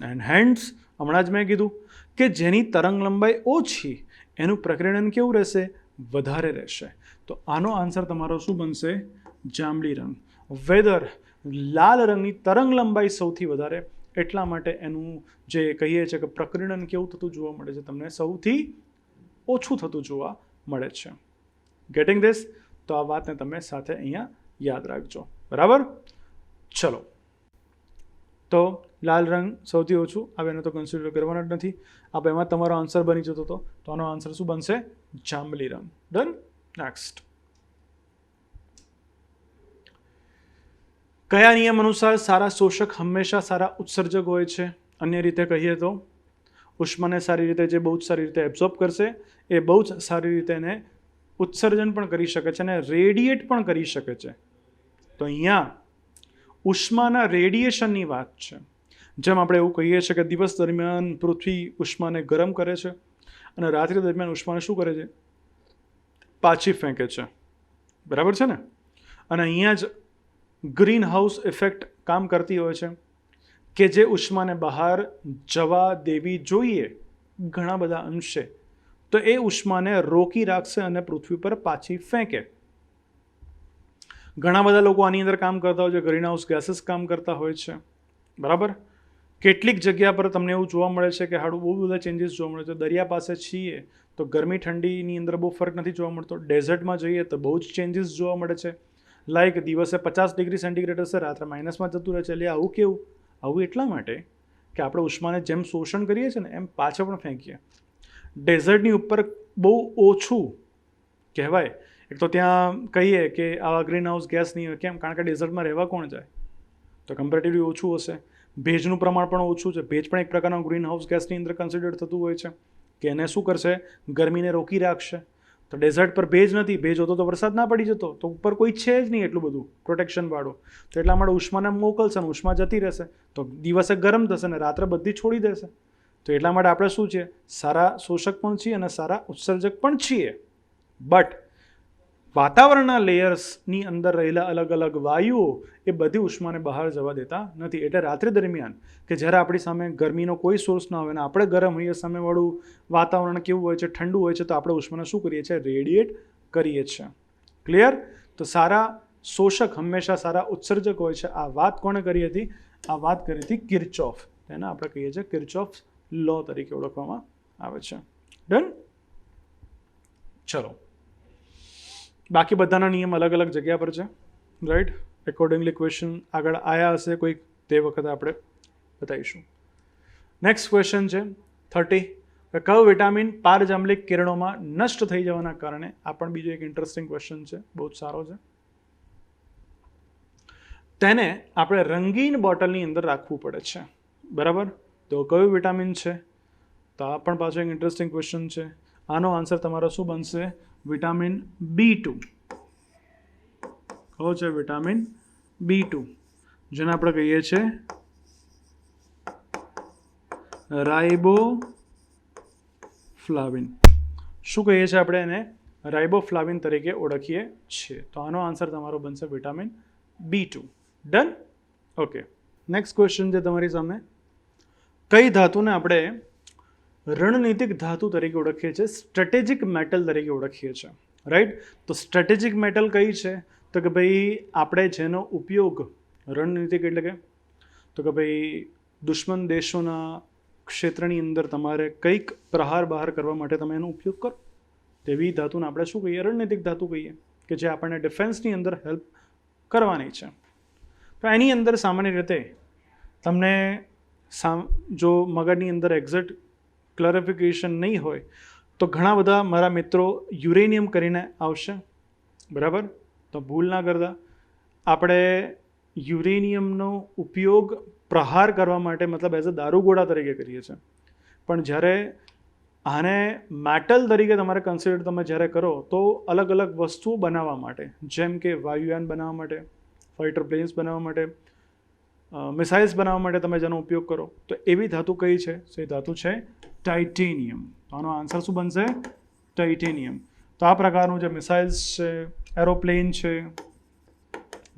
એન્ડ હેન્ડ્સ હમણાં જ મેં કીધું કે જેની તરંગ લંબાઈ ઓછી એનું પ્રકિર્ણન કેવું રહેશે? વધારે રહેશે. તો આનો આન્સર તમારો શું બનશે? જાંબલી રંગ. વેધર લાલ રંગની તરંગ લંબાઈ સૌથી વધારે, એટલા માટે એનું જે કહીએ છીએ કે પ્રકિર્ણન કેવું થતું જોવા મળે છે? તમને સૌથી ઓછું થતું જોવા મળે છે. Getting this? તો આ વાતને તમે સાથે અહીંયા યાદ રાખજો. બરાબર. ચલો, તો લાલ રંગ સૌથી ઓછું, હવે એને તો કન્સિડર કરવાના જ નથી. આપણે એમાં તમારો આન્સર બની જતો હતો, તો આનો આન્સર શું બનશે? જાંબલી રંગ. ડન. નેક્સ્ટ. કયા નિયમ અનુસાર સારા શોષક હંમેશા સારા ઉત્સર્જક હોય છે? અન્ય રીતે કહીએ તો ઉષ્માને સારી રીતે જે બહુ જ સારી રીતે એબ્ઝોર્બ કરશે એ બહુ જ સારી રીતે એને ઉત્સર્જન પણ કરી શકે છે અને રેડિયેટ પણ કરી શકે છે. તો અહીંયા ઉષ્માના રેડિયેશનની વાત છે. જેમ આપણે એવું કહીએ છીએ કે દિવસ દરમિયાન પૃથ્વી ઉષ્માને ગરમ કરે છે અને રાત્રિ દરમિયાન ઉષ્માને શું કરે છે? પાછી ફેંકે છે. બરાબર છે ને? અને અહીંયા જ ગ્રીન હાઉસ ઇફેક્ટ કામ કરતી હોય છે કે જે ઉષ્માને બહાર જવા દેવી જોઈએ ઘણા બધા અંશે, તો એ ઉષ્માને રોકી રાખશે અને પૃથ્વી પર પાછી ફેંકે. ઘણા બધા લોકો આની અંદર કામ કરતા હોય છે, ગ્રીન હાઉસ ગેસીસ કામ કરતા હોય છે, બરાબર. કેટલીક જગ્યા પર તમને એવું જોવા મળે છે કે હાડું બહુ બધા ચેન્જીસ જોવા મળે છે. દરિયા પાસે છીએ તો ગરમી ઠંડીની અંદર બહુ ફરક નથી જોવા મળતો. ડેઝર્ટમાં જઈએ તો બહુ જ ચેન્જીસ જોવા મળે છે. લાઈક દિવસે 50 ડિગ્રી સેન્ટીગ્રેડ હશે, રાત્રે માઇનસમાં જતું રહે છે. એટલે આવું કેવું? આવું એટલા માટે કે આપણે ઉષ્માને જેમ શોષણ કરીએ છીએ ને એમ પાછળ પણ ફેંકીએ. ડેઝર્ટની ઉપર બહુ ઓછું કહેવાય. એક તો ત્યાં કહીએ કે આવા ગ્રીન હાઉસ ગેસ નહીં હોય. કેમ? કારણ કે ડેઝર્ટમાં રહેવા કોણ જાય? તો કમ્પેરેટિવલી ઓછું હશે. ભેજનું પ્રમાણ પણ ઓછું છે. ભેજ પણ એક પ્રકારનું ગ્રીન હાઉસ ગેસની અંદર કન્સિડર થતું હોય છે કે એને શું કરશે? ગરમીને રોકી રાખશે. તો ડેઝર્ટ પર ભેજ નથી. ભેજ હોતો તો વરસાદ ના પડી જતો. તો ઉપર કોઈ છે જ નહીં એટલું બધું પ્રોટેક્શનવાળું. તો એટલા માટે ઉષ્માને મોકલશે ને ઉષ્મા જતી રહેશે. તો દિવસે ગરમ થશે ને રાત્રે બધી છોડી દેશે. તો એટલા માટે આપણે શું છીએ? સારા શોષક પણ છીએ અને સારા ઉત્સર્જક પણ છીએ. બટ વાતાવરણના લેયર્સની અંદર રહેલા અલગ અલગ વાયુઓ એ બધી ઉષ્માને બહાર જવા દેતા નથી. એટલે રાત્રિ દરમિયાન કે જ્યારે આપણી સામે ગરમીનો કોઈ સોર્સ ના હોય ને આપણે ગરમ હોઈએ, સામેવાળું વાતાવરણ કેવું હોય છે? ઠંડુ હોય છે. તો આપણે ઉષ્માને શું કરીએ છીએ? રેડિએટ કરીએ છીએ. ક્લિયર? તો સારા શોષક હંમેશા સારા ઉત્સર્જક હોય છે. આ વાત કોણે કરી હતી? આ વાત કરી હતી કિર્ચોફ. તેને આપણે કહીએ છીએ કિર્ચોફ લો તરીકે ઓળખવામાં આવે છે. ડન? ચલો, બાકી બધાના નિયમ અલગ અલગ જગ્યા પર છે, રાઈટ. એકોર્ડિંગલી ક્વેશ્ચન આગળ આવ્યા હશે કોઈક, તે વખતે આપણે બતાવીશું. નેક્સ્ટ ક્વેશ્ચન છે 30. કયું વિટામિન પારજાંબલિક કિરણોમાં નષ્ટ થઈ જવાના કારણે? આ પણ બીજો એક ઇન્ટરેસ્ટિંગ ક્વેશ્ચન છે, બહુ જ સારો છે. તેને આપણે રંગીન બોટલની અંદર રાખવું પડે છે, બરાબર. તો કયું વિટામિન છે? તો આ પણ પાછો એક ઇન્ટરેસ્ટિંગ ક્વેશ્ચન છે. આનો આન્સર તમારો શું બનશે? Vitamin B2. કયો છે? વિટામિન B2, જેને આપણે કહીએ છીએ રાઇબોફ્લાવિન. શું કહીએ છીએ આપણે એને? રાઇબોફ્લાવિન તરીકે ઓળખીએ છીએ. તો આનો આન્સર તમારો બનશે vitamin B2. Done? Okay. Next question છે તમારી સામે. કઈ ધાતુને આપણે રણનીતિક ધાતુ તરીકે ઓળખીએ છીએ? સ્ટ્રેટેજિક મેટલ તરીકે ઓળખીએ છીએ, રાઈટ. તો સ્ટ્રેટેજિક મેટલ કઈ છે? તો કે ભાઈ આપણે જેનો ઉપયોગ રણનીતિક એટલે કે તો કે ભાઈ દુશ્મન દેશોના ક્ષેત્રની અંદર તમારે કંઈક પ્રહાર બહાર કરવા માટે તમે એનો ઉપયોગ કરો, તેવી ધાતુને આપણે શું કહીએ? રણનીતિક ધાતુ કહીએ, કે જે આપણને ડિફેન્સની અંદર હેલ્પ કરવાની છે. તો એની અંદર સામાન્ય રીતે તમને જો મગજની અંદર એક્ઝેક્ટ ક્લેરિફિકેશન નહીં હોય તો ઘણા બધા મારા મિત્રો યુરેનિયમ કરીને આવશે, બરાબર. તો ભૂલ ના કરતા. આપણે યુરેનિયમનો ઉપયોગ પ્રહાર કરવા માટે, મતલબ એઝ અ દારૂગોળા તરીકે કરીએ છીએ. પણ જ્યારે આને મેટલ તરીકે તમારે કન્સિડર તમે જ્યારે કરો તો અલગ અલગ વસ્તુઓ બનાવવા માટે, જેમ કે વાયુયાન બનાવવા માટે, ફાઇટર પ્લેન્સ બનાવવા માટે, મિસાઇલ્સ બનાવવા માટે તમે જેનો ઉપયોગ કરો, તો એવી ધાતુ કઈ છે? તો એ ધાતુ છે ટાઇટેનિયમ. તો આનો આન્સર શું બનશે? ટાઇટેનિયમ. તો આ પ્રકારનું જે મિસાઇલ્સ છે, એરોપ્લેન છે,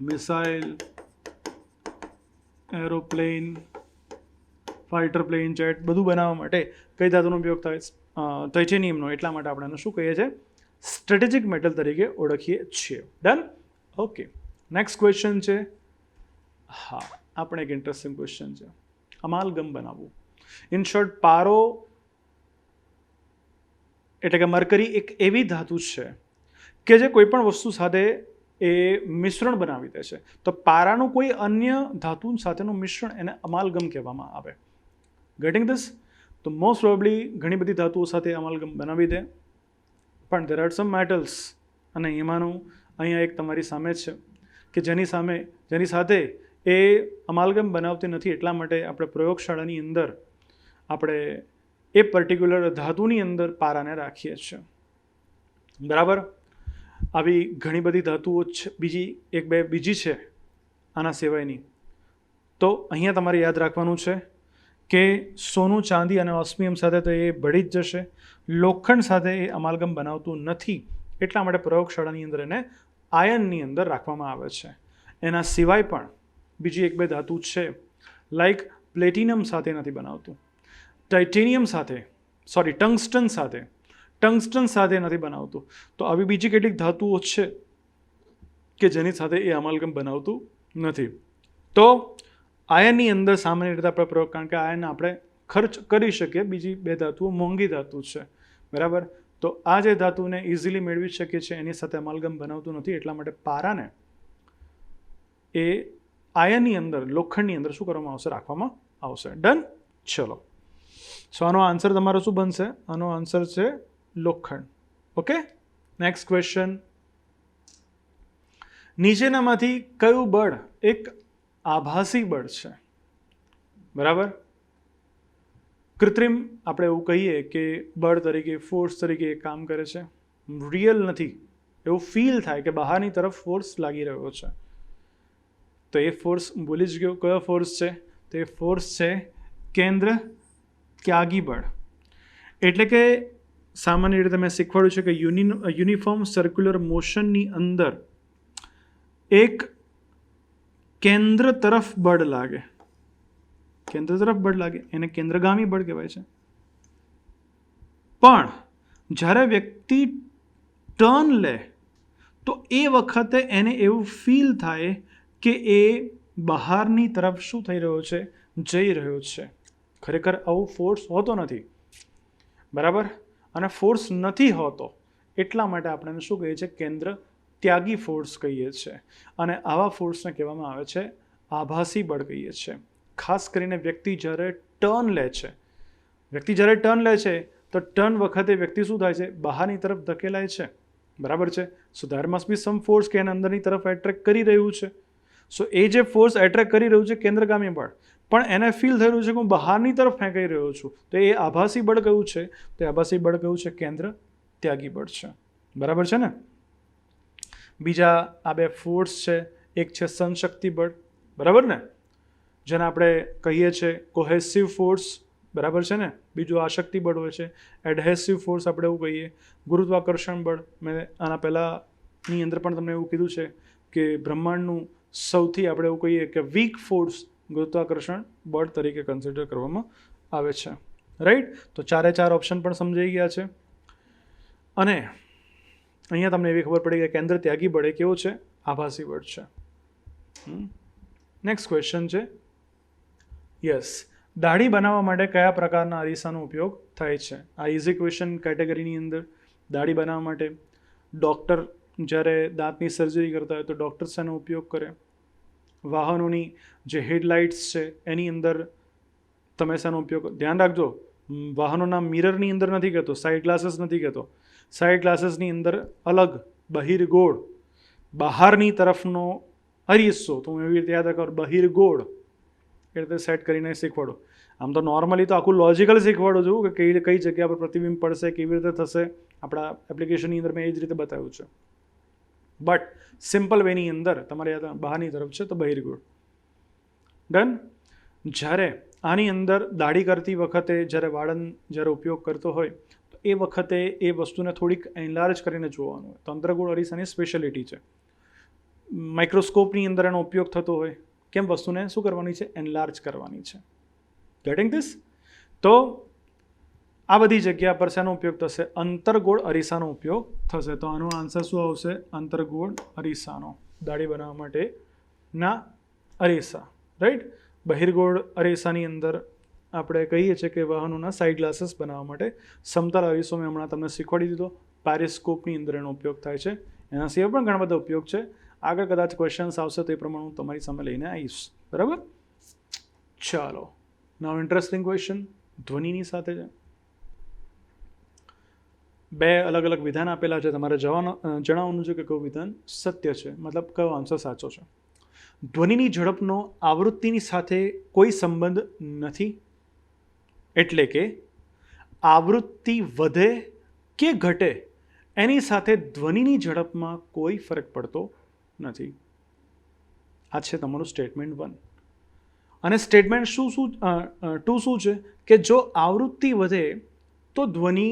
missile, aeroplane, fighter plane, jet, બધું બનાવવા માટે કઈ ધાતુનો ઉપયોગ થાય? ટાઇટેનિયમનો. એટલા માટે આપણે એને શું કહીએ છીએ? સ્ટ્રેટેજિક મેટલ તરીકે ઓળખીએ છીએ. ડન? ઓકે. નેક્સ્ટ ક્વેશ્ચન છે. હા, આ પણ એક ઇન્ટરેસ્ટિંગ ક્વેશ્ચન છે. અમાલગમ બનાવવું. ઇન શોર્ટ, પારો એટલે કે મરકરી એક એવી ધાતુ છે કે જે કોઈ પણ વસ્તુ સાથે એ મિશ્રણ બનાવી દે છે. તો પારાનું કોઈ અન્ય ધાતુ સાથેનું મિશ્રણ એને અમાલગમ કહેવામાં આવે. Getting this? તો મોસ્ટ પ્રોબેબલી ઘણી બધી ધાતુઓ સાથે અમાલગમ બનાવી દે, પણ ધેર આર સમ મેટલ્સ, અને એમાંનું અહીંયા એક તમારી સામે છે કે જેની સાથે એ અમાલગમ બનાવતી નથી. એટલા માટે આપણે પ્રયોગશાળાની અંદર આપણે એ પર્ટિક્યુલર ધાતુની અંદર પારાને રાખીએ છીએ, બરાબર. આવી ઘણી બધી ધાતુઓ છે. બીજી છે આના સિવાયની. તો અહીંયા તમારે યાદ રાખવાનું છે કે સોનું, ચાંદી અને ઓસ્મિયમ સાથે તો એ ભળી જ જશે. લોખંડ સાથે એ અમાલગમ બનાવતું નથી. એટલા માટે પ્રયોગશાળાની અંદર એને આયનની અંદર રાખવામાં આવે છે. એના સિવાય પણ બીજી 1-2 ધાતુ છે, લાઈક પ્લેટિનમ સાથે નથી બનાવતું, ટાઇટેનિયમ સાથે, ટંગસ્ટન સાથે નથી બનાવતું. તો આવી બીજી કેટલીક ધાતુઓ છે કે જેની સાથે એ અમાલગમ બનાવતું નથી. તો આયનની અંદર સામાન્ય રીતે આપણે પ્રયોગ, કારણ કે આયન આપણે ખર્ચ કરી શકીએ, બીજી બે ધાતુઓ મોંઘી ધાતુ છે, બરાબર. તો આ જે ધાતુને ઇઝીલી મેળવી શકીએ છીએ એની સાથે અમાલગમ બનાવતું નથી, એટલા માટે પારાને એ આયનની અંદર, લોખંડની અંદર શું કરવામાં આવશે, રાખવામાં આવશે. ડન. ચલો, સો આનો આન્સર તમારો શું બનશે? આનો આન્સર છે લોખંડ. Okay, next question. નીચેનામાંથી કયું બળ એક આભાસી બળ છે? બરાબર. કૃત્રિમ આપણે એવું કહીએ કે બળ તરીકે, ફોર્સ તરીકે કામ કરે છે, રિયલ નથી, એવું ફીલ થાય કે બહારની તરફ ફોર્સ લાગી રહ્યો છે. તો એ ફોર્સ ભૂલી જ ગયો, કયો ફોર્સ છે? તો એ ફોર્સ છે કેન્દ્ર ત્યાગી બળ. એટલે કે સામાન્ય રીતે મેં શીખવાડ્યું છે કે યુનિફોર્મ સર્ક્યુલર મોશનની અંદર એક કેન્દ્ર તરફ બળ લાગે, કેન્દ્ર તરફ બળ લાગે એને કેન્દ્રગામી બળ કહેવાય છે. પણ જ્યારે વ્યક્તિ ટર્ન લે તો એ વખતે એને એવું ફીલ થાય કે એ બહારની તરફ શું થઈ રહ્યો છે, જઈ રહ્યો છે. ખરેખર આવો ફોર્સ હોતો નથી, બરાબર. અને ફોર્સ નથી હોતો એટલા માટે આપણે શું કહીએ છીએ, કેન્દ્ર ત્યાગી ફોર્સ કહીએ છીએ. અને આવા ફોર્સને કહેવામાં આવે છે આભાસી બળ કહીએ છીએ. ખાસ કરીને વ્યક્તિ જ્યારે ટર્ન લે છે, તો ટર્ન વખતે વ્યક્તિ શું થાય છે, બહારની તરફ ધકેલાય છે, બરાબર છે. So there must be some force કે એને અંદરની તરફ એટ્રેક્ટ કરી રહ્યું છે. સો એ જે ફોર્સ એટ્રેક્ટ કરી રહ્યું છે કેન્દ્રગામી બળ, પણ એને ફીલ થઈ રહ્યું છે કે હું બહારની તરફ ફેંકાઈ રહ્યો છું, તો એ આભાસી બળ કયું છે? તો એ આભાસી બળ કયું છે? કેન્દ્ર ત્યાગી બળ છે, બરાબર છે ને. બીજા આ બે ફોર્સ છે, એક છે સંશક્તિ બળ, બરાબર ને, જેને આપણે કહીએ છીએ કોહેસિવ ફોર્સ, બરાબર છે ને. બીજું આશક્તિ બળ હોય છે, એડહેસિવ ફોર્સ આપણે એવું કહીએ. ગુરુત્વાકર્ષણ બળ, મેં આના પહેલાંની અંદર પણ તમને એવું કીધું છે કે બ્રહ્માંડનું સૌથી આપણે એવું કહીએ કે વીક ફોર્સ ગુરુત્વાકર્ષણ બળ તરીકે કન્સિડર કરવામાં આવે છે, રાઈટ. તો ચારે ચાર ઓપ્શન પણ સમજાઈ ગયા છે. અને અહીંયા તમને એવી ખબર પડી કે કેન્દ્ર ત્યાગી બળ એ કેવો છે? આભાસી બળ છે. નેક્સ્ટ ક્વેશ્ચન છે, યસ, દાઢી બનાવવા માટે કયા પ્રકારના અરીસાનો ઉપયોગ થાય છે? આ ઇઝી ક્વેશ્ચન કેટેગરીની અંદર. દાઢી બનાવવા માટે ડૉક્ટર જ્યારે દાંતની સર્જરી કરતા હોય તો ડૉક્ટર્સ એનો ઉપયોગ કરે. વાહનોની જે હેડલાઇટ્સ છે એની અંદર તમે શેનો ઉપયોગ, ધ્યાન રાખજો, વાહનોના મિરરની અંદર નથી કહેતો, સાઇડ ગ્લાસીસ નથી કહેતો. સાઇડ ગ્લાસીસની અંદર અલગ બહિર્ગોળ, બહારની તરફનો અરીસો, તો હું એવી રીતે યાદ રાખો, બહિર્ગોળ એ રીતે સેટ કરીને શીખવાડો. આમ તો નોર્મલી તો આખું લોજિકલ શીખવાડું છું કે કઈ જગ્યા પર પ્રતિબિંબ પડશે, કેવી રીતે થશે. આપણા એપ્લિકેશનની અંદર મેં એ જ રીતે બતાવ્યું છે. બટ સિમ્પલ વેની અંદર તમારે યાદ બહારની તરફ છે તો બહિર્ગોળ. ડન. જ્યારે આની અંદર દાઢી કરતી વખતે જ્યારે વાળંદ જ્યારે ઉપયોગ કરતો હોય તો એ વખતે એ વસ્તુને થોડીક એનલાર્જ કરીને જોવાનું હોય. તો અંતર્ગોળ અરીસાની સ્પેશિયાલિટી છે. માઇક્રોસ્કોપની અંદર એનો ઉપયોગ થતો હોય, કેમ વસ્તુને શું કરવાની છે? એનલાર્જ કરવાની છે. Getting this? તો આ બધી જગ્યા પર શેનો ઉપયોગ થશે? અંતર્ગોળ અરીસાનો ઉપયોગ થશે. તો આનો આન્સર શું આવશે? અંતર્ગોળ અરીસાનો, દાઢી બનાવવા માટે ના અરીસા, રાઈટ. બહિર્ગોળ અરીસાની અંદર આપણે કહીએ છીએ કે વાહનોના સાઇડ ગ્લાસીસ બનાવવા માટે સમતલ અરીસો મેં હમણાં તમને શીખવાડી દીધો. પેરિસ્કોપની અંદર એનો ઉપયોગ થાય છે. એના સિવાય પણ ઘણા બધા ઉપયોગ છે. આગળ કદાચ ક્વેશ્ચન્સ આવશે તો એ પ્રમાણે હું તમારી સામે લઈને આવીશ, બરાબર. ચાલો, નાવ ઇન્ટરેસ્ટિંગ ક્વેશ્ચન ધ્વનિની સાથે છે. બે અલગ અલગ વિધાન આપેલા છે, તમારે જણાવવાનું છે કે કયું વિધાન સત્ય છે, મતલબ કયો આન્સર સાચો છે. ધ્વનિની ઝડપનો આવૃત્તિની સાથે કોઈ સંબંધ નથી, એટલે કે આવૃત્તિ વધે કે ઘટે એની સાથે ધ્વનિની ઝડપમાં કોઈ ફરક પડતો નથી. આ છે તમારું સ્ટેટમેન્ટ 1. અને સ્ટેટમેન્ટ ટુ શું છે કે જો આવૃત્તિ વધે તો ધ્વનિ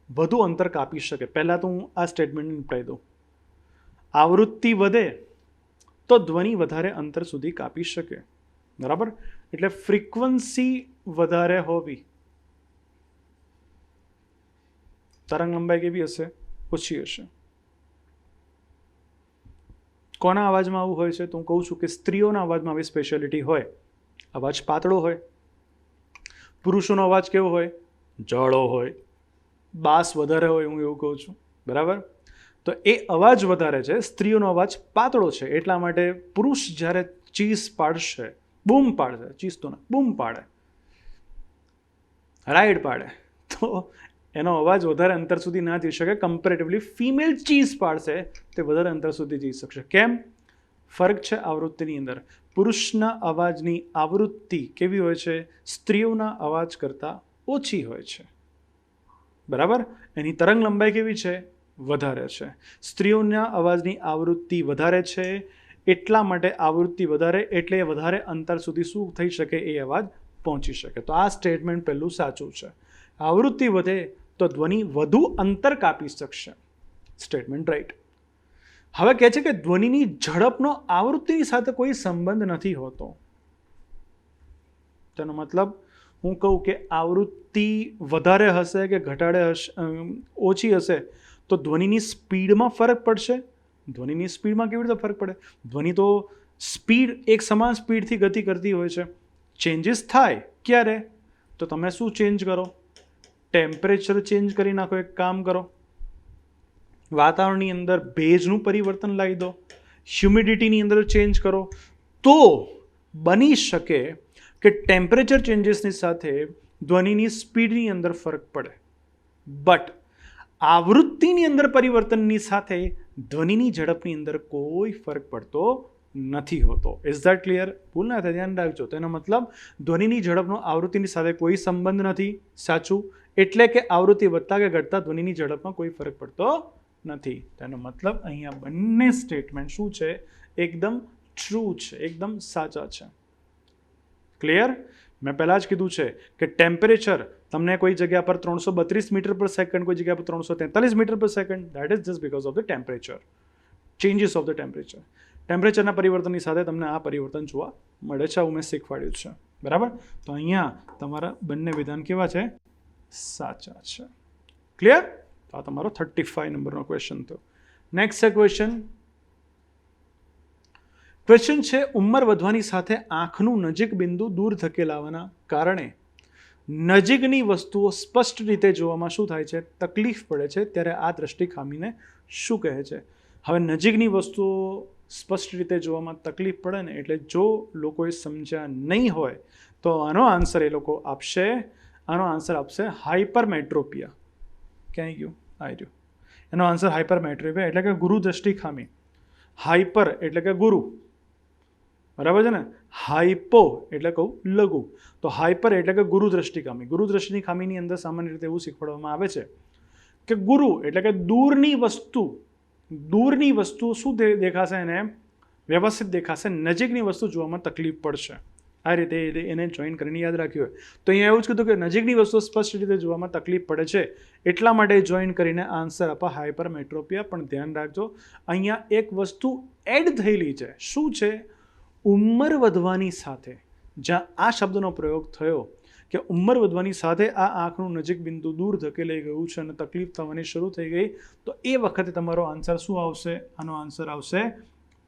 વધુ અંતર કાપી શકે. પહેલાં તો હું આ સ્ટેટમેન્ટને નિપટાવી દઉં. આવૃત્તિ વધે તો ધ્વનિ વધારે અંતર સુધી કાપી શકે, બરાબર. એટલે ફ્રીક્વન્સી વધારે હોવી, તરંગ લંબાઈ કેવી હશે? ઓછી હશે. કોના અવાજમાં આવું હોય છે? તો હું કહું છું કે સ્ત્રીઓના અવાજમાં આવી સ્પેશિયાલિટી હોય, અવાજ પાતળો હોય. પુરુષોનો અવાજ કેવો હોય? જાડો હોય, બાસ વધારે હોય, હું એવું કહું છું. બરાબર? તો એ અવાજ વધારે છે, સ્ત્રીઓનો અવાજ પાતળો છે. એટલા માટે પુરુષ જ્યારે ચીસ પાડશે, બૂમ પાડશે, ચીસ તો ના, બૂમ પાડે, રાઈડ પાડે, તો એનો અવાજ વધારે અંતર સુધી ના જઈ શકે. કમ્પેરેટિવલી ફિમેલ ચીઝ પાડશે તે વધારે અંતર સુધી જઈ શકશે. કેમ? ફરક છે આવૃત્તિની અંદર. પુરુષના અવાજની આવૃત્તિ કેવી હોય છે? સ્ત્રીઓના અવાજ કરતાં ઓછી હોય છે. બરાબર? એની તરંગ લંબાઈ કેવી છે? વધારે છે. સ્ત્રીઓના અવાજની આવૃત્તિ વધારે છે, એટલા માટે આવૃત્તિ વધારે એટલે વધારે અંતર સુધી શું થઈ શકે? એ અવાજ પહોંચી શકે. તો આ સ્ટેટમેન્ટ પહેલું સાચું છે. આવૃત્તિ વધે તો ધ્વનિ વધુ અંતર કાપી શકશે. Statement right. હવે કહે છે કે ધ્વનિની ઝડપનો આવૃત્તિની સાથે કોઈ સંબંધ નથી હોતો. તેનો મતલબ હું કહું કે આવૃત્તિ વધારે હશે કે ઘટાડે હશે, ઓછી હશે, તો ધ્વનિની સ્પીડમાં ફરક પડશે. ધ્વનિની સ્પીડમાં કેવી રીતે ફરક પડે? ધ્વનિ તો સ્પીડ એક સમાન સ્પીડથી ગતિ કરતી હોય છે. ચેન્જીસ થાય ક્યારે? તો તમે શું ચેન્જ કરો? ટેમ્પરેચર ચેન્જ કરી નાખો. એક કામ કરો, વાતાવરણની અંદર ભેજનું પરિવર્તન લાવી દો, હ્યુમિડિટીની અંદર ચેન્જ કરો, તો બની શકે કે ટેમ્પરેચર ચેન્જીસની સાથે ધ્વનિની સ્પીડની અંદર ફરક પડે. બટ આવૃત્તિની અંદર પરિવર્તનની સાથે ધ્વનિની ઝડપની અંદર કોઈ ફરક પડતો નથી હોતો. Is that clear? ભૂલ ના થાય, ધ્યાન રાખજો. તેનો મતલબ ધ્વનિની ઝડપનો આવૃત્તિની સાથે કોઈ સંબંધ નથી. સાચું. એટલે કે આવૃત્તિ વધતા કે ઘટતા ધ્વનિની ઝડપમાં કોઈ ફરક પડતો નથી. તેનો મતલબ અહીંયા બંને સ્ટેટમેન્ટ શું છે? એકદમ ટ્રુ છે, એકદમ સાચા છે. ક્લિયર? મેં પહેલાં જ કીધું છે કે ટેમ્પરેચર તમને કોઈ જગ્યા પર 332 મીટર પર સેકન્ડ, કોઈ જગ્યા પર 343 મીટર પર second, that is just because of the temperature, changes of the temperature. ટેમ્પરેચરના પરિવર્તનની સાથે તમને આ પરિવર્તન જોવા મળે છે. આવું મેં શીખવાડ્યું છે. બરાબર? તો અહીંયા તમારા બંને વિધાન કેવા છે? સાચા છે. ક્લિયર? તો આ તમારો 35 નંબરનો ક્વેશ્ચન થયો. નેક્સ્ટ છે ક્વેશ્ચન છે ઉંમર વધવાની સાથે આંખનું નજીક બિંદુ દૂર ધકેલાવાના કારણે નજીકની વસ્તુઓ સ્પષ્ટ રીતે જોવામાં શું થાય છે? તકલીફ પડે છે. ત્યારે આ દ્રષ્ટિ ખામીને શું કહે છે? હવે નજીકની વસ્તુઓ સ્પષ્ટ રીતે જોવામાં તકલીફ પડે ને, એટલે જો લોકોએ સમજ્યા નહીં હોય તો આનો આન્સર એ લોકો આપશે. આનો આન્સર આપશે હાઇપરમેટ્રોપિયા. ક્યાંય ગયું? આવી રહ્યું. એનો આન્સર હાઇપરમેટ્રોપિયા એટલે કે ગુરુ દ્રષ્ટિ ખામી. હાઇપર એટલે કે ગુરુ, બરાબર છે ને? હાઇપો એટલે કહું લઘુ. તો હાઇપર એટલે કે ગુરુ દ્રષ્ટિ ખામી. ગુરુ દ્રષ્ટિની ખામીની અંદર સામાન્ય રીતે એવું શીખવાડવામાં આવે છે કે ગુરુ એટલે કે દૂરની વસ્તુ શું દેખાશે? એને વ્યવસ્થિત દેખાશે, નજીકની વસ્તુ જોવામાં તકલીફ પડશે. આ રીતે એને જોઈન કરીને યાદ રાખ્યું હોય. તો અહીંયા એવું જ કીધું કે નજીકની વસ્તુ સ્પષ્ટ રીતે જોવામાં તકલીફ પડે છે, એટલા માટે જોઈન કરીને આન્સર આપા હાઇપરમેટ્રોપિયા. પણ ધ્યાન રાખજો, અહીંયા એક વસ્તુ એડ થયેલી છે. શું છે? ઉંમર વધવાની સાથે, જ્યાં આ શબ્દનો પ્રયોગ થયો કે ઉંમર વધવાની સાથે આ આંખનું નજીક બિંદુ દૂર ધકેલાઈ ગયું છે અને તકલીફ થવાની શરૂ થઈ ગઈ, તો એ વખતે તમારો આન્સર શું આવશે? આનો આન્સર આવશે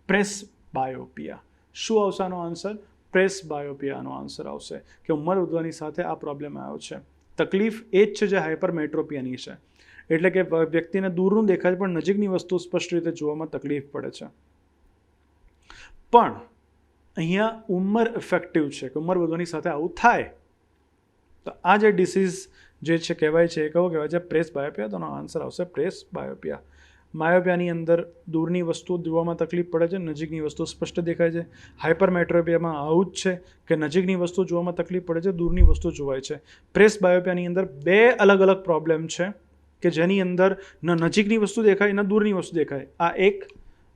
પ્રેસબાયોપિયા. શું આવશે આનો આન્સર? પ્રેસબાયોપિયાનો આન્સર આવશે કે ઉંમર વધવાની સાથે આ પ્રોબ્લેમ આવ્યો છે. તકલીફ એ જ છે જે હાઇપરમેટ્રોપિયાની છે. એટલે કે વ્યક્તિને દૂરનું દેખાય છે પણ નજીકની વસ્તુ સ્પષ્ટ રીતે જોવામાં તકલીફ પડે છે. પણ અહીંયા ઉંમર ઇફેક્ટિવ છે કે ઉંમર વધવાની સાથે આવું થાય. તો આ જે ડિસીઝ જે છે કહેવાય છે, એ કયો કહેવાય છે? પ્રેસબાયોપિયા. તો આન્સર આવશે પ્રેસબાયોપિયા. માયોપિયાની અંદર દૂરની વસ્તુ જોવામાં તકલીફ પડે છે, નજીકની વસ્તુ સ્પષ્ટ દેખાય છે. હાઇપરમેટ્રોપિયામાં આવું જ છે કે નજીકની વસ્તુ જોવામાં તકલીફ પડે છે, દૂરની વસ્તુ જોવાય છે. પ્રેસબાયોપિયાની અંદર બે અલગ અલગ પ્રોબ્લેમ છે કે જેની અંદર ન નજીકની વસ્તુ દેખાય ન દૂરની વસ્તુ દેખાય. આ એક.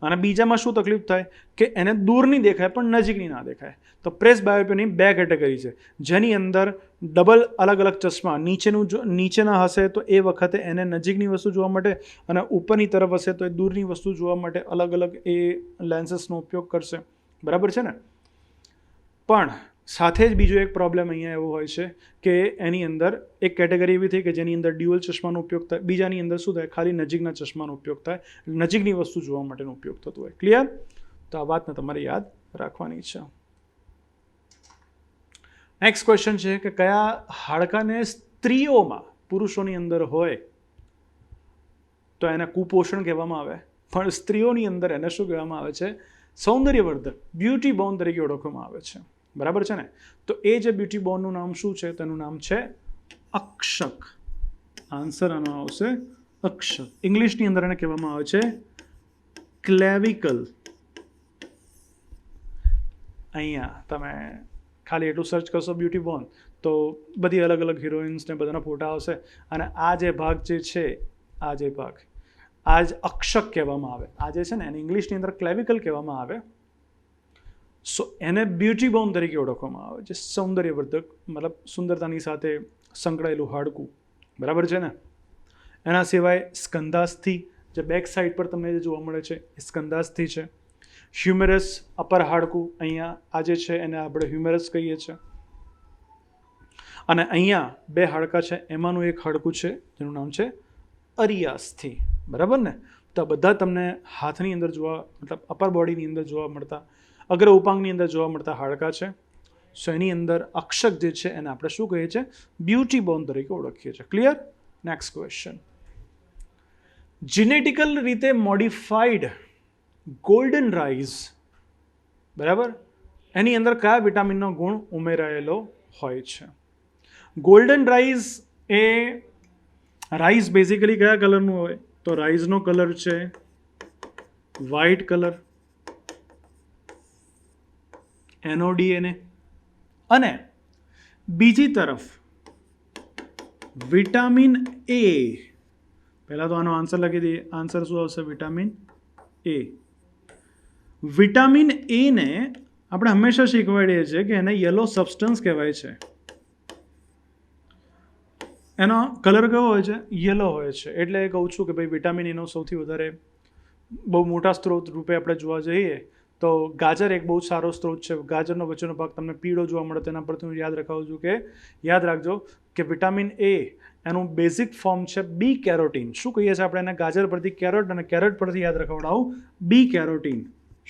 અને બીજામાં શું તકલીફ થાય કે એને દૂરની દેખાય પણ નજીકની ના દેખાય. તો પ્રેસબાયોપિયાની બે કેટેગરી છે, જેની અંદર ડબલ અલગ અલગ ચશ્મા, નીચેના હશે તો એ વખતે એને નજીકની વસ્તુ જોવા માટે, અને ઉપરની તરફ હશે તો એ દૂરની વસ્તુ જોવા માટે અલગ અલગ એ લેન્સીસનો ઉપયોગ કરશે. બરાબર છે ને? પણ સાથે જ બીજો એક પ્રોબ્લેમ અહીંયા એવો હોય છે કે એની અંદર એક કેટેગરી એવી થઈ કે જેની અંદર ડ્યુઅલ ચશ્માનો ઉપયોગ થાય, બીજાની અંદર શું થાય? ખાલી નજીકના ચશ્માનો ઉપયોગ થાય, નજીકની વસ્તુ જોવા માટેનો ઉપયોગ થતો હોય. ક્લિયર? તો આ વાતને તમારે યાદ રાખવાની છે. નેક્સ્ટ ક્વેશ્ચન છે કે કયા હાડકાને સ્ત્રીઓમાં પુરુષોની અંદર હોય તો એને કુપોષણ કહેવામાં આવે, પણ સ્ત્રીઓની અંદર એને શું કહેવામાં આવે છે? સૌંદર્યવર્ધક, બ્યુટી બોન તરીકે ઓળખવામાં આવે છે. બરાબર છે ને? તો એ જે બ્યુટી બોનનું નામ શું છે? તેનું નામ છે અક્ષક. આન્સર આનો આવશે અક્ષક. ઇંગ્લિશની અંદર એને કહેવામાં આવે છે ક્લેવિકલ. અહીંયા તમે ખાલી એટલું સર્ચ કરશો બ્યુટી બોન તો બધી અલગ અલગ હિરોઈન્સને બધાના ફોટા આવશે, અને આ જે ભાગ જે છે, આ જે ભાગ, આ જ અક્ષક કહેવામાં આવે. આ જે છે ને એને ઇંગ્લિશની અંદર ક્લેવિકલ કહેવામાં આવે. સો એને બ્યુટી બોન તરીકે ઓળખવામાં આવે છે, સૌંદર્યવર્ધક, મતલબ સુંદરતાની સાથે સંકળાયેલું હાડકું. બરાબર છે ને? એના સિવાય સ્કંધાસ્થિ, જે બેક સાઈડ પર તમને જે જોવા મળે છે એ સ્કંધાસ્થિ છે. હ્યુમેરસ અપર હાડકું, અહીંયા આ જે છે એને આપણે હ્યુમેરસ કહીએ છીએ. અને અહીંયા બે હાડકા છે, એમાંનું એક હાડકું છે જેનું નામ છે અરિયાસ્થિ. બરાબર ને? તો બધા તમને હાથની અંદર જોવા, મતલબ અપર બોડીની અંદર જોવા મળતા, અગ્ર ઉપાંગની અંદર જોવા મળતા હાડકા છે. સો એની અંદર અક્ષક જે છે એને આપણે શું કહીએ છીએ? બ્યુટી બોન તરીકે ઓળખીએ છીએ. ક્લિયર? Next question. જીનેટિકલ રીતે મોડિફાઈડ ગોલ્ડન રાઈસ, બરાબર, એની અંદર કયા વિટામિનનો ગુણ ઉમેરાયેલો હોય છે? ગોલ્ડન રાઈસ એ રાઈસ બેઝિકલી કયા કલરનું હોય? તો રાઈસનો કલર છે વ્હાઇટ કલર, NODNA. અને બીજી તરફ વિટામિન એ, પહેલાં તો આનો આન્સર લખી દઈએ. આન્સર શું આવશે? Vitamin A. વિટામિન એને આપણે હંમેશા શીખવાડીએ છીએ કે એને યલો સબસ્ટન્સ કહેવાય છે. એનો કલર કેવો હોય છે? યલો હોય છે. એટલે કહું છું કે ભાઈ વિટામિન એનો સૌથી વધારે બહુ મોટા સ્ત્રોત રૂપે આપણે જોવા જઈએ તો ગાજર એક બહુ સારો સ્ત્રોત છે. ગાજરનો વચ્ચેનો ભાગ તમને પીળો જોવા મળે, તેના પરથી હું યાદ રાખજો કે વિટામિન એ એનું બેઝિક ફોર્મ છે બી કેરોટીન. શું કહીએ છીએ આપણે એને? ગાજર પરથી કેરોટ, અને કેરોટ પરથી યાદ રખાવડાવું બી કેરોટીન.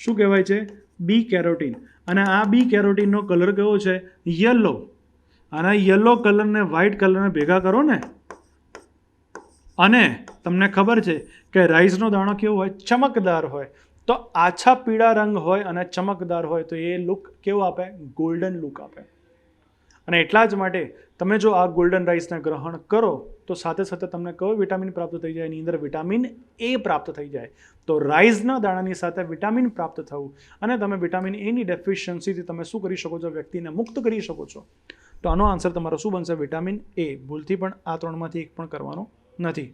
શું કહેવાય છે? બી કેરોટીન. અને આ બી કેરોટીનનો કલર કેવો છે? યલો. અને યલો કલરને વ્હાઇટ કલરને ભેગા કરો ને, અને તમને ખબર છે કે રાઈસનો દાણો કેવો હોય? ચમકદાર હોય. તો આછા પીળા રંગ હોય અને ચમકદાર હોય તો એ લુક કેવો આપે? ગોલ્ડન લુક આપે. અને એટલા જ માટે તમે જો આ ગોલ્ડન રાઈસને ગ્રહણ કરો તો સાથે સાથે તમને કયો વિટામિન પ્રાપ્ત થઈ જાય? એની અંદર વિટામિન એ પ્રાપ્ત થઈ જાય. તો રાઈસના દાણાની સાથે વિટામિન પ્રાપ્ત થવું, અને તમે વિટામિન એની ડેફિશિયન્સીથી તમે શું કરી શકો છો? વ્યક્તિને મુક્ત કરી શકો છો. તો આનો આન્સર તમારો શું બનશે? Vitamin A. ભૂલથી પણ આ ત્રણમાંથી એક પણ કરવાનો નથી.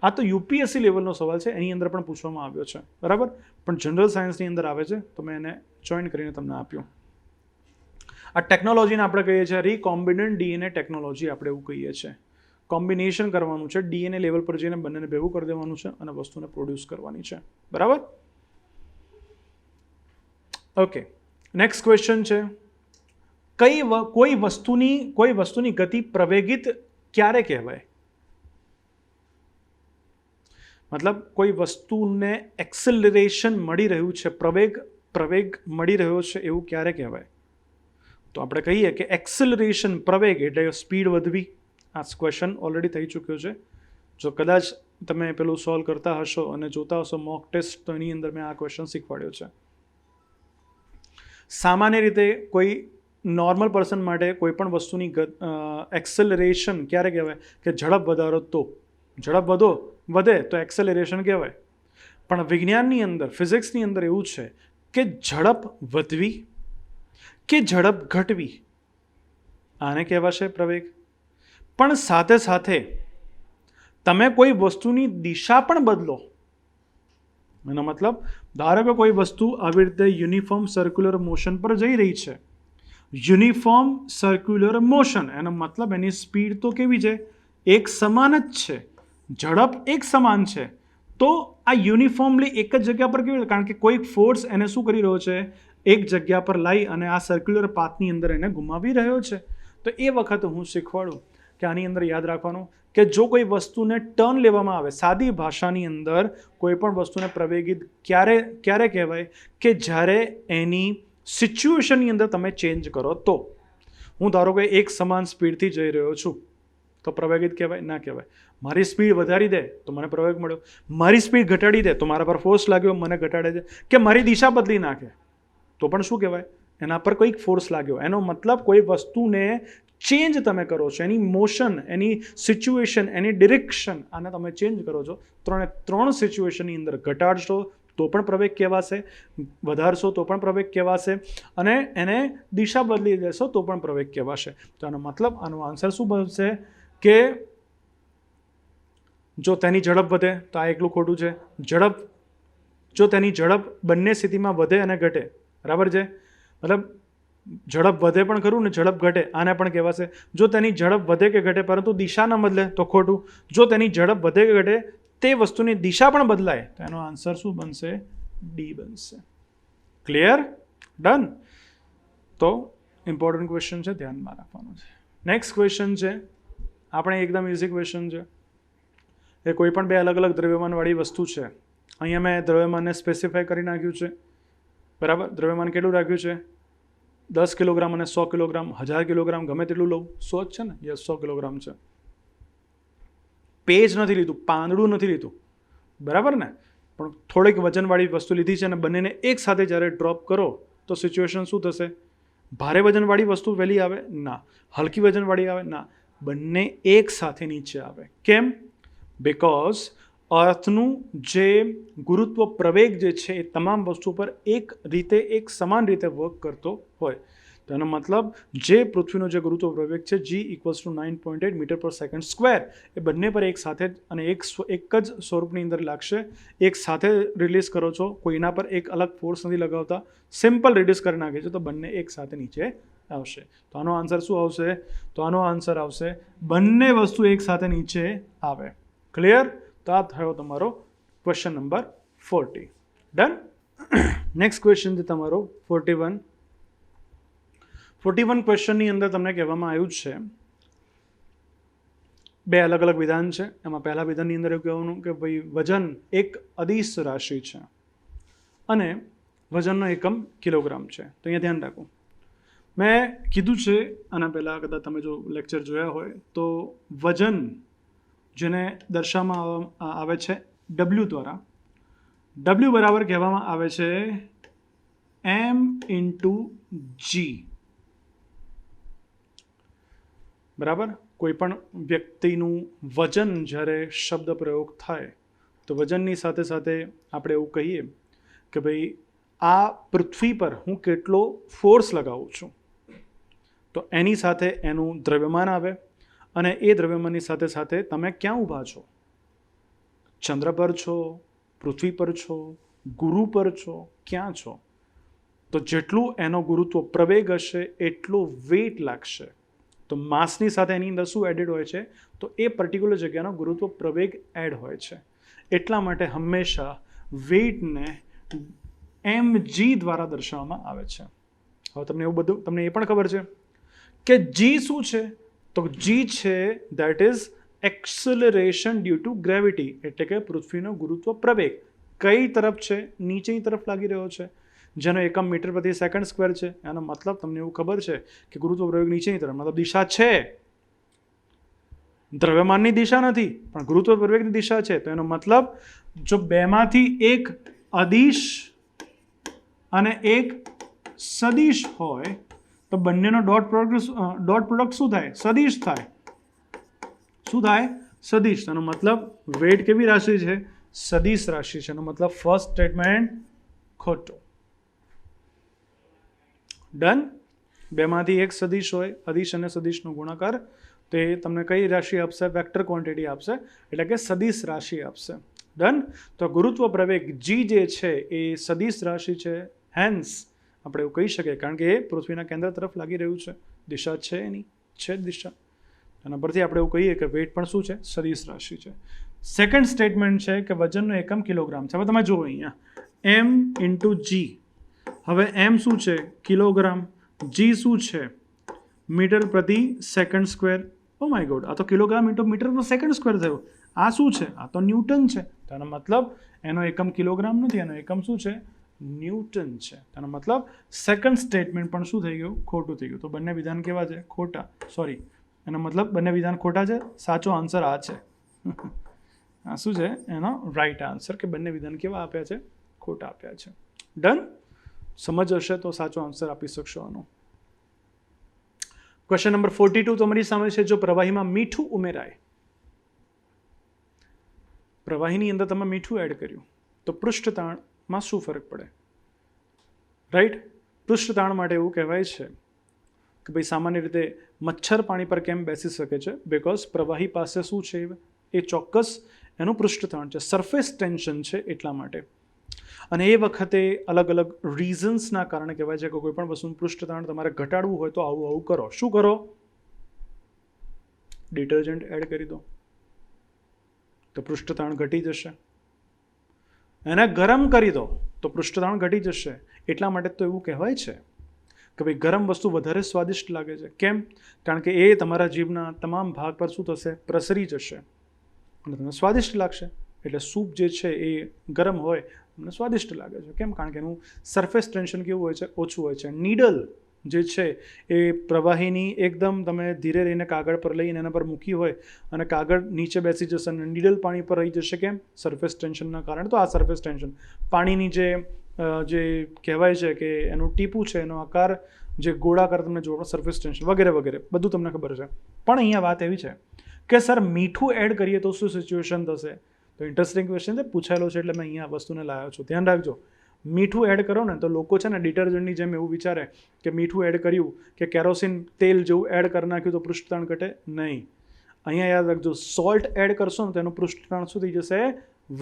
આ તો UPSC લેવલનો સવાલ છે, એની અંદર પણ પૂછવામાં આવ્યો છે. બરાબર? પણ જનરલ સાયન્સની અંદર આવે છે તો મેં એને જોઈન કરીને તમને આપ્યું. આ ટેકનોલોજીને આપણે કહીએ છીએ રિકોમ્બિનન્ટ DNA ટેકનોલોજી. આપણે એવું કહીએ છીએ. કોમ્બિનેશન કરવાનું છે, DNA લેવલ પર જઈને બંનેને ભેગું કરી દેવાનું છે અને વસ્તુને પ્રોડ્યુસ કરવાની છે. બરાબર? ઓકે, નેક્સ્ટ ક્વેશ્ચન છે કોઈ વસ્તુની ગતિ પ્રવેગિત ક્યારે કહેવાય? મતલબ કોઈ વસ્તુને એક્સેલરેશન મળી રહ્યું છે, પ્રવેગ મળી રહ્યો છે, એવું ક્યારે કહેવાય? તો આપણે કહીએ કે એક્સેલરેશન, પ્રવેગ એટલે સ્પીડ વધવી. આ ક્વેશ્ચન ઓલરેડી થઈ ચૂક્યો છે. જો કદાચ તમે પેલું સોલ્વ કરતા હશો અને જોતા હશો મોક ટેસ્ટ, તો એની અંદર મેં આ ક્વેશ્ચન શીખવાડ્યો છે. સામાન્ય રીતે કોઈ નોર્મલ પર્સન માટે કોઈ પણ વસ્તુની એક્સેલરેશન ક્યારે કહેવાય? કે ઝડપ વધારો, તો ઝડપ વધે તો એક્સેલરેશન કહેવાય. પણ વિજ્ઞાનની અંદર, ફિઝિક્સની અંદર એવું છે કે ઝડપ વધવી કે ઝડપ ઘટવી, આને કહેવાશે પ્રવેગ. પણ સાથે સાથે તમે કોઈ વસ્તુની દિશા પણ બદલો. એનો મતલબ ધારો કે કોઈ વસ્તુ આવી રીતે યુનિફોર્મ સર્ક્યુલર મોશન પર જઈ રહી છે. યુનિફોર્મ સર્ક્યુલર મોશન એનો મતલબ એની સ્પીડ તો કેવી છે? એક સમાન જ છે, ઝડપ એક સમાન છે. તો આ યુનિફોર્મલી એક જ જગ્યા પર કેવી? કારણ કે કોઈ ફોર્સ એને શું કરી રહ્યો છે? એક જગ્યા પર લાવી અને આ સર્ક્યુલર પાથની અંદર એને ઘુમાવી રહ્યો છે. તો એ વખતે હું શીખવાડું કે આની અંદર યાદ રાખવાનું કે જો કોઈ વસ્તુને ટર્ન લેવામાં આવે, સાદી ભાષાની અંદર કોઈ પણ વસ્તુને પ્રવેગિત ક્યારે કહેવાય કે જ્યારે એની સિચ્યુએશનની અંદર તમે ચેન્જ કરો તો. હું ધારો કે એક સમાન સ્પીડથી જઈ રહ્યો છું તો પ્રવેગિત કહેવાય? ના કહેવાય. મારી સ્પીડ વધારી દે તો મને પ્રવેગ મળ્યો, મારી સ્પીડ ઘટાડી દે તો મારા પર ફોર્સ લાગ્યો, મને ઘટાડે છે, કે મારી દિશા બદલી નાખે તો પણ શું કહેવાય? એના પર કોઈક ફોર્સ લાગ્યો. એનો મતલબ કોઈ વસ્તુને ચેન્જ તમે કરો છો, એની મોશન, એની સિચ્યુએશન, એની ડિરેક્શન, આને તમે ચેન્જ કરો છો. ત્રણ સિચ્યુએશનની અંદર ઘટાડશો તો પણ પ્રવેગ કહેવાશે, વધારશો તો પણ પ્રવેગ કહેવાશે, અને એને દિશા બદલી દેશો તો પણ પ્રવેગ કહેવાશે. તો આનો મતલબ, આનો આન્સર શું બનશે કે જો તેની ઝડપ વધે તો આ એકલું ખોટું છે. જો તેની ઝડપ બંને સ્થિતિમાં વધે અને ઘટે, બરાબર છે, મતલબ ઝડપ વધે પણ ખરું ને ઝડપ ઘટે, આને પણ કહેવાશે. જો તેની ઝડપ વધે કે ઘટે પરંતુ દિશા ન બદલે તો ખોટું. જો તેની ઝડપ વધે કે ઘટે તે વસ્તુની દિશા પણ બદલાય તો એનો આન્સર શું બનશે? ડી બનશે. ક્લિયર? ડન. તો ઇમ્પોર્ટન્ટ ક્વેશ્ચન છે, ધ્યાનમાં રાખવાનું છે. નેક્સ્ટ ક્વેશ્ચન છે, આપણે એકદમ ઇઝી ક્વેશ્ચન છે. એ કોઈ પણ બે અલગ અલગ દ્રવ્યમાનવાળી વસ્તુ છે. અહીંયા મેં દ્રવ્યમાનને સ્પેસિફાય કરી નાખ્યું છે, બરાબર. દ્રવ્યમાન કેટલું રાખ્યું છે? 10 કિલોગ્રામ અને 100 કિલોગ્રામ, 1000 કિલોગ્રામ, ગમે તેટલું લઉં. 100 જ છે ને? યસ, 100 કિલોગ્રામ છે. પેજ નથી લીધું, પાંદડું નથી લીધું, બરાબર ને? પણ થોડીક વજનવાળી વસ્તુ લીધી છે અને બંનેને એક સાથે જ્યારે ડ્રોપ કરો તો સિચ્યુએશન શું થશે? ભારે વજનવાળી વસ્તુ વહેલી આવે? ના. હલકી વજનવાળી આવે? ના. બંને એક સાથે નીચે આવે. કેમ? બિકોઝ અર્થનું જે ગુરુત્વ પ્રવેગ જે છે એ તમામ વસ્તુ પર એક સમાન રીતે વર્ક કરતો હોય. તો એનો મતલબ જે પૃથ્વીનો જે ગુરુત્વ પ્રવેગ છે G = 9.8 મીટર પર સેકન્ડ સ્ક્વેર, એ બંને પર એક સાથે અને એક જ સ્વરૂપની અંદર લાગશે. એક સાથે રિલીઝ કરો છો, કોઈના પર એક અલગ ફોર્સ નથી લગાવતા, સિમ્પલ રિલીઝ કરી નાખે છે, તો બંને એક સાથે નીચે આવશે. તો આનો આન્સર શું આવશે? તો આનો આન્સર આવશે બંને વસ્તુ એક સાથે નીચે આવે. ક્લિયર? તો આ થયો તમારો question number 40. Done. Next question છે તમારો 41. 41 ક્વેશ્ચનની અંદર તમને કહેવામાં આવ્યું છે બે અલગ અલગ વિધાન છે. એમાં પહેલા વિધાનની અંદર એવું કહેવાનું કે ભાઈ વજન એક અદિશ રાશિ છે અને વજનનો એકમ કિલોગ્રામ છે. તો અહીંયા ધ્યાન રાખો, મેં કીધું છે આના પહેલાં, કદાચ તમે જો લેક્ચર જોયા હોય તો વજન જેને દર્શાવવામાં આવે છે W દ્વારા. W બરાબર કહેવામાં આવે છે M/G. બરાબર. કોઈ પણ વ્યક્તિનું વજન જ્યારે શબ્દ પ્રયોગ થાય તો વજનની સાથે સાથે આપણે એવું કહીએ કે ભાઈ આ પૃથ્વી પર હું કેટલો ફોર્સ લગાવું છું, તો એની સાથે એનું દ્રવ્યમાન આવે, અને એ દ્રવ્યમાનની સાથે સાથે તમે ક્યાં ઊભા છો? ચંદ્ર પર છો, પૃથ્વી પર છો, ગુરુ પર છો, ક્યાં છો? તો જેટલું એનો ગુરુત્વ પ્રવેગ હશે એટલો વેઇટ લાગશે. તો માસની સાથે એની અંદર શું એડેડ હોય છે? તો એ પર્ટિક્યુલર જગ્યાનો ગુરુત્વ પ્રવેગ એડ હોય છે. એટલા માટે હંમેશા વેઇટને mg દ્વારા દર્શાવવામાં આવે છે. હવે તમને એવું બધું, તમને એ પણ ખબર છે કે g શું છે? તો g છે that is acceleration due to gravity, એટલે કે પૃથ્વીનો ગુરુત્વ પ્રવેગ કઈ તરફ છે? નીચેની તરફ લાગી રહ્યો છે, જેનો એકમ મીટર પ્રતિ સેકન્ડ સ્ક્વેર છે. એનો મતલબ તમને એવું ખબર છે કે ગુરુત્વ પ્રવેગ નીચેની તરફ, મતલબ દિશા છે, દ્રવ્યમાનની દિશા નથી પણ ગુરુત્વ પ્રવેગની દિશા છે. તો એનો મતલબ જો બેમાંથી એક અદિશ અને એક સદિશ હોય તો બંનેનો ડોટ પ્રોડક્ટ શું થાય? સદિશ થાય. શું થાય? સદિશ. એનો મતલબ વેટ કેવી રાશિ છે? સદિશ રાશિ છે. એનો મતલબ ફર્સ્ટ સ્ટેટમેન્ટ ખોટું. ડન. બેમાંથી એક સદિશ હોય, અદિશ અને સદિશનો ગુણાકાર, તો એ તમને કઈ રાશિ આપશે? વેક્ટર ક્વોન્ટિટી આપશે, એટલે કે સદિશ રાશિ આપશે. ડન. તો ગુરુત્વ પ્રવેગ G જે છે એ સદિશ રાશિ છે. હેન્સ આપણે એવું કહી શકીએ, કારણ કે એ પૃથ્વીના કેન્દ્ર તરફ લાગી રહ્યું છે. દિશા છે એની, છે જ દિશા. એના પરથી આપણે એવું કહીએ કે વેટ પણ શું છે? સદિશ રાશિ છે. સેકન્ડ સ્ટેટમેન્ટ છે કે વજનનો એકમ કિલોગ્રામ છે. હવે તમે જુઓ અહીંયા M/G. હવે M શું છે? કિલોગ્રામ. G શું છે? મીટર પ્રતિ second square. Oh my God, આ તો કિલોગ્રામ ઇન્ટુ મીટર પર સેકન્ડ સ્ક્વેર થયો. આ શું છે? આ તો ન્યૂટન છે. તેનો મતલબ એનો એકમ કિલોગ્રામ નથી, એનો એકમ શું છે? ન્યૂટન છે. તેનો મતલબ સેકન્ડ સ્ટેટમેન્ટ પણ શું થઈ ગયું? ખોટું થઈ ગયું. તો બંને વિધાન કેવા છે? ખોટા. સોરી, એનો મતલબ બંને વિધાન ખોટા છે. સાચો આન્સર આ છે. આ શું છે? એનો રાઈટ આન્સર, કે બંને વિધાન કેવા આપ્યા છે? ખોટા આપ્યા છે. ડન. સમજ હશે તો સાચો આન્સર આપી શકશો આનો. ક્વેશ્ચન નંબર 42 તમારી સામે છે. જો પ્રવાહીમાં મીઠું ઉમેરાય, પ્રવાહીની અંદર તમે મીઠું એડ કર્યું તો પૃષ્ઠતાણમાં શું ફરક પડે? રાઈટ. પૃષ્ઠતાણ માટે એવું કહેવાય છે કે ભાઈ સામાન્ય રીતે મચ્છર પાણી પર કેમ બેસી શકે છે? બિકોઝ પ્રવાહી પાસે શું છે? એ ચોક્કસ એનું પૃષ્ઠતાણ છે, સરફેસ ટેન્શન છે, એટલા માટે. અને એ વખતે અલગ અલગ રીઝન્સના કારણે કહેવાય છે કે કોઈ પણ વસ્તુનું પૃષ્ઠતાણ તમારે ઘટાડવું હોય તો આવું આવું કરો. શું કરો? ડિટર્જન્ટ એડ કરી દો તો પૃષ્ઠતાણ ઘટી જશે. એને ગરમ કરી દો તો પૃષ્ઠતાણ ઘટી જશે. એટલા માટે તો એવું કહેવાય છે કે ભાઈ ગરમ વસ્તુ વધારે સ્વાદિષ્ટ લાગે છે. કેમ? કારણ કે એ તમારા જીભના તમામ ભાગ પર શું થશે? પ્રસરી જશે અને તમને સ્વાદિષ્ટ લાગશે. એટલે સૂપ જે છે એ ગરમ હોય તમને સ્વાદિષ્ટ લાગે છે. કેમ? કારણ કે એનું સરફેસ ટેન્શન કેવું હોય છે? ઓછું હોય છે. નીડલ જે છે એ પ્રવાહીની એકદમ તમે ધીરે રહીને કાગળ પર લઈને એના પર મૂકી હોય અને કાગળ નીચે બેસી જશે અને નીડલ પાણી પર રહી જશે. કેમ? સરફેસ ટેન્શનના કારણે. તો આ સરફેસ ટેન્શન પાણીની જે કહેવાય છે કે એનું ટીપું છે, એનો આકાર જે ગોળાકાર તમને જોવા, સરફેસ ટેન્શન વગેરે વગેરે બધું તમને ખબર છે. પણ અહીંયા વાત એવી છે કે સર મીઠું એડ કરીએ તો શું સિચ્યુએશન થશે? તો ઇન્ટરેસ્ટિંગ ક્વેશ્ચન છે, પૂછાયેલો છે એટલે મેં અહીંયા વસ્તુને લાવ્યો છું. ધ્યાન રાખજો. મીઠું એડ કરો ને તો લોકો છે ને ડિટર્જન્ટની જેમ એવું વિચારે કે મીઠું એડ કર્યું કે કેરોસીન તેલ જેવું એડ કરી નાખ્યું તો પૃષ્ઠતાણ ઘટે. નહીં. અહીંયા યાદ રાખજો, સોલ્ટ એડ કરશો ને તો એનું પૃષ્ઠતાણ શું થઈ જશે?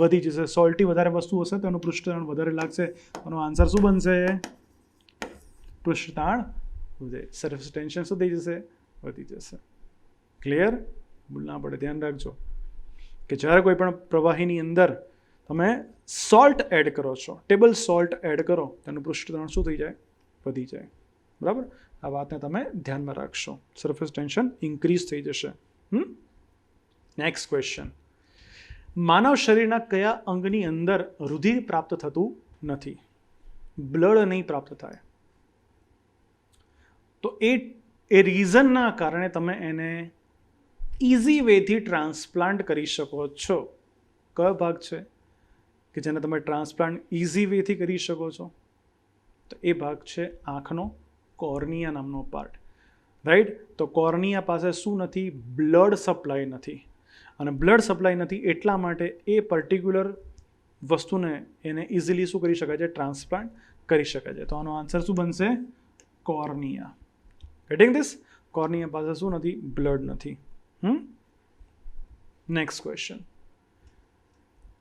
વધી જશે. સોલ્ટી વધારે વસ્તુ હશે તો એનું પૃષ્ઠતાણ વધારે લાગશે. આનો આન્સર શું બનશે? પૃષ્ઠતાણ વધે. સરફેસ ટેન્શન શું થઈ જશે? વધી જશે. ક્લિયર? ભૂલ ના પડે, ધ્યાન રાખજો કે જ્યારે કોઈ પણ પ્રવાહીની અંદર તમે સોલ્ટ એડ કરો છો, ટેબલ સોલ્ટ એડ કરો, તેનું પૃષ્ઠતાણ શું થઈ જાય? વધી જાય. બરાબર? આ વાતને તમે ધ્યાનમાં રાખશો. સરફેસ ટેન્શન ઇન્ક્રીઝ થઈ જશે. Next question. માનવ શરીરના કયા અંગની અંદર રુધિર પ્રાપ્ત થતું નથી? બ્લડ નહીં પ્રાપ્ત થાય. તો એ રીઝનના કારણે તમે એને ઇઝી વેથી ટ્રાન્સપ્લાન્ટ કરી શકો છો. કયો ભાગ છે કે જેને તમે ટ્રાન્સપ્લાન્ટ ઇઝી વેથી કરી શકો છો? તો એ ભાગ છે આંખનો કોર્નિયા નામનો પાર્ટ. રાઈટ? તો કોર્નિયા પાસે શું નથી? બ્લડ સપ્લાય નથી. અને બ્લડ સપ્લાય નથી એટલા માટે એ પર્ટિક્યુલર વસ્તુને એને ઇઝીલી શું કરી શકાય છે? ટ્રાન્સપ્લાન્ટ કરી શકાય છે. તો આનો આન્સર શું બનશે? કોર્નિયા. Gating this? કોર્નિયા પાસે શું નથી? બ્લડ નથી. Next question.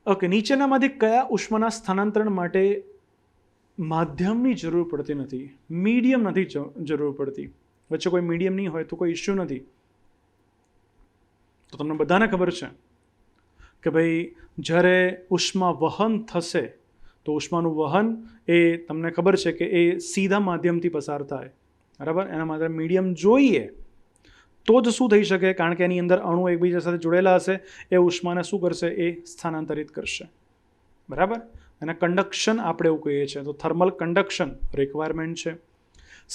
ઓકે, નીચેનામાંથી કયા ઉષ્માના સ્થાનાંતરણ માટે માધ્યમની જરૂર પડતી નથી? મીડિયમ નથી જરૂર પડતી. વચ્ચે કોઈ મીડિયમ નહીં હોય તો કોઈ ઇશ્યુ નથી. તો તમને બધાને ખબર છે કે ભાઈ જ્યારે ઉષ્મા વહન થશે તો ઉષ્માનું વહન એ તમને ખબર છે કે એ સીધા માધ્યમથી પસાર થાય. બરાબર? એના માટે મીડિયમ જોઈએ તો જ શું થઈ શકે? કારણ કે એની અંદર અણુ એકબીજા સાથે જોડેલા હશે. એ ઉષ્માને શું કરશે? એ સ્થાનાંતરિત કરશે. બરાબર? અને કન્ડક્શન આપણે એવું કહીએ છીએ. તો થર્મલ કન્ડક્શન રિક્વાયરમેન્ટ છે.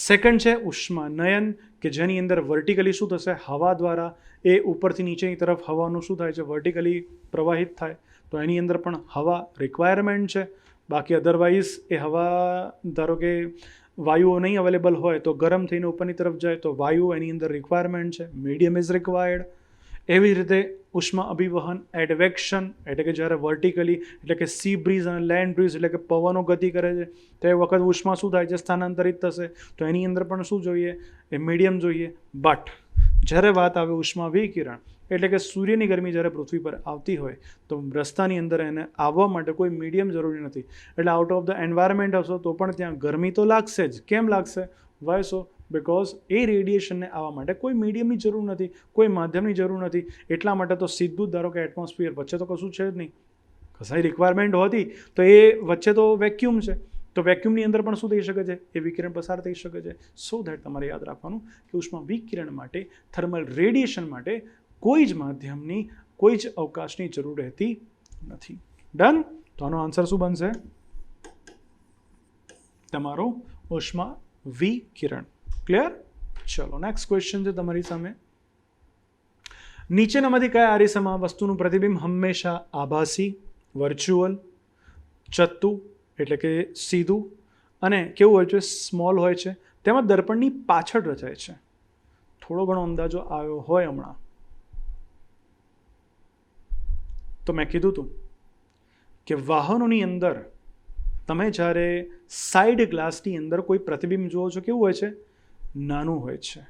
સેકન્ડ છે ઉષ્માનયન, કે જેની અંદર વર્ટિકલી શું થશે? હવા દ્વારા એ ઉપરથી નીચેની તરફ હવાનું શું થાય છે? વર્ટિકલી પ્રવાહિત થાય. તો એની અંદર પણ હવા રિક્વાયરમેન્ટ છે. બાકી અધરવાઇઝ એ હવા ધારો કે વાયુઓ નહીં અવેલેબલ હોય તો ગરમ થઈને ઉપરની તરફ જાય તો વાયુ એની અંદર રિક્વાયરમેન્ટ છે. Medium is required. એવી જ રીતે ઉષ્મા અભિવહન એડવેક્શન, એટલે કે જ્યારે વર્ટિકલી એટલે કે સી બ્રીઝ અને લેન્ડ બ્રીઝ એટલે કે પવનો ગતિ કરે છે તો એ વખત ઉષ્મા શું થાય છે? સ્થાનાંતરિત થશે. તો એની અંદર પણ શું જોઈએ? એ મીડિયમ જોઈએ. બટ જ્યારે વાત આવે ઉષ્મા વિકિરણ એટલે કે સૂર્યની ગરમી જ્યારે પૃથ્વી પર આવતી હોય તો રસ્તાની અંદર એને આવવા માટે કોઈ મીડિયમ જરૂરી નથી. એટલે આઉટ ઓફ ધ એન્વાયરમેન્ટ હશો તો પણ ત્યાં ગરમી તો લાગશે જ. કેમ લાગશે? Y so? બિકોઝ એ રેડિયેશનને આવવા માટે કોઈ મીડિયમની જરૂર નથી, કોઈ માધ્યમની જરૂર નથી. એટલા માટે તો સીધું જ ધારો કે એટમોસ્ફિયર વચ્ચે તો કશું છે જ નહીં. કસાઈ રિક્વાયરમેન્ટ હોતી તો એ વચ્ચે તો વેક્યુમ છે. તો વેક્યુમની અંદર પણ શું થઈ શકે છે, એ વિકિરણ પસાર થઈ શકે છે. સો ધેટ તમારે યાદ રાખવાનું કે ઉષ્મા વિકિરણ માટે, થર્મલ રેડિયેશન માટે કોઈ જ માધ્યમની, કોઈ જ અવકાશની જરૂર રહેતી નથી. ડન. તો આનો આન્સર શું બનશે? તમારો ઉષ્મા વિકિરણ. ક્લિયર? ચલો નેક્સ્ટ ક્વેશ્ચન છે તમારી સામે. નીચેનામાંથી કયા આરિસામાં વસ્તુનું પ્રતિબિંબ હંમેશા આભાસી, વર્ચ્યુઅલ, ચત્તુ એટલે કે સીધું અને કેવું હોય છે, સ્મોલ હોય છે, તેમાં દર્પણની પાછળ રચાય છે? થોડો ઘણો અંદાજો આવ્યો હોય હમણાં. તો મેં કીધું હતું કે વાહનોની અંદર તમે જ્યારે સાઈડ ગ્લાસની અંદર કોઈ પ્રતિબિંબ જુઓ છો, કેવું હોય છે, નાનું હોય છે.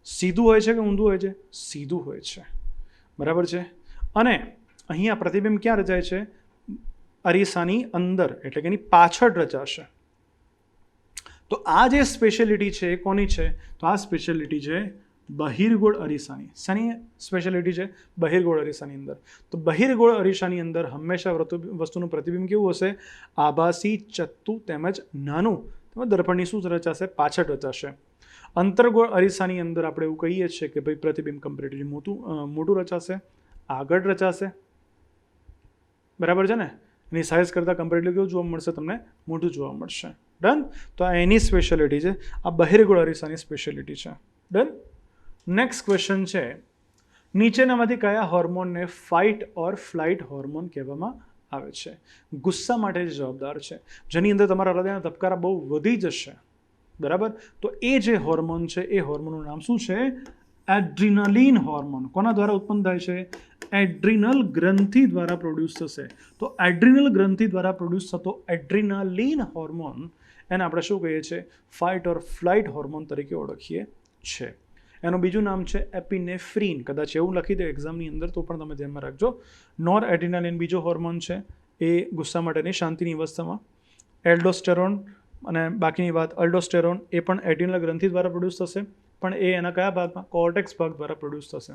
સીધું હોય છે કે ઊંધું હોય છે? સીધું હોય છે. બરાબર છે. અને અહીંયા પ્રતિબિંબ ક્યાં રચાય છે? અરીસાની અંદર, એટલે કે એની પાછળ રચાશે. તો આ જે સ્પેશિયાલિટી છે એ કોની છે? તો આ સ્પેશિયાલિટી છે બહિર્ગોળ અરીસાની. શાની સ્પેશિયાલિટી છે? બહિર્ગોળ અરીસાની અંદર. તો બહિર્ગોળ અરીસાની અંદર હંમેશા વસ્તુનું પ્રતિબિંબ કેવું હશે? આભાસી, ચત્તુ તેમજ નાનું. તેમજ દર્પણની શું રચાશે? પાછળ રચાશે. અંતર્ગોળ અરીસાની અંદર આપણે એવું કહીએ છીએ કે ભાઈ પ્રતિબિંબ કમ્પેરેટિવલી મોટું રચાશે, આગળ રચાશે. બરાબર છે ને? એની સાઇઝ કરતાં કમ્પેરેટિવલી કેવું જોવા મળશે? તમને મોટું જોવા મળશે. ડન. તો આ એની સ્પેશિયાલિટી છે, આ બહિર્ગોળ અરીસાની સ્પેશિયાલિટી છે. ડન. નેક્સ્ટ ક્વેશ્ચન છે, નીચેનામાંથી કયા હોર્મોનને ફાઇટ ઓર ફ્લાઇટ હોર્મોન કહેવામાં આવે છે? ગુસ્સા માટે જવાબદાર છે, જેની અંદર તમારા હૃદયના ધબકારા બહુ વધી જશે. બરાબર. તો એ જે હોર્મોન છે એ હોર્મોનનું નામ શું છે? Adrenaline hormone. કોના દ્વારા ઉત્પન્ન થાય છે? એડ્રિનલ ગ્રંથિ દ્વારા પ્રોડ્યુસ થશે. તો એડ્રિનલ ગ્રંથિ દ્વારા પ્રોડ્યુસ થતો એડ્રિનાલિન હોર્મોન એને આપણે શું કહીએ છીએ? ફાઇટ ઓર ફ્લાઇટ હોર્મોન તરીકે ઓળખીએ છીએ. એનું બીજું નામ છે એપિનેફ્રીન. કદાચ એવું લખી દે એક્ઝામની અંદર તો પણ તમે ધ્યાનમાં રાખજો. નોર એડ્રિનાલિન બીજો હોર્મોન છે, એ ગુસ્સા માટેની શાંતિની અવસ્થામાં. એલ્ડોસ્ટેરોન અને બાકીની વાત અલ્ડોસ્ટેરોન એ પણ એડ્રિનલ ગ્રંથિ દ્વારા પ્રોડ્યુસ થશે, પણ એ એના કયા ભાગમાં? કોર્ટેક્સ ભાગ દ્વારા પ્રોડ્યુસ થશે.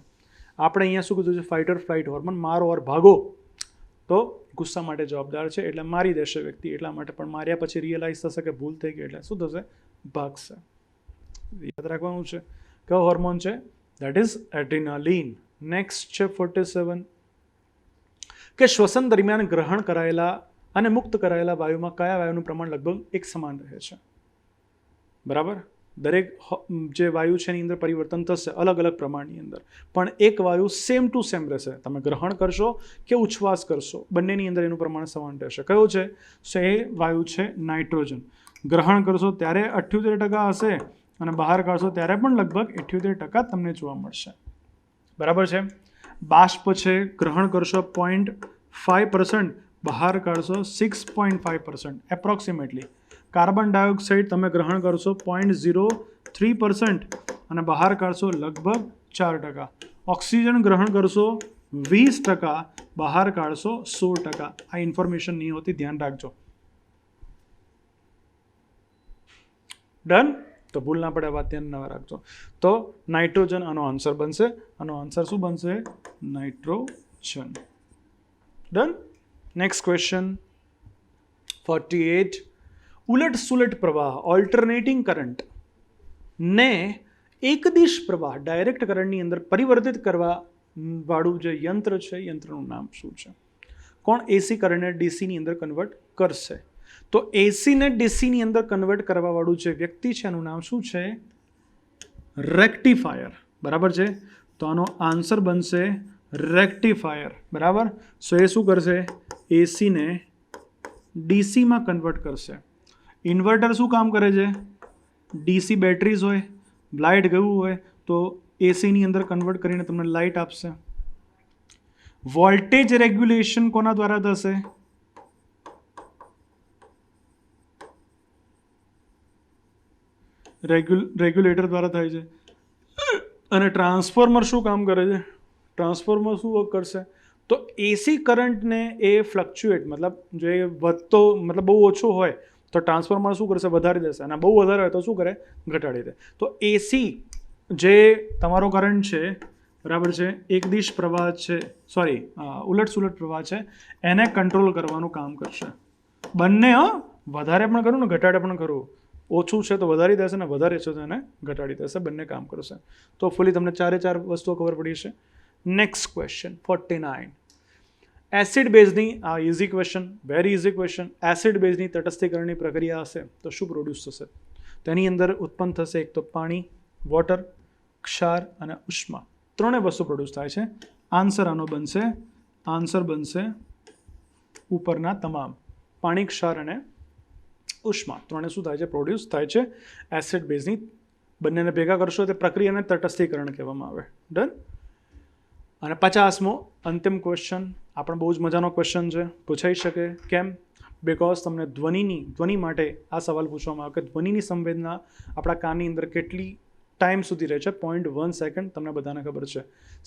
આપણે અહીંયા શું કીધું છે? ફાઇટ ઓર ફ્લાઇટ હોર્મોન, મારો ઓર ભાગો. તો ગુસ્સા માટે જવાબદાર છે, એટલે મારી દેશે વ્યક્તિ. એટલા માટે પણ માર્યા પછી રિયલાઇઝ થશે કે ભૂલ થઈ ગઈ, એટલે શું થશે? ભાગશે. યાદ રાખવાનું છે કયો હોર્મોન છે? That is adrenaline. નેક્સ્ટ છે 47 કે શ્વસન દરમિયાન ગ્રહણ કરાયેલા અને મુક્ત કરાયેલા વાયુમાં કયા વાયુનું પ્રમાણ લગભગ એક સમાન રહે છે? બરાબર. દરેક જે વાયુ છે એની અંદર પરિવર્તન થશે અલગ અલગ પ્રમાણની અંદર, પણ એક વાયુ સેમ ટુ સેમ રહેશે. તમે ગ્રહણ કરશો કે ઉચ્છ્વાસ કરશો, બંનેની અંદર એનું પ્રમાણ સમાન રહેશે. કયું છે? સો એ વાયુ છે નાઇટ્રોજન. ગ્રહણ કરશો ત્યારે 78% હશે અને બહાર કાઢશો ત્યારે પણ લગભગ 78% તમને જોવા મળશે. બરાબર છે. બાષ્પ છે, ગ્રહણ કરશો 0.5%, બહાર કાઢશો 6.5% એપ્રોક્સિમેટલી. કાર્બન ડાયોક્સાઇડ તમે ગ્રહણ કરશો 0.03% અને બહાર કાઢશો લગભગ 4%. ઓક્સિજન ગ્રહણ કરશો 20%, બહાર કાઢશો 16%. આ ઇન્ફોર્મેશન નહીં હોતી, ધ્યાન રાખજો. ડન. તો ભૂલ ના પડે, વાત ધ્યાન ન રાખજો. તો નાઇટ્રોજન આનો આન્સર બનશે. આનો આન્સર શું બનશે? નાઇટ્રોજન. ડન. Next question 48. ઉલટ સુલટ પ્રવાહ ઓલ્ટરનેટિંગ કરંટ ને એકદિશ પ્રવાહ ડાયરેક્ટ કરંટની અંદર પરિવર્તિત કરવા વાળું જે યંત્ર છે, યંત્રનું નામ શું છે? કોણ એસી કરંટને ડીસીની અંદર કન્વર્ટ કરશે? તો એસીને ડીસીની અંદર કન્વર્ટ કરવા વાળું જે વ્યક્તિ છે એનું નામ શું છે? રેક્ટિફાયર. બરાબર છે. તો આનો આન્સર બનશે રેક્ટિફાયર. બરાબર. સો એ શું કરશે? એસીને ડીસીમાં કન્વર્ટ કરશે. ઇન્વર્ટર શું કામ કરે છે? ડીસી બેટરીઝ હોય, લાઇટ ગયું હોય તો એસીની અંદર કન્વર્ટ કરીને તમને લાઇટ આપશે. વોલ્ટેજ રેગ્યુલેશન કોના દ્વારા થશે? રેગ્યુલેટર દ્વારા થાય છે. અને ટ્રાન્સફોર્મર શું કામ કરે છે? ટ્રાન્સફોર્મર શું વર્ક કરશે? તો એસી કરંટને એ ફ્લક્ચ્યુએટ, મતલબ જે વધતો મતલબ બહુ ઓછો હોય તો ટ્રાન્સફોર્મર શું કરશે? વધારી દેશે. અને બહુ વધારે હોય તો શું કરે? ઘટાડી દે. તો એસી જે તમારો કરંટ છે, બરાબર છે, એકદિશ પ્રવાહ છે, સોરી ઉલટ સુલટ પ્રવાહ છે, એને કંટ્રોલ કરવાનું કામ કરશે. બંને વધારે પણ કરું ને ઘટાડે પણ કરું, ઓછું છે તો વધારી દેશે ને વધારે છે તો એને ઘટાડી દેશે, બંને કામ કરશે. તો ફૂલી તમને 4 વસ્તુઓ ખબર પડી છે. Next question 49. એસિડ બેઝની આ easy question, very easy question. Acid બેઝની તટસ્થીકરણની પ્રક્રિયા હશે તો શું પ્રોડ્યુસ થશે? તેની અંદર ઉત્પન્ન થશે એક તો પાણી, વોટર, ક્ષાર અને ઉષ્મા. ત્રણેય વસ્તુ પ્રોડ્યુસ થાય છે. આન્સર આનો બનશે, આન્સર બનશે ઉપરના તમામ પાણી, ક્ષાર અને ઉષ્મા. ત્રણે શું થાય છે? પ્રોડ્યુસ થાય છે એસિડ બેઝની. બંનેને ભેગા કરશો તે પ્રક્રિયાને તટસ્થીકરણ કહેવામાં આવે. ડન. અને 50મો અંતિમ ક્વેશ્ચન, આ પણ બહુ જ મજાનો ક્વેશ્ચન છે, પૂછાઈ શકે. કેમ? બિકોઝ તમને ધ્વનિ માટે આ સવાલ પૂછવામાં આવે કે ધ્વનિની સંવેદના આપણા કાનની અંદર કેટલી ટાઈમ સુધી રહે છે? 0.1 સેકન્ડ. તમને બધાને ખબર છે.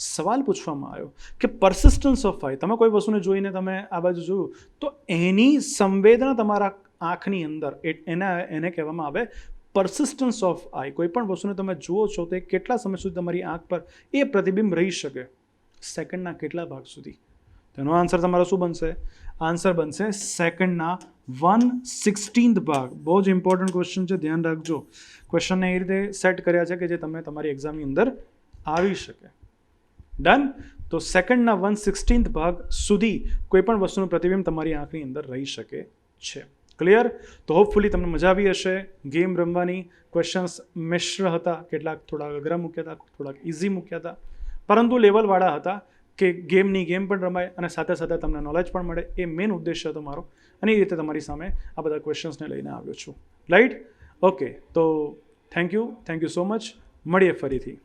સવાલ પૂછવામાં આવ્યો કે પરસિસ્ટન્સ ઓફ આઈ, તમે કોઈ વસ્તુને જોઈને તમે આ બાજુ જોયું તો એની સંવેદના તમારા આંખની અંદર એને કહેવામાં આવે પરસિસ્ટન્સ ઓફ આઈ. કોઈ પણ વસ્તુને તમે જુઓ છો તો એ કેટલા સમય સુધી તમારી આંખ પર એ પ્રતિબિંબ રહી શકે? સેકન્ડના કેટલા ભાગ સુધી? તેનો આન્સર તમારો શું બનશે? આન્સર બનશે સેકન્ડના 1/16 ભાગ. બહુ જ ઇમ્પોર્ટન્ટ ક્વેશ્ચન છે, ધ્યાન રાખજો. ક્વેશ્ચનને એ રીતે સેટ કર્યા છે કે જે તમે તમારી એક્ઝામની અંદર આવી શકે. ડન. તો સેકન્ડના 1/16 ભાગ સુધી કોઈ પણ વસ્તુનું પ્રતિબિંબ તમારી આંખની અંદર રહી શકે છે. ક્લિયર? તો હોપફુલી તમને મજા આવી હશે ગેમ રમવાની. ક્વેશ્ચન્સ મિશ્ર હતા, કેટલાક થોડા અઘરા મૂક્યા હતા, થોડાક ઇઝી મૂક્યા હતા, પરંતુ લેવલવાળા હતા કે ગેમ પણ રમાય અને સાથે સાથે તમને નોલેજ પણ મળે. એ મેઇન ઉદ્દેશ્ય હતો મારો, અને એ રીતે તમારી સામે આ બધા ક્વેશ્ચન્સને લઈને આવ્યો છું. રાઈટ? ઓકે. તો થેન્ક યુ સો મચ. મળીએ ફરીથી.